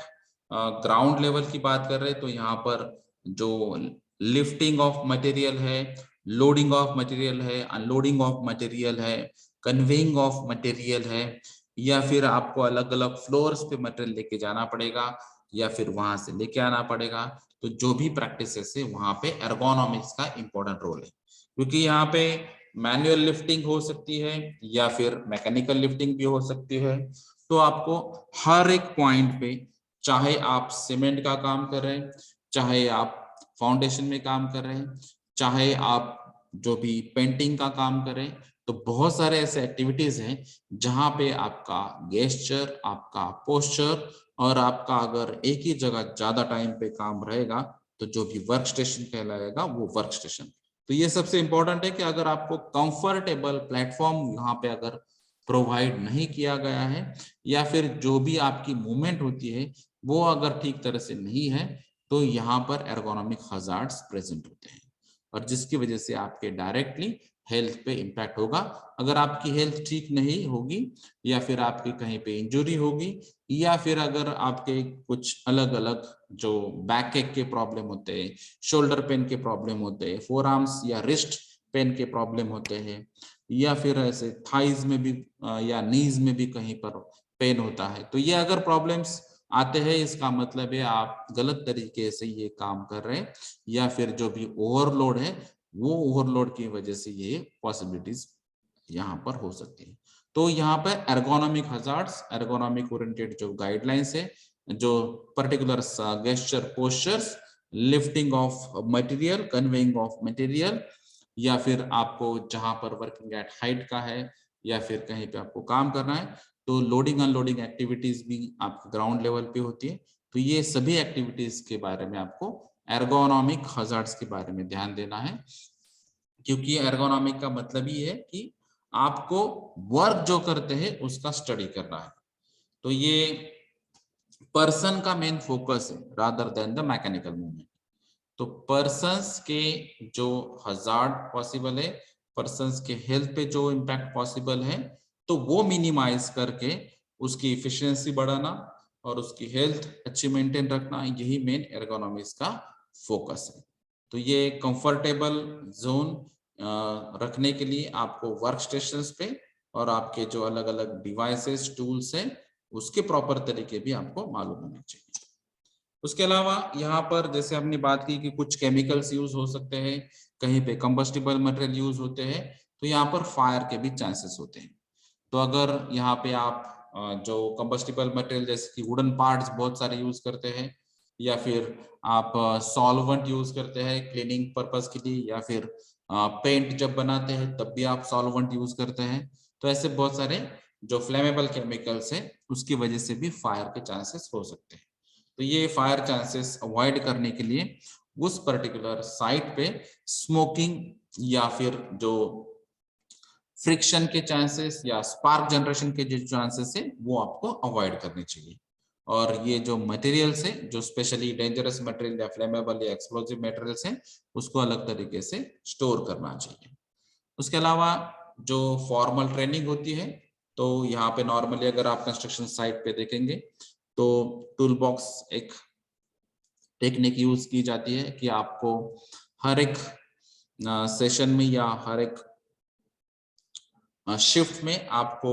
ग्राउंड लेवल की बात कर रहे हैं, तो यहाँ पर जो लिफ्टिंग ऑफ मटेरियल है, लोडिंग ऑफ मटेरियल है, अनलोडिंग ऑफ मटेरियल है, कन्वेइंग ऑफ मटेरियल है, या फिर आपको अलग अलग फ्लोर्स पे मटेरियल लेके जाना पड़ेगा या फिर वहां से लेके आना पड़ेगा। तो जो भी प्रैक्टिसेस है वहां पे एर्गोनॉमिक्स का इंपॉर्टेंट रोल है, क्योंकि यहाँ पे मैनुअल लिफ्टिंग हो सकती है या फिर मैकेनिकल लिफ्टिंग भी हो सकती है। तो आपको हर एक पॉइंट पे, चाहे आप सीमेंट का काम कर रहे हैं, चाहे आप फाउंडेशन में काम कर रहे हैं, चाहे आप जो भी पेंटिंग का काम कर रहे हैं, तो बहुत सारे ऐसे एक्टिविटीज हैं जहां पे आपका गेस्चर, आपका पोस्चर, और आपका अगर एक ही जगह ज्यादा टाइम पे काम रहेगा तो जो भी वर्क स्टेशन कहलाएगा वो वर्क स्टेशन। तो ये सबसे इंपॉर्टेंट है कि अगर आपको कंफर्टेबल प्लेटफॉर्म यहाँ पे अगर प्रोवाइड नहीं किया गया है, या फिर जो भी आपकी मूवमेंट होती है वो अगर ठीक तरह से नहीं है, तो यहाँ पर एर्गोनॉमिक हजार्ड्स प्रेजेंट होते हैं, और जिसकी वजह से आपके डायरेक्टली हेल्थ पे इम्पैक्ट होगा। अगर आपकी हेल्थ ठीक नहीं होगी, या फिर आपकी कहीं पे इंजरी होगी, या फिर अगर आपके कुछ अलग अलग जो बैक एक के प्रॉब्लम होते हैं, शोल्डर पेन के प्रॉब्लम होते हैं, फोर आर्म्स या रिस्ट पेन के प्रॉब्लम होते हैं, या फिर ऐसे थाइज में भी या नीज में भी कहीं पर पेन होता है, तो ये अगर प्रॉब्लम्स आते हैं इसका मतलब है आप गलत तरीके से ये काम कर रहे हैं, या फिर जो भी ओवरलोड है वो ओवरलोड की वजह से ये पॉसिबिलिटीज यहाँ पर हो सकती है। तो यहाँ पर एर्गोनॉमिक हजार्ड्स, एर्गोनॉमिक ओरिएंटेड जो गाइडलाइंस है, जो particular gesture, postures, lifting of material, conveying of material, या फिर आपको जहां पर वर्किंग एट हाइट का है या फिर कहीं पे आपको काम करना है, तो लोडिंग अनलोडिंग एक्टिविटीज भी आपके ग्राउंड लेवल पे होती है। तो ये सभी एक्टिविटीज के बारे में आपको एर्गोनॉमिक हजार्ड्स के बारे में ध्यान देना है, क्योंकि एर्गोनॉमिक का मतलब ही है कि आपको वर्क जो करते हैं उसका स्टडी करना है। तो ये पर्सन का मेन फोकस है rather than the mechanical movement. तो पर्सन्स के जो हजार्ड पॉसिबल है, पर्सन्स के हेल्थ पे जो इम्पैक्ट पॉसिबल है, तो वो मिनिमाइज करके उसकी इफिशियंसी बढ़ाना और उसकी हेल्थ अच्छी मेंटेन रखना, यही मेन एर्गोनॉमिक्स का फोकस है। तो ये कंफर्टेबल जोन रखने के लिए आपको वर्क स्टेशन पे और आपके जो अलग अलग डिवाइसेस टूल्स हैं उसके प्रॉपर तरीके भी आपको मालूम होने चाहिए। उसके अलावा यहाँ पर जैसे हमने बात की कि कुछ केमिकल्स यूज हो सकते हैं, कहीं पे कंबस्टिबल मटेरियल यूज होते हैं, तो यहाँ पर फायर के भी चांसेस होते हैं। तो अगर यहाँ पे आप जो कंबस्टिबल मटेरियल जैसे कि वुडन पार्ट्स बहुत सारे यूज करते हैं, या फिर आप सॉल्वेंट यूज करते हैं क्लीनिंग पर्पस के लिए, या फिर पेंट जब बनाते हैं तब भी आप सॉल्वेंट यूज करते हैं, तो ऐसे बहुत सारे जो फ्लेमेबल केमिकल्स हैं उसकी वजह से भी फायर के चांसेस हो सकते हैं। तो ये फायर चांसेस अवॉइड करने के लिए उस पर्टिकुलर साइट पे स्मोकिंग या फिर जो फ्रिक्शन के चांसेस या स्पार्क जनरेशन के जो चांसेस है वो आपको अवॉइड करने चाहिए। और ये जो मटेरियल्स है, जो स्पेशली डेंजरस मटेरियल या फ्लेमेबल या एक्सप्लोजिव मटेरियल्स हैं, उसको अलग तरीके से स्टोर करना चाहिए। उसके अलावा जो फॉर्मल ट्रेनिंग होती है, तो यहाँ पे नॉर्मली अगर आप कंस्ट्रक्शन साइट पे देखेंगे तो टूल बॉक्स एक टेक्निक यूज की जाती है कि आपको हर एक सेशन में या हर एक शिफ्ट में आपको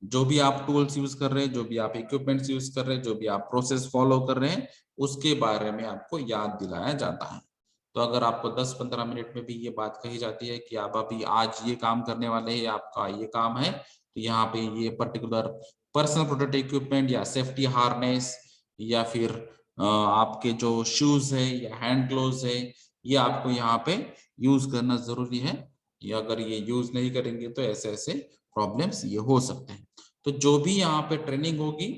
जो भी आप टूल्स यूज कर रहे हैं, जो भी आप इक्विपमेंट्स यूज कर रहे हैं, जो भी आप प्रोसेस फॉलो कर रहे हैं, उसके बारे में आपको याद दिलाया जाता है। तो अगर आपको 10-15 मिनट में भी ये बात कही जाती है कि आप अभी आज ये काम करने वाले हैं, आपका ये काम है, तो यहाँ पे ये पर्टिकुलर पर्सनल प्रोटेक्टिव इक्विपमेंट या सेफ्टी हार्नेस या फिर आपके जो शूज है या हैंड ग्लोव्स है, ये आपको यहाँ पे यूज करना जरूरी है। या अगर ये यूज नहीं करेंगे तो ऐसे ऐसे प्रॉब्लम्स ये हो सकते हैं। तो जो भी यहाँ पे ट्रेनिंग होगी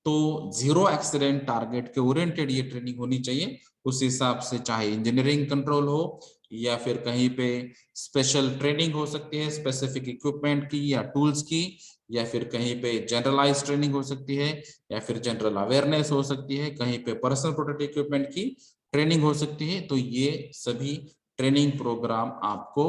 तो जीरो एक्सीडेंट टारगेट के ओरिएंटेड ये ट्रेनिंग होनी चाहिए। उस हिसाब से चाहे इंजीनियरिंग कंट्रोल हो या फिर कहीं पे स्पेशल ट्रेनिंग हो सकती है स्पेसिफिक इक्विपमेंट की या टूल्स की, या फिर कहीं पे जनरलाइज ट्रेनिंग हो सकती है, या फिर जनरल अवेयरनेस हो सकती है, कहीं पे पर्सनल प्रोटेक्टिव इक्विपमेंट की ट्रेनिंग हो सकती है। तो ये सभी ट्रेनिंग प्रोग्राम आपको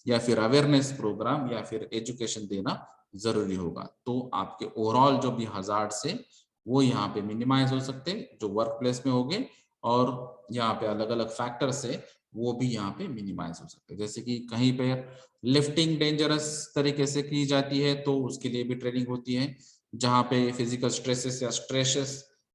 या फिर अवेयरनेस प्रोग्राम या फिर एजुकेशन देना जरूरी होगा। तो आपके ओवरऑल जो भी हजार्ड से वो यहाँ पे मिनिमाइज हो सकते हैं जो वर्क प्लेस में होंगे, और यहाँ पे अलग अलग फैक्टर से वो भी यहाँ पे मिनिमाइज हो सकते हैं। जैसे कि कहीं पे लिफ्टिंग डेंजरस तरीके से की जाती है तो उसके लिए भी ट्रेनिंग होती है, जहाँ पे फिजिकल स्ट्रेसेस या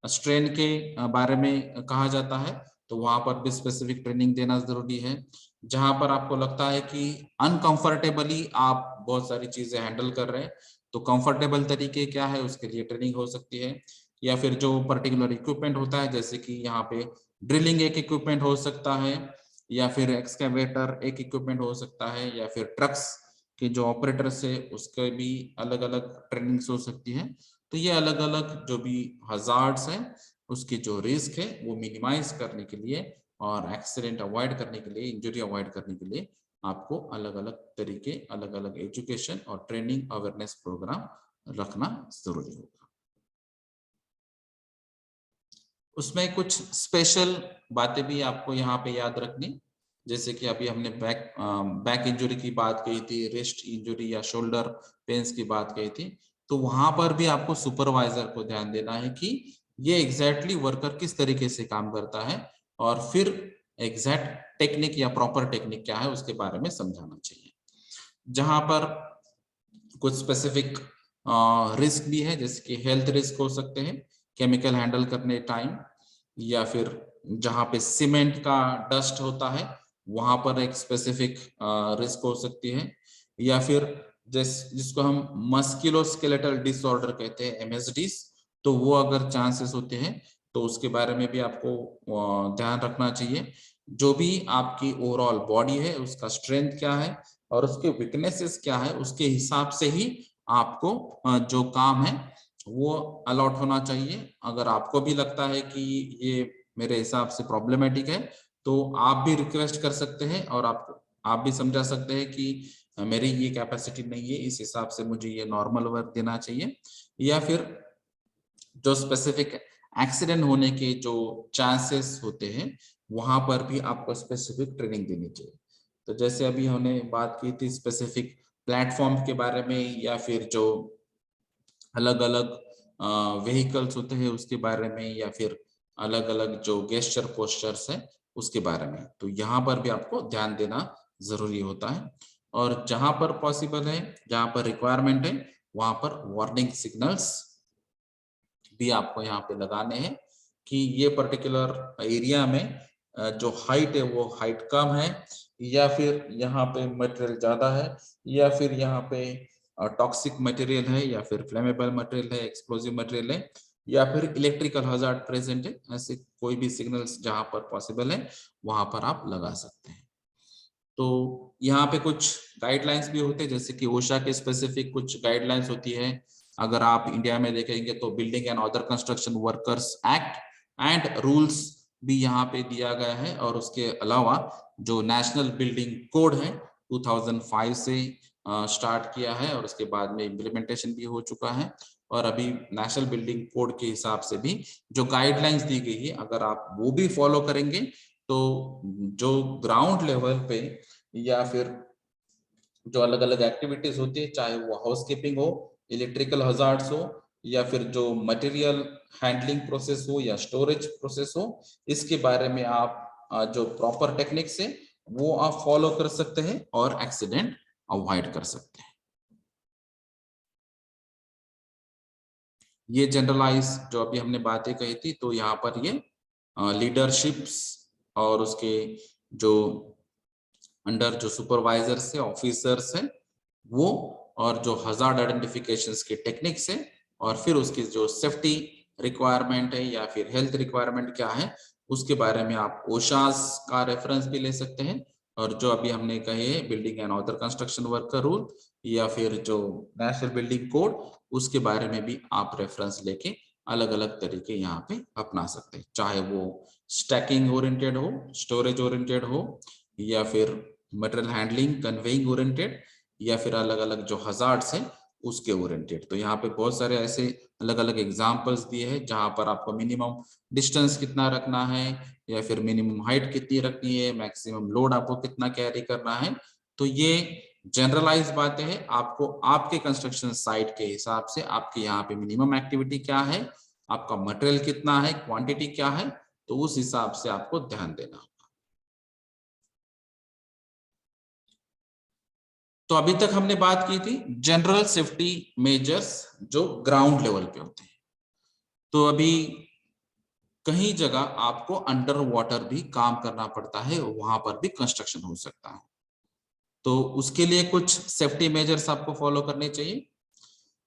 स्ट्रेन के बारे में कहा जाता है, तो वहां पर भी स्पेसिफिक ट्रेनिंग देना जरूरी है। जहां पर आपको लगता है कि अनकंफर्टेबली आप बहुत सारी चीजें हैंडल कर रहे हैं, तो कंफर्टेबल तरीके क्या है उसके लिए ट्रेनिंग हो सकती है। या फिर जो पर्टिकुलर इक्विपमेंट होता है, जैसे कि यहाँ पे ड्रिलिंग एक इक्विपमेंट हो सकता है, या फिर एक्सकेवेटर एक इक्विपमेंट हो सकता है, या फिर ट्रक्स के जो ऑपरेटर्स है उसके भी अलग अलग ट्रेनिंग्स हो सकती है। तो ये अलग अलग जो भी हजार्ड्स है उसकी जो रिस्क है वो मिनिमाइज करने के लिए और एक्सीडेंट अवॉइड करने के लिए, इंजरी अवॉइड करने के लिए आपको अलग अलग तरीके, अलग अलग एजुकेशन और ट्रेनिंग अवेयरनेस प्रोग्राम रखना जरूरी होगा। उसमें कुछ स्पेशल बातें भी आपको यहाँ पे याद रखनी, जैसे कि अभी हमने बैक इंजरी की बात कही थी, रिस्ट इंजरी या शोल्डर पेन्स की बात कही थी, तो वहां पर भी आपको सुपरवाइजर को ध्यान देना है कि ये एग्जैक्टली वर्कर किस तरीके से काम करता है, और फिर एग्जैक्ट टेक्निक या प्रॉपर टेक्निक क्या है उसके बारे में समझाना चाहिए। जहां पर कुछ स्पेसिफिक रिस्क भी है, जैसे कि हेल्थ रिस्क हो सकते हैं केमिकल हैंडल करने टाइम, या फिर जहां पे सीमेंट का डस्ट होता है वहां पर एक स्पेसिफिक रिस्क हो सकती है, या फिर जिसको हम मस्कुलोस्केलेटल डिसऑर्डर कहते हैं एमएसडीज, तो वो अगर चांसेस होते हैं तो उसके बारे में भी आपको ध्यान रखना चाहिए। जो भी आपकी ओवरऑल बॉडी है उसका स्ट्रेंथ क्या है और उसके वीकनेसेस क्या है, उसके हिसाब से ही आपको जो काम है वो अलॉट होना चाहिए। अगर आपको भी लगता है कि ये मेरे हिसाब से प्रॉब्लमेटिक है तो आप भी रिक्वेस्ट कर सकते हैं और आप भी समझा सकते हैं कि मेरी ये कैपेसिटी नहीं है, इस हिसाब से मुझे ये नॉर्मल वर्क देना चाहिए। या फिर जो स्पेसिफिक एक्सीडेंट होने के जो चांसेस होते हैं वहां पर भी आपको स्पेसिफिक ट्रेनिंग देनी चाहिए। तो जैसे अभी हमने बात की थी स्पेसिफिक प्लेटफॉर्म के बारे में, या फिर जो अलग अलग व्हीकल्स होते हैं उसके बारे में, या फिर अलग अलग जो गेस्चर पोस्चर्स है उसके बारे में, तो यहाँ पर भी आपको ध्यान देना जरूरी होता है, और जहां पर पॉसिबल है, जहां पर रिक्वायरमेंट है, वहां पर वार्निंग सिग्नल्स भी आपको यहाँ पे लगाने हैं कि ये पर्टिकुलर एरिया में जो हाइट है वो हाइट कम है, या फिर यहाँ पे मटेरियल ज्यादा है, या फिर यहाँ पे टॉक्सिक मटेरियल है, या फिर फ्लेमेबल मटेरियल है, एक्सप्लोजिव मटेरियल है, या फिर इलेक्ट्रिकल हजार्ड प्रेजेंट है। ऐसे कोई भी सिग्नल्स जहां पर पॉसिबल है वहां पर आप लगा सकते हैं। तो यहाँ पे कुछ गाइडलाइंस भी होते हैं, जैसे कि ओशा के स्पेसिफिक कुछ गाइडलाइंस होती है। अगर आप इंडिया में देखेंगे तो building and other construction workers act and rules भी यहाँ पे दिया गया है, और उसके अलावा जो नेशनल बिल्डिंग कोड है 2005 से स्टार्ट किया है, और उसके बाद में इम्प्लीमेंटेशन भी हो चुका है, और अभी नेशनल बिल्डिंग कोड के हिसाब से भी जो गाइडलाइंस दी गई है, अगर आप वो भी फॉलो करेंगे तो जो ग्राउंड लेवल पे या फिर जो अलग अलग एक्टिविटीज होती है, चाहे वो हाउसकीपिंग हो, इलेक्ट्रिकल हजार्ड्स हो, या फिर जो मटेरियल हैंडलिंग प्रोसेस हो या स्टोरेज प्रोसेस हो, इसके बारे में आप जो प्रॉपर टेक्निक्स है वो आप फॉलो कर सकते हैं और एक्सीडेंट अवॉइड कर सकते हैं। ये जनरलाइज जो अभी हमने बातें कही थी, तो यहाँ पर ये लीडरशिप्स और उसके जो अंडर जो सुपरवाइजर्स है, ऑफिसर्स है वो, और जो हजार्ड आइडेंटिफिकेशंस के टेक्निक्स है, और फिर उसकी जो सेफ्टी रिक्वायरमेंट है या फिर हेल्थ रिक्वायरमेंट क्या है, उसके बारे में आप ओशास का रेफरेंस भी ले सकते हैं, और जो अभी हमने कहे building and other construction worker rule या फिर जो नेशनल बिल्डिंग कोड, उसके बारे में भी आप रेफरेंस लेके अलग अलग तरीके यहाँ पे अपना सकते हैं, चाहे वो स्टैकिंग ओरिएंटेड हो, स्टोरेज ओरिएंटेड हो, या फिर मटेरियल हैंडलिंग कन्वेइंग ओरिएंटेड, या फिर अलग अलग जो हजार्ड्स हैं उसके ओरिएंटेड। तो यहाँ पे बहुत सारे ऐसे अलग अलग एग्जांपल्स दिए हैं जहां पर आपको मिनिमम डिस्टेंस कितना रखना है, या फिर मिनिमम हाइट कितनी रखनी है, मैक्सिमम लोड आपको कितना कैरी करना है। तो ये जनरलाइज बातें हैं, आपको आपके कंस्ट्रक्शन साइट के हिसाब से आपके यहाँ पे मिनिमम एक्टिविटी क्या है, आपका मटेरियल कितना है, क्वांटिटी क्या है, तो उस हिसाब से आपको ध्यान देना। तो अभी तक हमने बात की थी जनरल सेफ्टी मेजर्स जो ग्राउंड लेवल पे होते हैं। तो अभी कहीं जगह आपको अंडर वाटर भी काम करना पड़ता है, वहां पर भी कंस्ट्रक्शन हो सकता है। तो उसके लिए कुछ सेफ्टी मेजर्स आपको फॉलो करने चाहिए।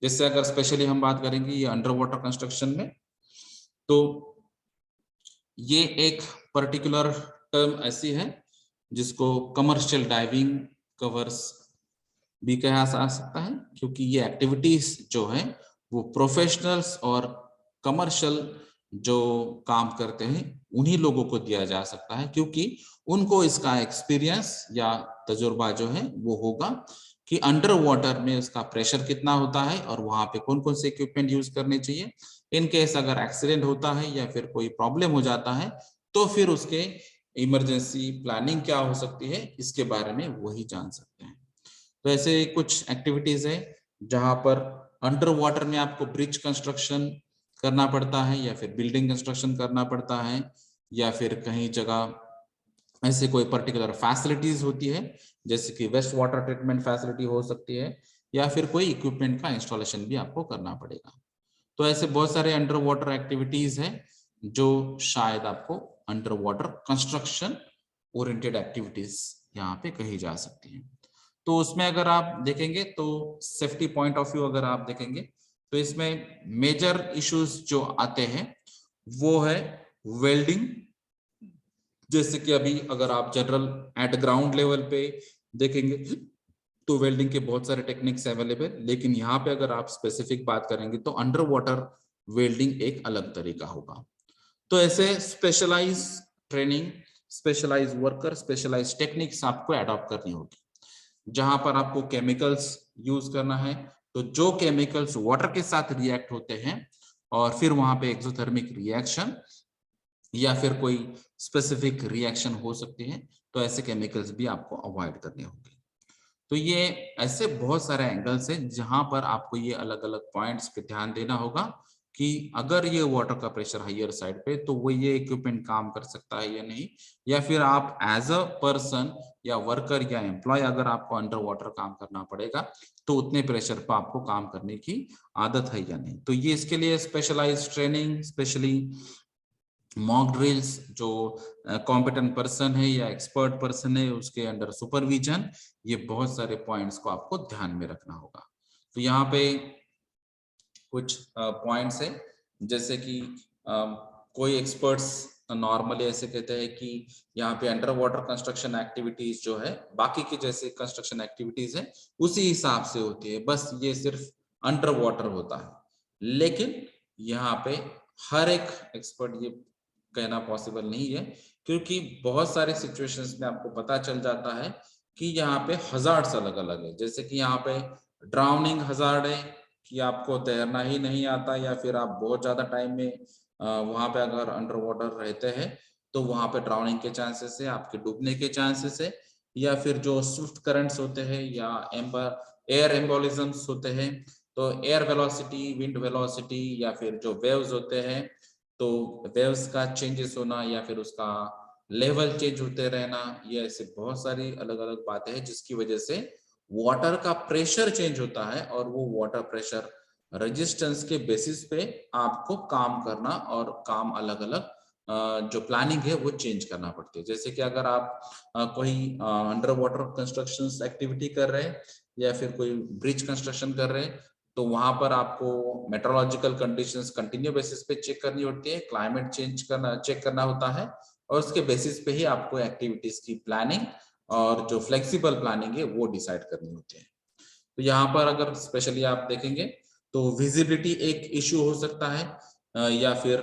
जैसे अगर स्पेशली हम बात करेंगे ये अंडर वाटर कंस्ट्रक्शन में, तो ये एक पर्टिकुलर टर्म ऐसी है जिसको कमर्शियल डाइविंग कवर्स भी कहा जा सकता है, क्योंकि ये एक्टिविटीज जो है वो प्रोफेशनल्स और कमर्शियल जो काम करते हैं उन्हीं लोगों को दिया जा सकता है, क्योंकि उनको इसका एक्सपीरियंस या तजुर्बा जो है वो होगा कि अंडर वाटर में उसका प्रेशर कितना होता है और वहां पे कौन कौन से इक्विपमेंट यूज करने चाहिए। इन केस अगर एक्सीडेंट होता है या फिर कोई प्रॉब्लम हो जाता है तो फिर उसके इमरजेंसी प्लानिंग क्या हो सकती है, इसके बारे में वही जान सकते हैं। तो ऐसे कुछ एक्टिविटीज है जहां पर अंडर वाटर में आपको ब्रिज कंस्ट्रक्शन करना पड़ता है, या फिर बिल्डिंग कंस्ट्रक्शन करना पड़ता है, या फिर कहीं जगह ऐसे कोई पर्टिकुलर फैसिलिटीज होती है, जैसे कि वेस्ट वाटर ट्रीटमेंट फैसिलिटी हो सकती है, या फिर कोई इक्विपमेंट का इंस्टॉलेशन भी आपको करना पड़ेगा। तो ऐसे बहुत सारे अंडर वाटर एक्टिविटीज है जो शायद आपको under water construction oriented activities यहाँ पे कही जा सकती है। तो उसमें अगर आप देखेंगे तो सेफ्टी पॉइंट ऑफ व्यू अगर आप देखेंगे तो इसमें मेजर इश्यूज जो आते हैं वो है वेल्डिंग। जैसे कि अभी अगर आप जनरल एट ग्राउंड लेवल पे देखेंगे तो वेल्डिंग के बहुत सारे टेक्निक्स अवेलेबल, लेकिन यहाँ पे अगर आप स्पेसिफिक बात करेंगे तो अंडर वाटर वेल्डिंग एक अलग तरीका होगा। तो ऐसे specialise training, specialise worker, specialise techniques आपको अडॉप्ट करनी होगी। जहां पर आपको केमिकल्स यूज करना है, तो जो केमिकल्स वाटर के साथ रिएक्ट होते हैं और फिर वहां पे एक्सोथर्मिक रिएक्शन या फिर कोई स्पेसिफिक रिएक्शन हो सकती है, तो ऐसे केमिकल्स भी आपको अवॉइड करने होंगे। तो ये ऐसे बहुत सारे एंगल्स हैं जहां पर आपको ये अलग अलग पॉइंट्स पे ध्यान देना होगा कि अगर ये वाटर का प्रेशर हाइयर साइड पे तो वो ये इक्विपमेंट काम कर सकता है या नहीं, या फिर आप एज अ पर्सन या वर्कर या एम्प्लॉय अगर आपको अंडर वाटर काम करना पड़ेगा तो उतने प्रेशर पर आपको काम करने की आदत है या नहीं। तो ये इसके लिए specialised training, specially mock drills, जो कॉम्पिटेंट पर्सन है या एक्सपर्ट पर्सन है उसके अंडर सुपरविजन, ये बहुत सारे पॉइंट्स को आपको ध्यान में रखना होगा। तो यहाँ पे कुछ पॉइंट्स है, जैसे कि कोई एक्सपर्ट्स नॉर्मली ऐसे कहते हैं कि यहाँ पे अंडर वाटर कंस्ट्रक्शन एक्टिविटीज जो है बाकी की जैसे कंस्ट्रक्शन एक्टिविटीज है उसी हिसाब से होती है, बस ये सिर्फ अंडर वाटर होता है। लेकिन यहाँ पे हर एक एक्सपर्ट ये कहना पॉसिबल नहीं है, क्योंकि बहुत सारे सिचुएशंस में आपको पता चल जाता है कि यहाँ पे हजार्ड्स अलग अलग है। जैसे कि यहाँ पे ड्राउनिंग हजार्ड है कि आपको तैरना ही नहीं आता या फिर आप बहुत ज्यादा टाइम में वहां पे अगर अंडर वाटर रहते हैं तो वहां पे ड्राउनिंग के चांसेस है, आपके डूबने के चांसेस है, या फिर जो स्विफ्ट करंट्स होते हैं या एयर एम्बोलिज्म्स होते हैं, तो एयर वेलोसिटी, विंड वेलोसिटी या फिर जो वेव्स होते हैं तो वेव्स का चेंजेस होना या फिर उसका लेवल चेंज होते रहना, ये ऐसे बहुत सारी अलग अलग बातें हैं जिसकी वजह से वाटर का प्रेशर चेंज होता है और वो वाटर प्रेशर रेजिस्टेंस के बेसिस पे आपको काम करना और काम अलग अलग जो प्लानिंग है वो चेंज करना पड़ती है। जैसे कि अगर आप कोई अंडर वाटर कंस्ट्रक्शन एक्टिविटी कर रहे हैं या फिर कोई ब्रिज कंस्ट्रक्शन कर रहे हैं तो वहां पर आपको मेट्रोलॉजिकल कंडीशंस कंटिन्यू बेसिस पे चेक करनी होती है, क्लाइमेट चेंज करना चेक करना होता है और उसके बेसिस पे ही आपको एक्टिविटीज की प्लानिंग और जो फ्लेक्सिबल प्लानिंग है वो डिसाइड करनी होती है। तो यहाँ पर अगर स्पेशली आप देखेंगे तो विजिबिलिटी एक इश्यू हो सकता है, या फिर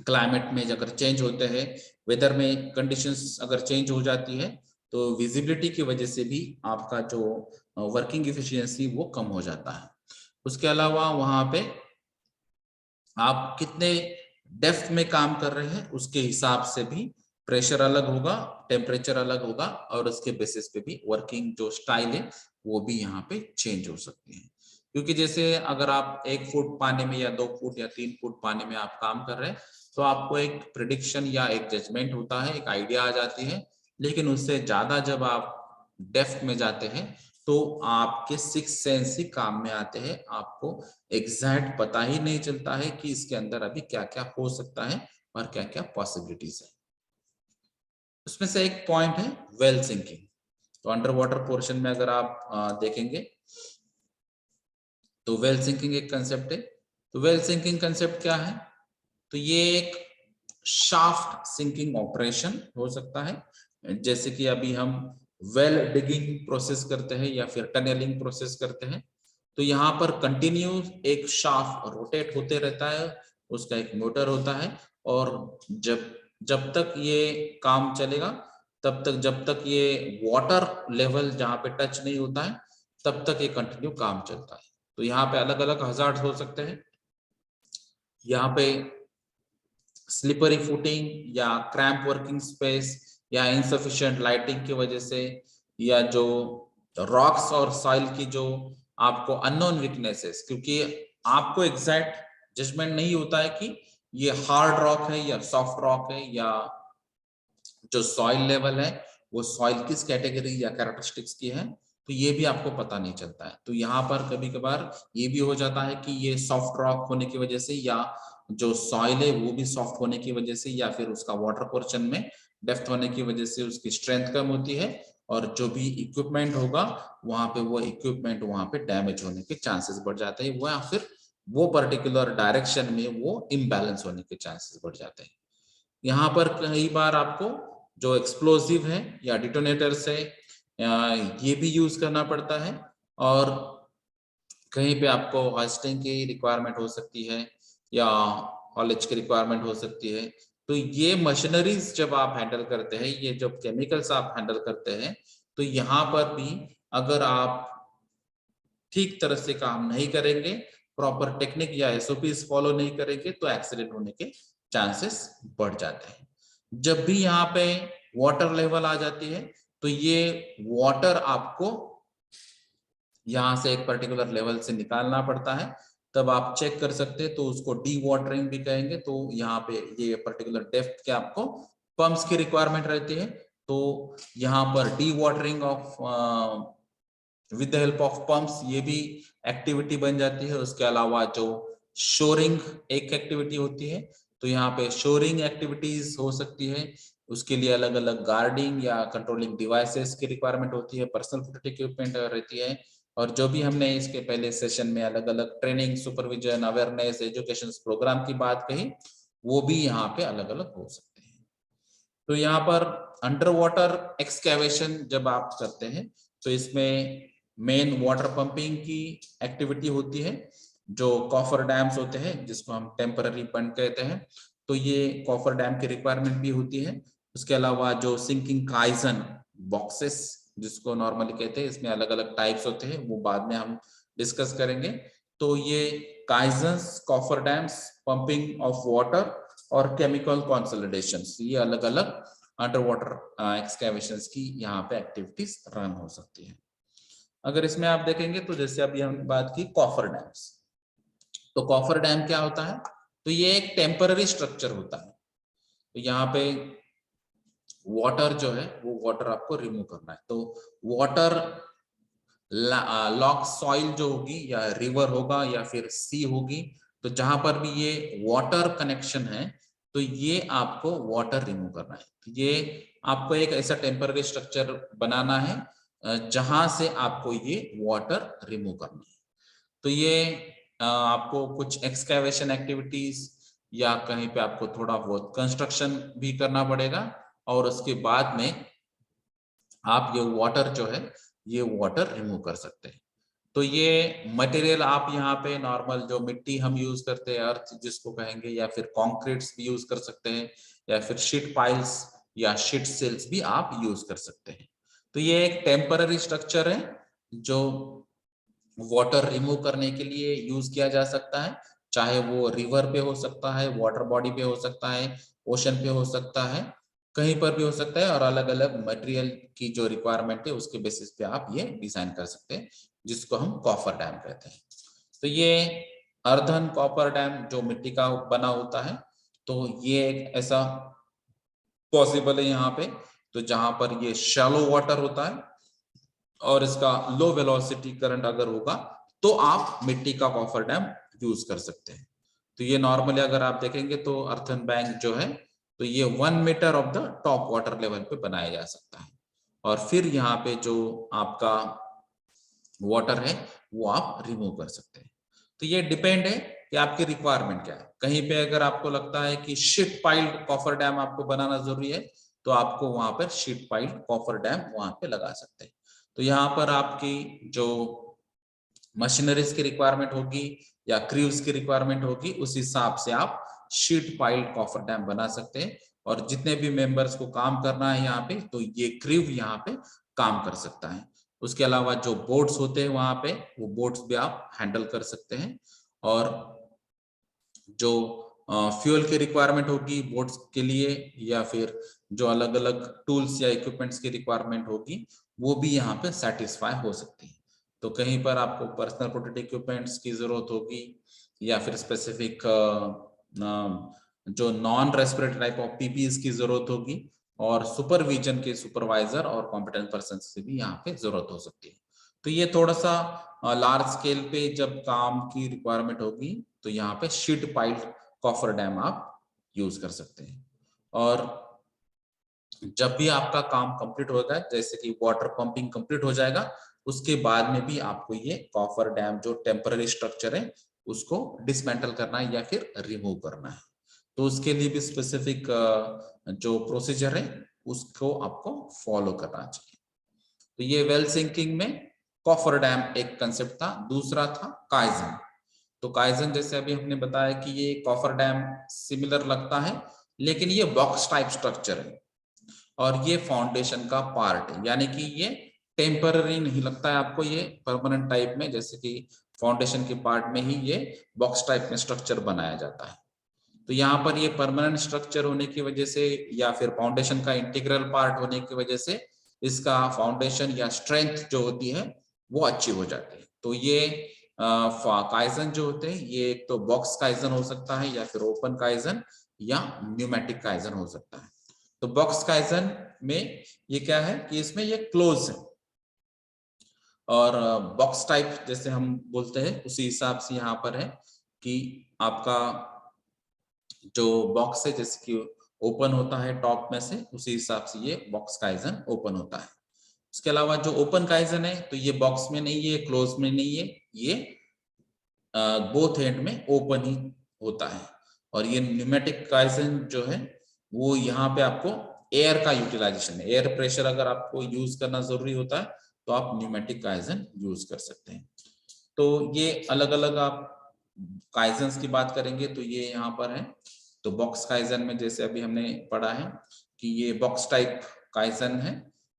क्लाइमेट में अगर चेंज होते हैं, वेदर में कंडीशंस अगर चेंज हो जाती है तो विजिबिलिटी की वजह से भी आपका जो वर्किंग एफिशिएंसी वो कम हो जाता है। उसके अलावा वहां पे आप कितने डेप्थ में काम कर रहे हैं उसके हिसाब से भी प्रेशर अलग होगा, टेम्परेचर अलग होगा और उसके बेसिस पे भी वर्किंग जो स्टाइल है वो भी यहाँ पे चेंज हो सकती है। क्योंकि जैसे अगर आप 1 फुट पानी में या 2 फुट या 3 फुट पानी में आप काम कर रहे हैं तो आपको एक प्रिडिक्शन या एक जजमेंट होता है, एक आइडिया आ जाती है। लेकिन उससे ज्यादा जब आप डेप्थ में जाते हैं तो आपके 6 सेंस ही काम में आते हैं, आपको एग्जैक्ट पता ही नहीं चलता है कि इसके अंदर अभी क्या क्या हो सकता है और क्या क्या पॉसिबिलिटीज है। उसमें से एक पॉइंट है वेल सिंकिंग। तो अंडर वाटर पोर्शन में अगर आप देखेंगे तो वेल सिंकिंग एक कंसेप्ट है। तो वेल सिंकिंग कंसेप्ट क्या है? तो ये एक शाफ्ट सिंकिंग ऑपरेशन हो सकता है, जैसे कि अभी हम वेल डिगिंग प्रोसेस करते हैं या फिर टनलिंग प्रोसेस करते हैं तो यहाँ पर कंटिन्यू एक शाफ्ट रोटेट होते रहता है, उसका एक मोटर होता है और जब जब तक ये काम चलेगा तब तक, जब तक ये वाटर लेवल जहाँ पे टच नहीं होता है तब तक ये कंटिन्यू काम चलता है। तो यहाँ पे अलग अलग हजार्ड हो सकते हैं, यहाँ पे स्लिपरी फुटिंग या क्रैम्प वर्किंग स्पेस या इनसफिशिएंट लाइटिंग की वजह से या जो रॉक्स और सॉइल की जो आपको अननोन वीकनेसेस, क्योंकि आपको एग्जैक्ट जजमेंट नहीं होता है कि ये हार्ड रॉक है या सॉफ्ट रॉक है या जो सॉइल लेवल है वो सॉइल किस कैटेगरी या कैरेक्टरिस्टिक्स की है, तो ये भी आपको पता नहीं चलता है। तो यहाँ पर कभी कभार ये भी हो जाता है कि ये सॉफ्ट रॉक होने की वजह से या जो सॉइल है वो भी सॉफ्ट होने की वजह से या फिर उसका वाटर पोर्शन में डेप्थ होने की वजह से उसकी स्ट्रेंथ कम होती है और जो भी इक्विपमेंट होगा वहां पे वो इक्विपमेंट वहां पे डैमेज होने के चांसेस बढ़ जाते हैं, वो या फिर वो पर्टिकुलर डायरेक्शन में वो इम्बैलेंस होने के चांसेस बढ़ जाते हैं। यहाँ पर कई बार आपको जो एक्सप्लोसिव है या डिटोनेटर्स है ये भी यूज करना पड़ता है और कहीं पे आपको होस्टिंग की रिक्वायरमेंट हो सकती है या हॉलेज की रिक्वायरमेंट हो सकती है। तो ये मशीनरीज जब आप हैंडल करते हैं, ये जब केमिकल्स आप हैंडल करते हैं तो यहाँ पर भी अगर आप ठीक तरह से काम नहीं करेंगे, प्रॉपर टेक्निक या एसओपीज फॉलो नहीं करेंगे तो एक्सीडेंट होने के चांसेस बढ़ जाते हैं। जब भी यहाँ पे वाटर लेवल आ जाती है तो ये वाटर आपको यहाँ से एक पर्टिकुलर लेवल से निकालना पड़ता है, तब आप चेक कर सकते हैं, तो उसको डी वाटरिंग भी कहेंगे। तो यहाँ पे ये पर्टिकुलर डेप्थ के आपको पंप्स की रिक्वायरमेंट रहती है, तो यहाँ पर D watering of with the help of pumps ये भी एक्टिविटी बन जाती है। उसके अलावा जो शोरिंग एक एक्टिविटी होती है, तो यहाँ पे शोरिंग एक्टिविटीज हो सकती है। उसके लिए अलग अलग गार्डिंग या कंट्रोलिंग डिवाइसेस की रिक्वायरमेंट होती है, पर्सनल प्रोटेक्टिव इक्विपमेंट रहती है। और जो भी हमने इसके पहले सेशन में अलग अलग training, supervision, awareness, education programme की बात कही, वो भी यहाँ पे अलग अलग हो सकते हैं। तो यहाँ पर अंडर वाटर एक्सकेवेशन जब आप करते हैं, तो इसमें मेन वाटर पंपिंग की एक्टिविटी होती है। जो कॉफर डैम्स होते हैं, जिसको हम टेम्पररी पंप कहते हैं, तो ये कॉफर डैम की रिक्वायरमेंट भी होती है। उसके अलावा जो सिंकिंग काइजन बॉक्सेस जिसको नॉर्मली कहते हैं, इसमें अलग अलग टाइप्स होते हैं, वो बाद में हम डिस्कस करेंगे। तो ये caissons, coffer dams, pumping of water और केमिकल कंसोलिडेशन, ये अलग अलग अंडर वाटर एक्सकेवेशंस की यहाँ पे एक्टिविटीज रन हो सकती है। अगर इसमें आप देखेंगे तो जैसे अभी हमने बात की कॉफर डैम्स, तो कॉफर डैम क्या होता है, तो ये एक टेम्पररी स्ट्रक्चर होता है। तो यहाँ पे वाटर जो है वो वाटर आपको रिमूव करना है। तो वाटर लॉक सॉइल जो होगी, या रिवर होगा या फिर सी होगी, तो जहां पर भी ये वाटर कनेक्शन है, तो ये आपको वाटर रिमूव करना है। तो ये आपको एक ऐसा टेम्पररी स्ट्रक्चर बनाना है जहां से आपको ये वाटर रिमूव करना है। तो ये आपको कुछ एक्सकैवेशन एक्टिविटीज या कहीं पे आपको थोड़ा बहुत कंस्ट्रक्शन भी करना पड़ेगा, और उसके बाद में आप ये वाटर जो है ये वाटर रिमूव कर सकते हैं। तो ये मटेरियल आप यहाँ पे नॉर्मल जो मिट्टी हम यूज करते हैं, अर्थ जिसको कहेंगे, या फिर कॉन्क्रीट्स भी यूज कर सकते हैं, या फिर शीट पाइल्स या शीट सेल्स भी आप यूज कर सकते हैं। तो ये एक टेम्पररी स्ट्रक्चर है जो वाटर रिमूव करने के लिए यूज किया जा सकता है, चाहे वो रिवर पे हो सकता है, वाटर बॉडी पे हो सकता है, ओशन पे हो सकता है, कहीं पर भी हो सकता है। और अलग अलग मटेरियल की जो रिक्वायरमेंट है उसके बेसिस पे आप ये डिजाइन कर सकते हैं, जिसको हम कॉफर डैम कहते हैं। तो ये अर्धन कॉपर डैम जो मिट्टी का बना होता है, तो ये एक ऐसा पॉसिबल है यहाँ पे, तो जहां पर ये शैलो वाटर होता है और इसका लो वेलोसिटी करंट अगर होगा, तो आप मिट्टी का कॉफर डैम यूज कर सकते हैं। तो ये नॉर्मली अगर आप देखेंगे तो अर्थन बैंक जो है, तो ये 1 metre of the top water level पे बनाया जा सकता है। और फिर यहाँ पे जो आपका वाटर है वो आप रिमूव कर सकते हैं। तो ये डिपेंड है कि आपकी रिक्वायरमेंट क्या है। कहीं पे अगर आपको लगता है कि शीट पाइल्ड कॉफर डैम आपको बनाना जरूरी है, तो आपको वहां पर शीट पाइल्ड कॉफर डैम वहां पे लगा सकते हैं। तो यहाँ पर आपकी जो मशीनरीज की रिक्वायरमेंट होगी या क्रूज की रिक्वायरमेंट होगी, उस हिसाब से आप शीट पाइल्ड कॉफर डैम बना सकते हैं। और जितने भी मेंबर्स को काम करना है यहाँ पे, तो ये क्रू यहाँ पे काम कर सकता है। उसके अलावा जो बोट्स होते हैं वहां पे, वो बोट्स भी आप हैंडल कर सकते हैं। और जो फ्यूल की रिक्वायरमेंट होगी बोट्स के लिए, या फिर जो अलग अलग टूल्स या इक्विपमेंट्स की रिक्वायरमेंट होगी, वो भी यहाँ पे सेटिस्फाई हो सकती है। तो कहीं पर आपको पर्सनल प्रोटेक्टिव इक्विपमेंट्स की जरूरत होगी, या फिर स्पेसिफिक जो non respiratory type of PPs की जरूरत होगी, और सुपरविजन के सुपरवाइजर और कॉम्पिटेंट पर्सन से भी यहाँ पे जरूरत हो सकती है। तो ये थोड़ा सा लार्ज स्केल पे जब काम की रिक्वायरमेंट होगी, तो यहाँ पे शीट पाइल्ड कॉफर डैम आप यूज कर सकते हैं। और जब भी आपका काम कंप्लीट होगा, जैसे कि वाटर पंपिंग कंप्लीट हो जाएगा, उसके बाद में भी आपको ये कॉफर डैम जो टेम्पररी स्ट्रक्चर है उसको डिसमेंटल करना है या फिर रिमूव करना है। तो उसके लिए भी स्पेसिफिक जो प्रोसीजर है उसको आपको फॉलो करना चाहिए। तो ये वेल सिंकिंग में कॉफर डैम एक कंसेप्ट था। दूसरा था काइजन। तो काइजन जैसे अभी हमने बताया कि ये कॉफर डैम सिमिलर लगता है, लेकिन ये बॉक्स टाइप स्ट्रक्चर है और ये फाउंडेशन का पार्ट है, यानी कि ये टेम्पररी नहीं लगता है आपको, ये परमानेंट टाइप में, जैसे कि फाउंडेशन के पार्ट में ही ये बॉक्स टाइप में स्ट्रक्चर बनाया जाता है। तो यहाँ पर ये परमानेंट स्ट्रक्चर होने की वजह से, या फिर फाउंडेशन का इंटीग्रल पार्ट होने की वजह से, इसका फाउंडेशन या स्ट्रेंथ जो होती है वो अच्छी हो जाती है। तो ये काइजन जो होते हैं ये एक तो बॉक्स काइजन हो सकता है या फिर ओपन काइजन या न्यूमेटिक काइजन हो सकता है। तो बॉक्स काइजन में ये क्या है कि इसमें ये क्लोज है और बॉक्स टाइप जैसे हम बोलते हैं उसी हिसाब से यहाँ पर है कि आपका जो बॉक्स है जैसे कि ओपन होता है टॉप में से, उसी हिसाब से ये बॉक्स काइजन ओपन होता है। उसके अलावा जो ओपन काइजन है तो ये बॉक्स में नहीं है, क्लोज में नहीं है, ये बोथ एंड में ओपन ही होता है। और ये न्यूमेटिक काइजन जो है वो यहाँ पे आपको एयर का यूटिलाइजेशन है, एयर प्रेशर अगर आपको यूज करना जरूरी होता है तो आप न्यूमेटिक काइजन यूज कर सकते हैं। तो ये अलग अलग आप काइजन्स की बात करेंगे तो ये यहाँ पर है। तो बॉक्स काइजन में जैसे अभी हमने पढ़ा है कि ये बॉक्स टाइप काइजन है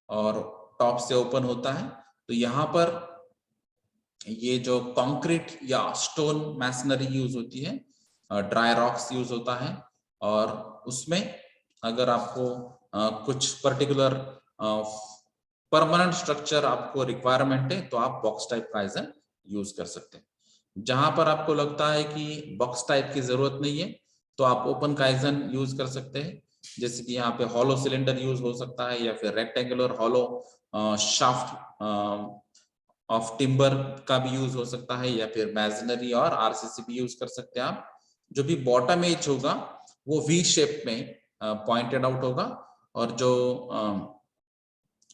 और टॉप से ओपन होता है। तो यहाँ पर ये जो कंक्रीट या स्टोन मैसनरी यूज होती है, ड्राई रॉक्स यूज होता है और उसमें अगर आपको कुछ पर्टिकुलर परमानेंट स्ट्रक्चर आपको रिक्वायरमेंट है तो आप बॉक्स टाइप काइजन यूज कर सकते हैं। जहां पर आपको लगता है कि बॉक्स टाइप की जरूरत नहीं है तो आप ओपन काइजन यूज कर सकते हैं। जैसे कि यहाँ पे हॉलो सिलेंडर यूज हो सकता है या फिर rectangular hollow shaft of timber का भी यूज हो सकता है या फिर मैसनरी और आरसीसी भी यूज कर सकते हैं आप। जो भी बॉटम एज होगा वो वी शेप में पॉइंटेड आउट होगा और जो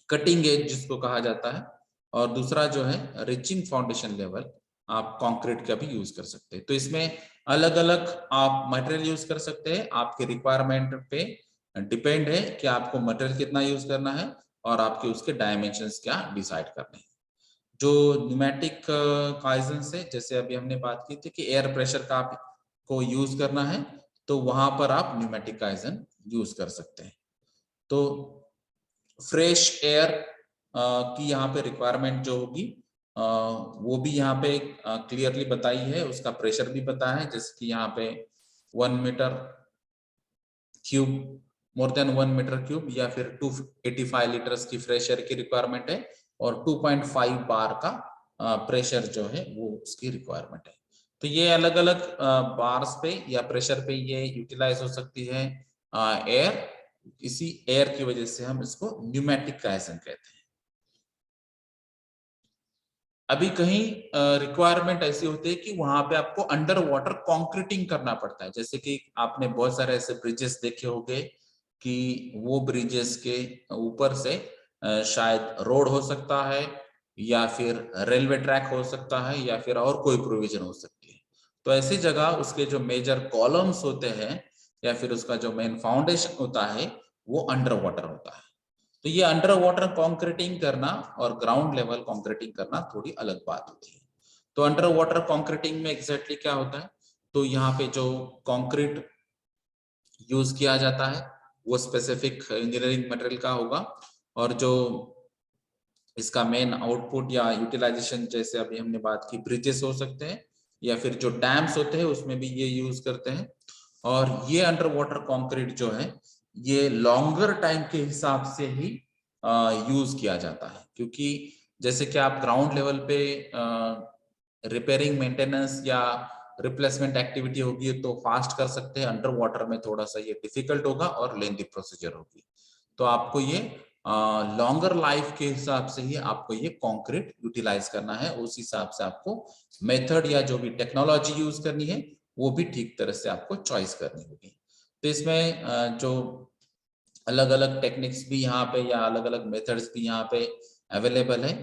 कटिंग एज जिसको कहा जाता है और दूसरा जो है रिचिंग फाउंडेशन लेवल आप कंक्रीट का भी यूज कर सकते हैं। तो इसमें अलग अलग आप मटेरियल यूज कर सकते हैं, आपके रिक्वायरमेंट पे डिपेंड है कि आपको मटेरियल कितना यूज करना है और आपके उसके डायमेंशंस क्या डिसाइड करने हैं। जो न्यूमेटिक काइजन से जैसे अभी हमने बात की थी कि एयर प्रेशर का आपको यूज करना है तो वहां पर आप न्यूमेटिक काइजन यूज कर सकते हैं। तो फ्रेश एयर की यहाँ पे रिक्वायरमेंट जो होगी वो भी यहाँ पे क्लियरली बताई है, उसका प्रेशर भी बताया है। जैसे कि यहाँ पे 1 metre cube, more than 1 metre cube या फिर 285 लीटर्स की फ्रेश एयर की रिक्वायरमेंट है और 2.5 बार का प्रेशर जो है वो उसकी रिक्वायरमेंट है। तो ये अलग अलग बार्स पे या प्रेशर पे ये यूटिलाइज हो सकती है एयर। इसी एयर की वजह से हम इसको न्यूमेटिक काइजन कहते हैं। अभी कहीं रिक्वायरमेंट ऐसी होती है कि वहां पे आपको अंडर वाटर कॉन्क्रीटिंग करना पड़ता है। जैसे कि आपने बहुत सारे ऐसे ब्रिजेस देखे होंगे कि वो ब्रिजेस के ऊपर से शायद रोड हो सकता है या फिर रेलवे ट्रैक हो सकता है या फिर और कोई प्रोविजन हो सकती है। तो ऐसी जगह उसके जो मेजर कॉलम्स होते हैं या फिर उसका जो मेन फाउंडेशन होता है वो अंडर वाटर होता है। तो ये अंडर वाटर कॉन्क्रीटिंग करना और ग्राउंड लेवल कॉन्क्रीटिंग करना थोड़ी अलग बात होती है। तो अंडर वाटर कॉन्क्रीटिंग में एग्जैक्टली क्या होता है, तो यहाँ पे जो कॉन्क्रीट यूज किया जाता है वो स्पेसिफिक इंजीनियरिंग मटेरियल का होगा और जो इसका मेन आउटपुट या यूटिलाइजेशन जैसे अभी हमने बात की ब्रिजेस हो सकते हैं या फिर जो डैम्स होते हैं उसमें भी ये यूज करते हैं। और ये अंडर वाटर कॉन्क्रीट जो है ये लॉन्गर टाइम के हिसाब से ही यूज किया जाता है, क्योंकि जैसे कि आप ग्राउंड लेवल पे रिपेयरिंग मेंटेनेंस या रिप्लेसमेंट एक्टिविटी होगी तो फास्ट कर सकते हैं, अंडर वाटर में थोड़ा सा ये डिफिकल्ट होगा और लेंथी प्रोसीजर होगी। तो आपको ये लॉन्गर लाइफ के हिसाब से ही आपको ये कंक्रीट यूटिलाइज करना है, उस हिसाब से आपको मेथड या जो भी टेक्नोलॉजी यूज करनी है वो भी ठीक तरह से आपको चॉइस करनी होगी। तो इसमें जो अलग अलग टेक्निक्स भी यहाँ पे या अलग अलग मेथड्स भी यहाँ पे अवेलेबल है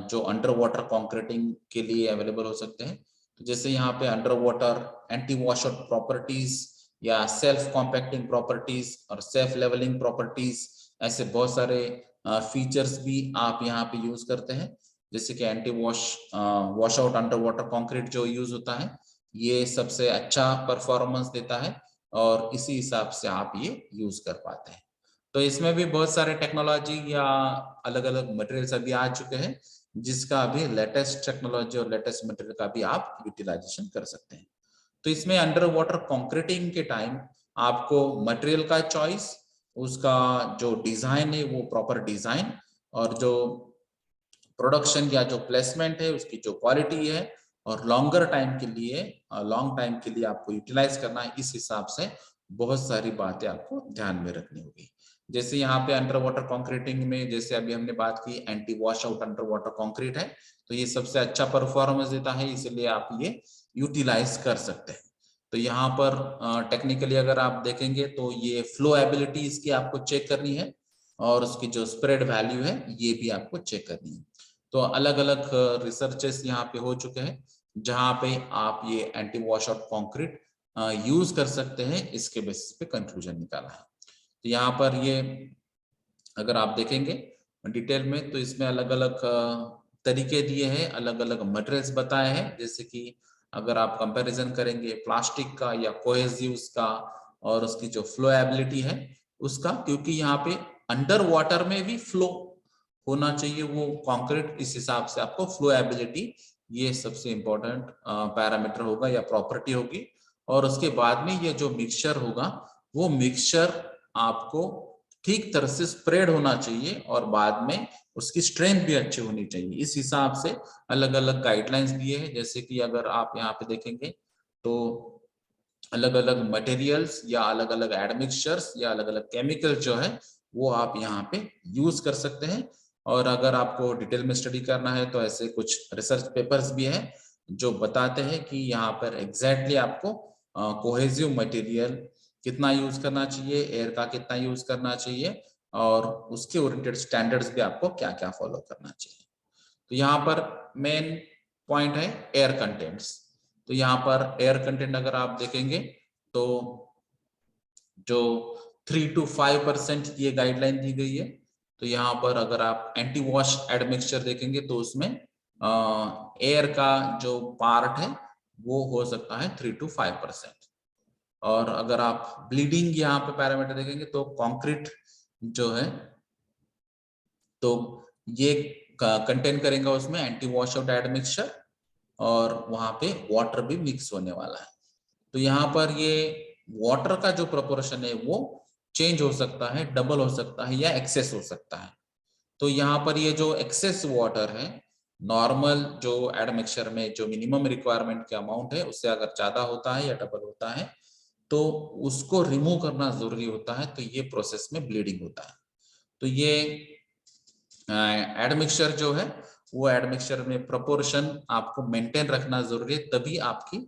जो अंडर वाटर कॉन्क्रीटिंग के लिए अवेलेबल हो सकते हैं। तो जैसे यहाँ पे under water anti wash out properties या सेल्फ कॉम्पैक्टिंग प्रॉपर्टीज और सेल्फ लेवलिंग प्रॉपर्टीज, ऐसे बहुत सारे फीचर्स भी आप यहाँ पे यूज करते हैं। जैसे कि anti wash out under water concrete जो यूज होता है ये सबसे अच्छा परफॉर्मेंस देता है और इसी हिसाब से आप ये यूज कर पाते हैं। तो इसमें भी बहुत सारे टेक्नोलॉजी या अलग अलग मटेरियल्स अभी आ चुके हैं जिसका अभी लेटेस्ट टेक्नोलॉजी और लेटेस्ट मटेरियल का भी आप यूटिलाइजेशन कर सकते हैं। तो इसमें अंडर वाटर कॉन्क्रीटिंग के टाइम आपको मटेरियल का चॉइस, उसका जो डिजाइन है वो प्रॉपर डिजाइन और जो प्रोडक्शन या जो प्लेसमेंट है उसकी जो क्वालिटी है और लॉन्गर टाइम के लिए, लॉन्ग टाइम के लिए आपको यूटिलाइज करना है, इस हिसाब से बहुत सारी बातें आपको ध्यान में रखनी होगी। जैसे यहाँ पे अंडर वाटर कॉन्क्रीटिंग में, जैसे अभी हमने बात की anti wash out under water concrete है, तो ये सबसे अच्छा परफॉर्मेंस देता है, इसलिए आप ये यूटिलाइज कर सकते हैं। तो यहाँ पर टेक्निकली अगर आप देखेंगे तो ये फ्लो एबिलिटी इसकी आपको चेक करनी है, और उसकी जो स्प्रेड वैल्यू है ये भी आपको चेक करनी है। तो अलग अलग रिसर्चेस यहाँ पे हो चुके हैं जहाँ पे आप ये anti wash out concrete use कर सकते हैं, इसके बेसिस पे कंक्लूजन निकाला है। तो यहाँ पर ये अगर आप देखेंगे डिटेल में तो इसमें अलग अलग तरीके दिए हैं, अलग अलग मटेरियल्स बताए हैं, जैसे कि अगर आप कंपैरिजन करेंगे प्लास्टिक का या कोहेसिव्स का और उसकी जो फ्लोएबिलिटी है उसका, क्योंकि यहाँ पे अंडर वाटर में भी फ्लो होना चाहिए वो कंक्रीट, इस हिसाब से आपको फ्लोएबिलिटी ये सबसे इंपॉर्टेंट पैरामीटर होगा या प्रॉपर्टी होगी। और उसके बाद में ये जो मिक्सचर होगा वो मिक्सचर आपको ठीक तरह से स्प्रेड होना चाहिए और बाद में उसकी स्ट्रेंथ भी अच्छी होनी चाहिए। इस हिसाब से अलग अलग गाइडलाइंस दिए हैं, जैसे कि अगर आप यहाँ पे देखेंगे तो अलग अलग मटेरियल्स या अलग अलग एडमिक्सचर्स या अलग अलग केमिकल जो है वो आप यहाँ पे यूज कर सकते हैं। और अगर आपको डिटेल में स्टडी करना है तो ऐसे कुछ रिसर्च पेपर्स भी हैं जो बताते हैं कि यहाँ पर एग्जैक्टली आपको कोहेसिव मटेरियल कितना यूज करना चाहिए, एयर का कितना यूज करना चाहिए, और उसके ओरिएंटेड स्टैंडर्ड्स भी आपको क्या क्या फॉलो करना चाहिए। तो यहाँ पर मेन पॉइंट है एयर कंटेंट्स। तो यहाँ पर एयर कंटेंट अगर आप देखेंगे तो जो 3 to 5% ये गाइडलाइन दी गई है। तो यहाँ पर अगर आप एंटी वॉश एडमिक्सचर देखेंगे तो उसमें एयर का जो पार्ट है वो हो सकता है 3 to 5%। और अगर आप ब्लीडिंग यहाँ पे पैरामीटर देखेंगे तो कंक्रीट जो है तो ये कंटेन करेगा उसमें एंटी वॉश आउट एडमिक्सचर, और वहां पे वाटर भी मिक्स होने वाला है। तो यहाँ पर ये वाटर का जो प्रोपोर्शन है वो चेंज हो सकता है, डबल हो सकता है या एक्सेस हो सकता है। तो यहाँ पर ये जो एक्सेस वाटर है, नॉर्मल जो एडमिक्सचर में जो मिनिमम रिक्वायरमेंट का अमाउंट है उससे अगर ज्यादा होता है या डबल होता है तो उसको रिमूव करना जरूरी होता है। तो ये प्रोसेस में ब्लीडिंग होता है। तो ये एडमिक्सचर जो है वो एडमिक्सचर में प्रोपोर्शन आपको मेंटेन रखना जरूरी है, तभी आपकी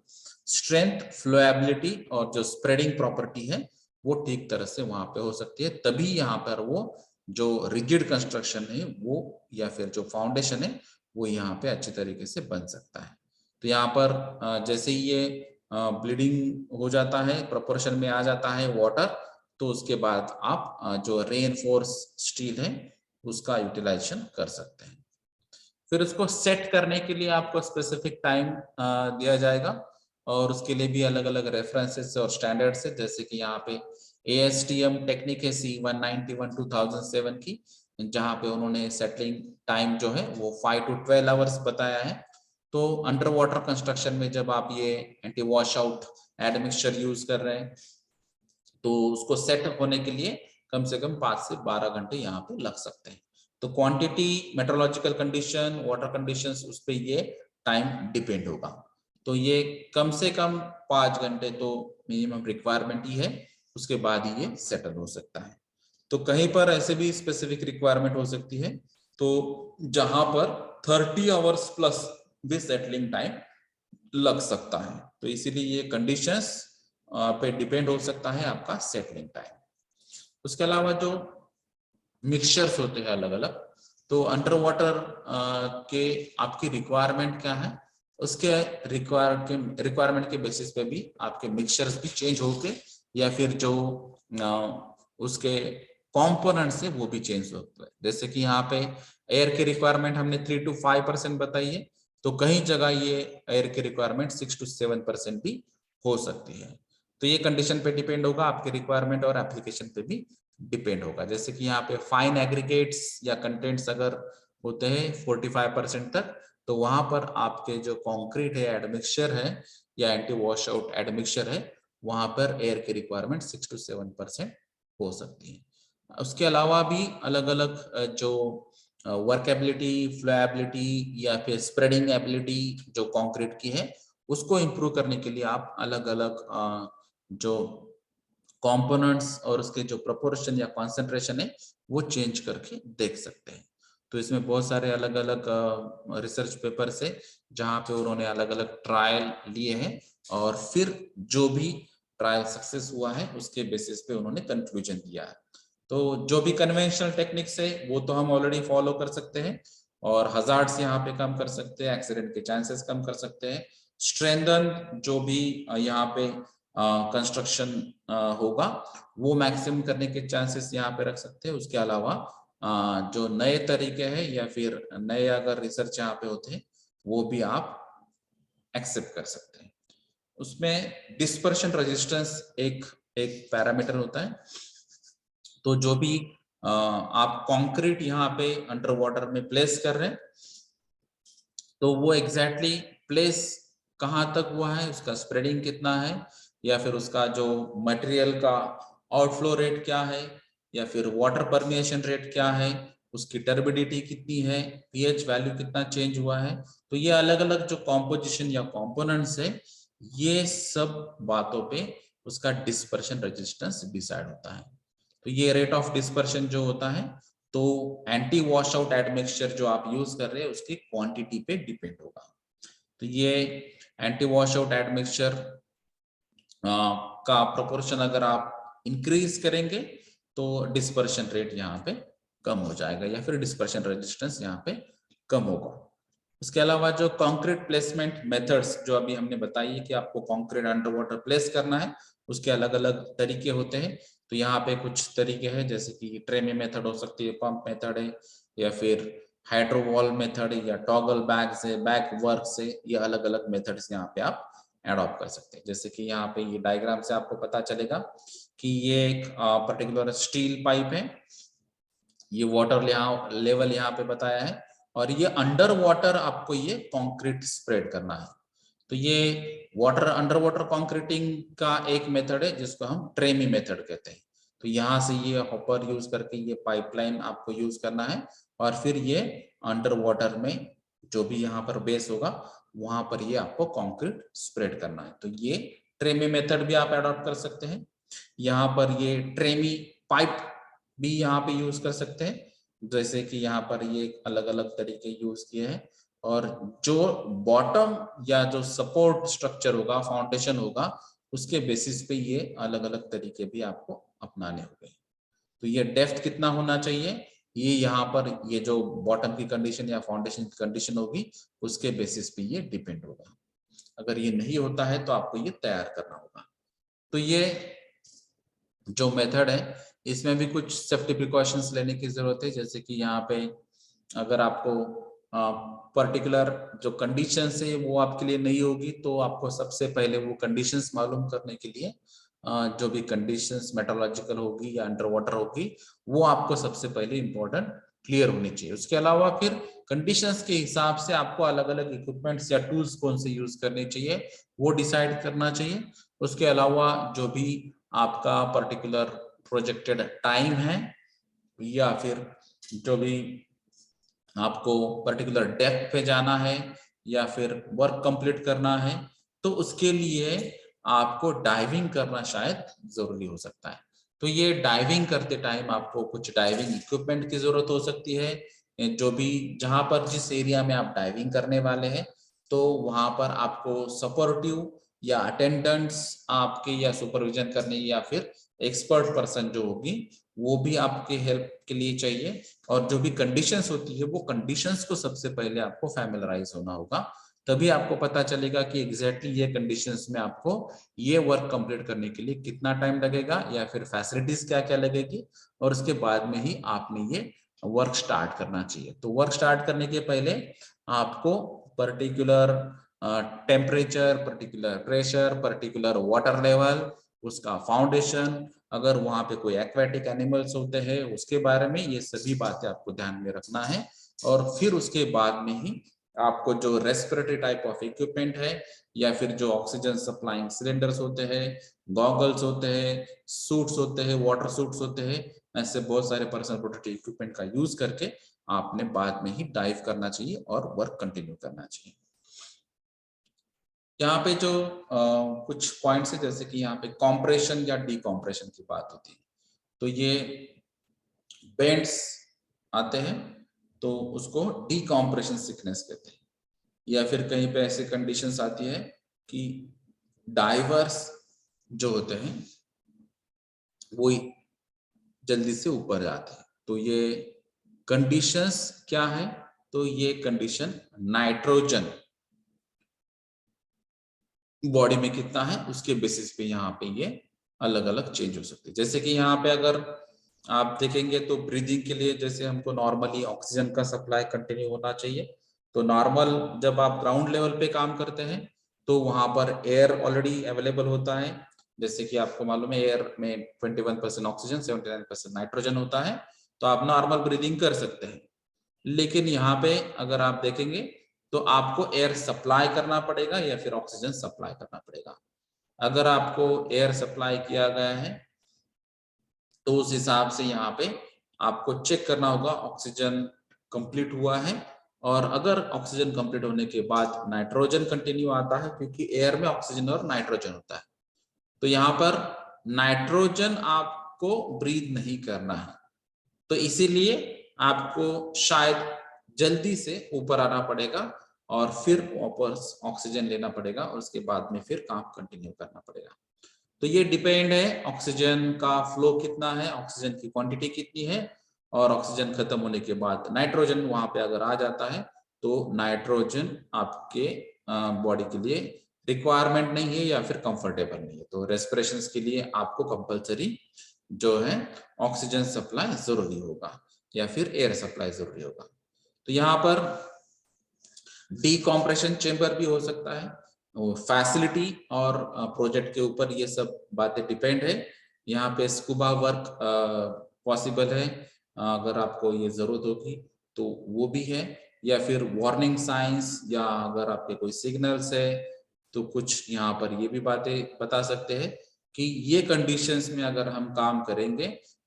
स्ट्रेंथ, फ्लोएबिलिटी और जो स्प्रेडिंग प्रॉपर्टी है वो ठीक तरह से वहां पे हो सकती है। तभी यहाँ पर वो जो रिजिड कंस्ट्रक्शन है वो या फिर जो फाउंडेशन है वो यहाँ पे अच्छी तरीके से बन सकता है। तो यहाँ पर जैसे ही ये ब्लीडिंग हो जाता है, प्रोपोर्शन में आ जाता है वाटर, तो उसके बाद आप जो रेनफोर्स स्टील है उसका यूटिलाइजेशन कर सकते हैं। फिर उसको सेट करने के लिए आपको स्पेसिफिक टाइम दिया जाएगा, और उसके लिए भी अलग अलग रेफरेंसेस और स्टैंडर्ड्स है, जैसे कि यहाँ पे ASTM टेक्निक है C191 2007 की, जहाँ पे उन्होंने सेटलिंग टाइम जो है वो 5 to 12 आवर्स बताया है। तो अंडर वाटर कंस्ट्रक्शन में जब आप ये anti wash out admixture use कर रहे हैं तो उसको सेट होने के लिए कम से कम 5 से 12 घंटे यहाँ पे लग सकते हैं। तो quantity, metrological condition, water conditions, उस पे ये टाइम डिपेंड होगा। तो ये कम से कम 5 घंटे तो मिनिमम रिक्वायरमेंट ही है, उसके बाद ही ये सेटल हो सकता है। तो कहीं पर ऐसे भी स्पेसिफिक रिक्वायरमेंट हो सकती है तो जहां पर 30 आवर्स प्लस भी सेटलिंग टाइम लग सकता है। तो इसीलिए ये कंडीशंस पे डिपेंड हो सकता है आपका सेटलिंग टाइम। उसके अलावा जो मिक्सचर्स होते हैं अलग अलग, तो अंडर वाटर के आपकी रिक्वायरमेंट क्या है, उसके रिक्वायरमेंट के बेसिस पे भी आपके मिक्सचर्स भी चेंज होके या फिर जो उसके कंपोनेंट्स है वो भी चेंज होते हैं। जैसे कि यहाँ पे एयर की रिक्वायरमेंट हमने 3 to 5% बताई है, तो कहीं जगह ये एयर की रिक्वायरमेंट 6 to 7% भी हो सकती है। तो ये कंडीशन पे डिपेंड होगा, आपके रिक्वायरमेंट और एप्लीकेशन पे भी डिपेंड होगा। जैसे कि यहाँ पे फाइन एग्रीगेट्स या कंटेंट्स अगर होते हैं 45% तक, तो वहां पर आपके जो कंक्रीट है, एडमिक्सचर है या एंटी वॉश आउट एडमिक्सचर है, वहां पर एयर की रिक्वायरमेंट 6 to 7% हो सकती है। उसके अलावा भी अलग अलग जो वर्केबिलिटी, फ्लोएबिलिटी या फिर स्प्रेडिंग एबिलिटी जो कंक्रीट की है उसको इंप्रूव करने के लिए आप अलग अलग जो कंपोनेंट्स और उसके जो प्रोपोर्शन या कॉन्सेंट्रेशन है वो चेंज करके देख सकते हैं। तो इसमें बहुत सारे अलग अलग रिसर्च पेपर्स है जहां पे उन्होंने अलग अलग ट्रायल लिए हैं और फिर जो भी ट्रायल सक्सेस हुआ है उसके बेसिस पे उन्होंने कंक्लूजन दिया है। तो जो भी कन्वेंशनल टेक्निक्स है वो तो हम ऑलरेडी फॉलो कर सकते हैं और हजार्ड्स यहाँ पे कम कर सकते हैं, एक्सीडेंट के चांसेस कम कर सकते हैं, स्ट्रेंथन जो भी यहाँ पे कंस्ट्रक्शन होगा वो मैक्सिमम करने के चांसेस यहाँ पे रख सकते हैं। उसके अलावा जो नए तरीके हैं या फिर नए अगर रिसर्च यहाँ पे होते हैं वो भी आप एक्सेप्ट कर सकते हैं। उसमें डिस्पर्शन रेजिस्टेंस एक पैरामीटर होता है। तो जो भी आप कंक्रीट यहाँ पे अंडर वाटर में प्लेस कर रहे हैं तो वो एग्जैक्टली प्लेस कहाँ तक हुआ है, उसका स्प्रेडिंग कितना है या फिर उसका जो मटेरियल का आउटफ्लो रेट क्या है या फिर वाटर परमिएशन रेट क्या है, उसकी टर्बिडिटी कितनी है, पीएच वैल्यू कितना चेंज हुआ है। तो ये अलग अलग जो कॉम्पोजिशन या कंपोनेंट्स है ये सब बातों पे उसका डिस्पर्शन रेजिस्टेंस डिसाइड होता है। तो ये रेट ऑफ डिस्पर्शन जो होता है तो एंटी वॉश आउट एडमिक्सचर जो आप यूज कर रहे हैं उसकी क्वांटिटी पे डिपेंड होगा। तो ये एंटी वॉश आउट एडमिक्सचर का प्रोपोर्शन अगर आप इंक्रीज करेंगे तो डिस्पर्शन रेट यहाँ पे कम हो जाएगा या फिर डिस्पर्शन रेजिस्टेंस यहाँ पे कम होगा। उसके अलावा जो कंक्रीट प्लेसमेंट मेथड्स जो अभी हमने बताई है कि आपको कंक्रीट अंडर वाटर प्लेस करना है उसके अलग अलग तरीके होते हैं। तो यहाँ पे कुछ तरीके हैं जैसे कि ट्रेमी मेथड हो सकती है, पंप मेथड है या फिर हाइड्रोवॉल मेथड है या टॉगल बैग से बैक वर्क से, ये अलग अलग मेथड्स यहाँ पे आप एडॉप्ट कर सकते हैं। जैसे कि यहाँ पे ये डायग्राम से आपको पता चलेगा कि ये एक पर्टिकुलर स्टील पाइप है, ये वाटर लेवल यहाँ पे बताया है और ये अंडर वाटर आपको ये कंक्रीट स्प्रेड करना है। तो ये वाटर अंडर वाटर कंक्रीटिंग का एक मेथड है जिसको हम ट्रेमी मेथड कहते हैं। तो यहाँ से ये हॉपर यूज करके ये पाइपलाइन आपको यूज करना है और फिर ये अंडर वाटर में जो भी यहाँ पर बेस होगा वहां पर ये आपको कंक्रीट स्प्रेड करना है। तो ये ट्रेमी मेथड भी आप अडॉप्ट कर सकते हैं। यहाँ पर ये ट्रेमी पाइप भी यहाँ पे यूज कर सकते हैं, जैसे कि यहाँ पर ये अलग अलग तरीके यूज किए हैं और जो बॉटम या जो सपोर्ट स्ट्रक्चर होगा, फाउंडेशन होगा, उसके बेसिस पे ये अलग अलग तरीके भी आपको अपनाने होंगे। तो ये डेप्थ कितना होना चाहिए, ये यहाँ पर ये जो बॉटम की कंडीशन या फाउंडेशन की कंडीशन होगी उसके बेसिस पे ये डिपेंड होगा। अगर ये नहीं होता है तो आपको ये तैयार करना होगा। तो ये जो मेथड है इसमें भी कुछ सेफ्टी प्रिकॉशंस लेने की जरूरत है। जैसे कि यहाँ पे अगर आपको पर्टिकुलर जो कंडीशंस है वो आपके लिए नहीं होगी तो आपको सबसे पहले वो कंडीशंस मालूम करने के लिए जो भी कंडीशंस मेट्रोलॉजिकल होगी या अंडर वाटर होगी वो आपको सबसे पहले इम्पोर्टेंट क्लियर होनी चाहिए। उसके अलावा फिर कंडीशंस के हिसाब से आपको अलग अलग इक्विपमेंट्स या टूल्स कौन से यूज करने चाहिए वो डिसाइड करना चाहिए। उसके अलावा जो भी आपका पर्टिकुलर प्रोजेक्टेड टाइम है या फिर जो भी आपको पर्टिकुलर डेप्थ पे जाना है या फिर वर्क कंप्लीट करना है तो उसके लिए आपको डाइविंग करना शायद जरूरी हो सकता है। तो ये डाइविंग करते टाइम आपको कुछ डाइविंग इक्विपमेंट की जरूरत हो सकती है, जो भी जहां पर जिस एरिया में आप डाइविंग करने वाले हैं तो वहां पर आपको सपोर्टिव या अटेंडेंट्स आपके या सुपरविजन करने या फिर एक्सपर्ट पर्सन जो होगी वो भी आपके हेल्प के लिए चाहिए। और जो भी कंडीशंस होती है वो कंडीशंस को सबसे पहले आपको फैमिलराइज होना होगा, तभी आपको पता चलेगा कि एग्जैक्टली ये कंडीशंस में आपको ये वर्क कंप्लीट करने के लिए कितना टाइम लगेगा या फिर फैसिलिटीज क्या क्या लगेगी और उसके बाद में ही आपने ये वर्क स्टार्ट करना चाहिए। तो वर्क स्टार्ट करने के पहले आपको particular temperature, particular pressure, particular water level, उसका फाउंडेशन, अगर वहां पे कोई एक्वेटिक एनिमल्स होते हैं उसके बारे में ये सभी बातें आपको ध्यान में रखना है। और फिर उसके बाद में ही आपको जो रेस्पिरेटरी टाइप ऑफ इक्विपमेंट है या फिर जो ऑक्सीजन सप्लाइंग सिलेंडर्स होते हैं, गॉगल्स होते हैं, सूट्स होते हैं, वाटर सूट्स होते हैं, ऐसे बहुत सारे पर्सनल प्रोटेक्टिव इक्विपमेंट का यूज करके आपने बाद में ही डाइव करना चाहिए और वर्क कंटिन्यू करना चाहिए। यहाँ पे जो कुछ पॉइंट्स है, जैसे कि यहाँ पे कॉम्प्रेशन या डीकॉम्प्रेशन की बात होती है, तो ये बेंड्स आते हैं तो उसको डीकॉम्प्रेशन सिकनेस कहते हैं। या फिर कहीं पे ऐसी कंडीशंस आती है कि डाइवर्स जो होते हैं वो जल्दी से ऊपर जाते हैं, तो ये कंडीशंस क्या है, तो ये कंडीशन नाइट्रोजन बॉडी में कितना है उसके बेसिस पे यहाँ पे ये अलग अलग चेंज हो सकते हैं। जैसे कि यहाँ पे अगर आप देखेंगे तो ब्रीदिंग के लिए जैसे हमको नॉर्मली ऑक्सीजन का सप्लाई कंटिन्यू होना चाहिए, तो नॉर्मल जब आप ग्राउंड लेवल पे काम करते हैं तो वहां पर एयर ऑलरेडी अवेलेबल होता है। जैसे कि आपको मालूम है एयर में 21% ऑक्सीजन 79% नाइट्रोजन होता है, तो आप नॉर्मल ब्रीदिंग कर सकते हैं। लेकिन यहाँ पे अगर आप देखेंगे तो आपको एयर सप्लाई करना पड़ेगा या फिर ऑक्सीजन सप्लाई करना पड़ेगा। अगर आपको एयर सप्लाई किया गया है तो उस हिसाब से यहाँ पे आपको चेक करना होगा ऑक्सीजन कंप्लीट हुआ है, और अगर ऑक्सीजन कंप्लीट होने के बाद नाइट्रोजन कंटिन्यू आता है, क्योंकि एयर में ऑक्सीजन और नाइट्रोजन होता है, तो यहाँ पर नाइट्रोजन आपको ब्रीथ नहीं करना है, तो इसीलिए आपको शायद जल्दी से ऊपर आना पड़ेगा और फिर वापस ऑक्सीजन लेना पड़ेगा और उसके बाद में फिर काम कंटिन्यू करना पड़ेगा। तो ये डिपेंड है ऑक्सीजन का फ्लो कितना है, ऑक्सीजन की क्वांटिटी कितनी है, और ऑक्सीजन खत्म होने के बाद नाइट्रोजन वहां पे अगर आ जाता है तो नाइट्रोजन आपके बॉडी के लिए रिक्वायरमेंट नहीं है या फिर कंफर्टेबल नहीं है। तो रेस्पिरेशन के लिए आपको कंपलसरी जो है ऑक्सीजन सप्लाई जरूरी होगा या फिर एयर सप्लाई जरूरी होगा। तो यहाँ पर डीकॉम्प्रेशन चेंबर भी हो सकता है, फैसिलिटी और प्रोजेक्ट के ऊपर ये सब बातें डिपेंड है। यहाँ पे स्कूबा वर्क पॉसिबल है, अगर आपको ये जरूरत होगी तो वो भी है, या फिर वार्निंग साइंस, या अगर आपके कोई सिग्नल्स है तो कुछ यहाँ पर ये भी बातें बता सकते हैं कि ये कंडीशंस में अगर हम काम करेंगे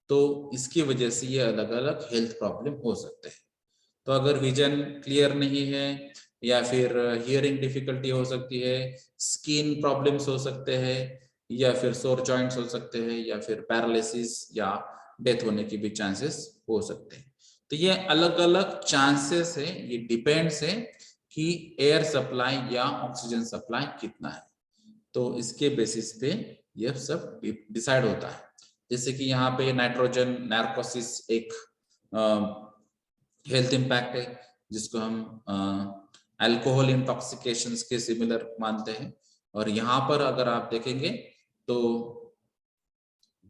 तो इसकी वजह से ये अलग अलग हेल्थ प्रॉब्लम हो सकते हैं। तो अगर विजन क्लियर नहीं है या फिर हियरिंग डिफिकल्टी हो सकती है, स्किन प्रॉब्लम्स हो सकते हैं, या फिर सोर जॉइंट्स हो सकते हैं, या फिर पैरालिसिस या डेथ होने की भी चांसेस हो सकते हैं। तो ये अलग अलग चांसेस है, ये डिपेंड्स है कि एयर सप्लाई या ऑक्सीजन सप्लाई कितना है, तो इसके बेसिस पे ये सब डिसाइड होता है। जैसे कि यहाँ पे नाइट्रोजन नार्कोसिस एक हेल्थ इम्पैक्ट है जिसको हम अल्कोहल इंटॉक्सिकेशन के सिमिलर मानते हैं, और यहाँ पर अगर आप देखेंगे तो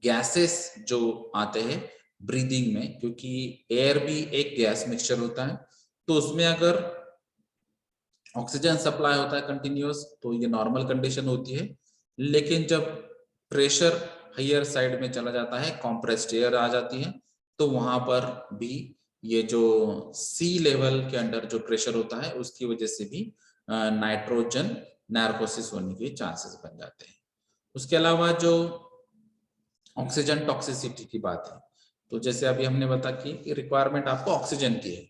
गैसेस जो आते हैं ब्रीदिंग में, क्योंकि एयर भी एक गैस मिक्सचर होता है, तो उसमें अगर ऑक्सीजन सप्लाई होता है कंटिन्यूअस तो ये नॉर्मल कंडीशन होती है, लेकिन जब प्रेशर हायर साइड में चला जाता है, कॉम्प्रेस्ड एयर आ जाती है, तो वहां पर भी ये जो सी लेवल के अंडर जो प्रेशर होता है उसकी वजह से भी नाइट्रोजन नार्कोसिस होने के चांसेस बन जाते हैं। उसके अलावा जो ऑक्सीजन टॉक्सिसिटी की बात है, तो जैसे अभी हमने बता कि रिक्वायरमेंट आपको ऑक्सीजन की है,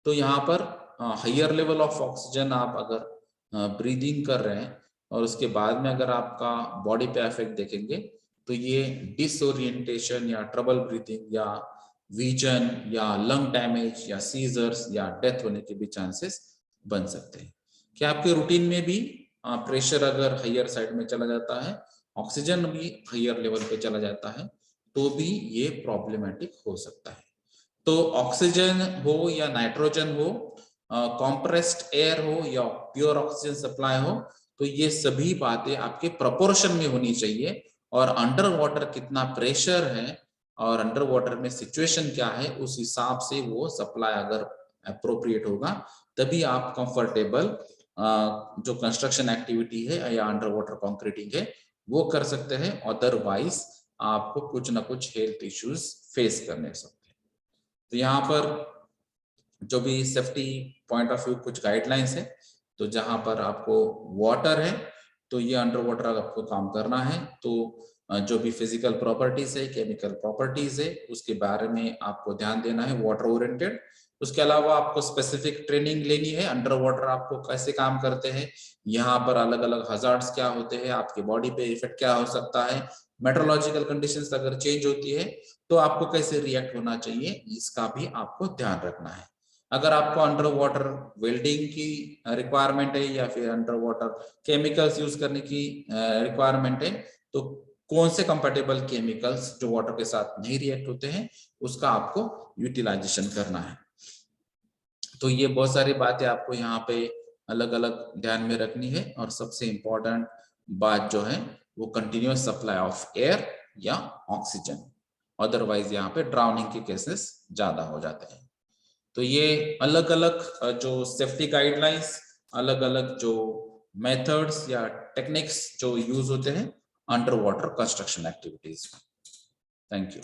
तो यहाँ पर हायर लेवल ऑफ ऑक्सीजन आप अगर ब्रीदिंग कर रहे हैं और उसके बाद में अगर आपका बॉडी पे इफेक्ट देखेंगे तो ये डिसओरिएंटेशन या ट्रबल ब्रीथिंग या विजन या लंग डैमेज या सीजर्स या डेथ होने के भी चांसेस बन सकते हैं। क्या आपके रूटीन में भी प्रेशर अगर हायर साइड में चला जाता है, ऑक्सीजन भी हायर लेवल पे चला जाता है, तो भी ये प्रॉब्लमेटिक हो सकता है। तो ऑक्सीजन हो या नाइट्रोजन हो, कॉम्प्रेस्ड एयर हो या प्योर ऑक्सीजन सप्लाई हो, तो ये सभी बातें आपके प्रोपोर्शन में होनी चाहिए, और अंडर वाटर कितना प्रेशर है और अंडर वाटर में सिचुएशन क्या है उस हिसाब से वो सप्लाई अगर अप्रोप्रिएट होगा तभी आप कंफर्टेबल जो कंस्ट्रक्शन एक्टिविटी है या अंडर वाटर कंक्रीटिंग है वो कर सकते हैं, अदरवाइज आपको कुछ ना कुछ हेल्थ इश्यूज फेस करने सकते हैं। तो यहाँ पर जो भी सेफ्टी पॉइंट ऑफ व्यू कुछ गाइडलाइंस है, तो जहां पर आपको वाटर है तो ये अंडर वाटर आपको काम करना है, तो जो भी फिजिकल प्रॉपर्टीज है, केमिकल प्रॉपर्टीज है, उसके बारे में आपको ध्यान देना है, वाटर ओरिएंटेड। उसके अलावा आपको स्पेसिफिक ट्रेनिंग लेनी है, अंडर वाटर आपको कैसे काम करते हैं, यहाँ पर अलग अलग हजार्ड्स क्या होते हैं, आपकी बॉडी पे इफेक्ट क्या हो सकता है, मेट्रोलॉजिकल कंडीशंस अगर चेंज होती है तो आपको कैसे रिएक्ट होना चाहिए, इसका भी आपको ध्यान रखना है। अगर आपको अंडर वाटर वेल्डिंग की रिक्वायरमेंट है या फिर अंडर वाटर केमिकल्स यूज करने की रिक्वायरमेंट है, तो कौन से कंपेटेबल केमिकल्स जो वाटर के साथ नहीं रिएक्ट होते हैं उसका आपको यूटिलाइजेशन करना है। तो ये बहुत सारी बातें आपको यहाँ पे अलग अलग ध्यान में रखनी है। और सबसे इंपॉर्टेंट बात जो है वो कंटिन्यूअस सप्लाई ऑफ एयर या ऑक्सीजन, अदरवाइज यहाँ पे ड्राउनिंग के केसेस ज्यादा हो जाते हैं। तो ये अलग अलग जो सेफ्टी गाइडलाइंस, अलग अलग जो मेथड्स या टेक्निक्स जो यूज होते हैं अंडर वाटर कंस्ट्रक्शन एक्टिविटीज में। Thank you.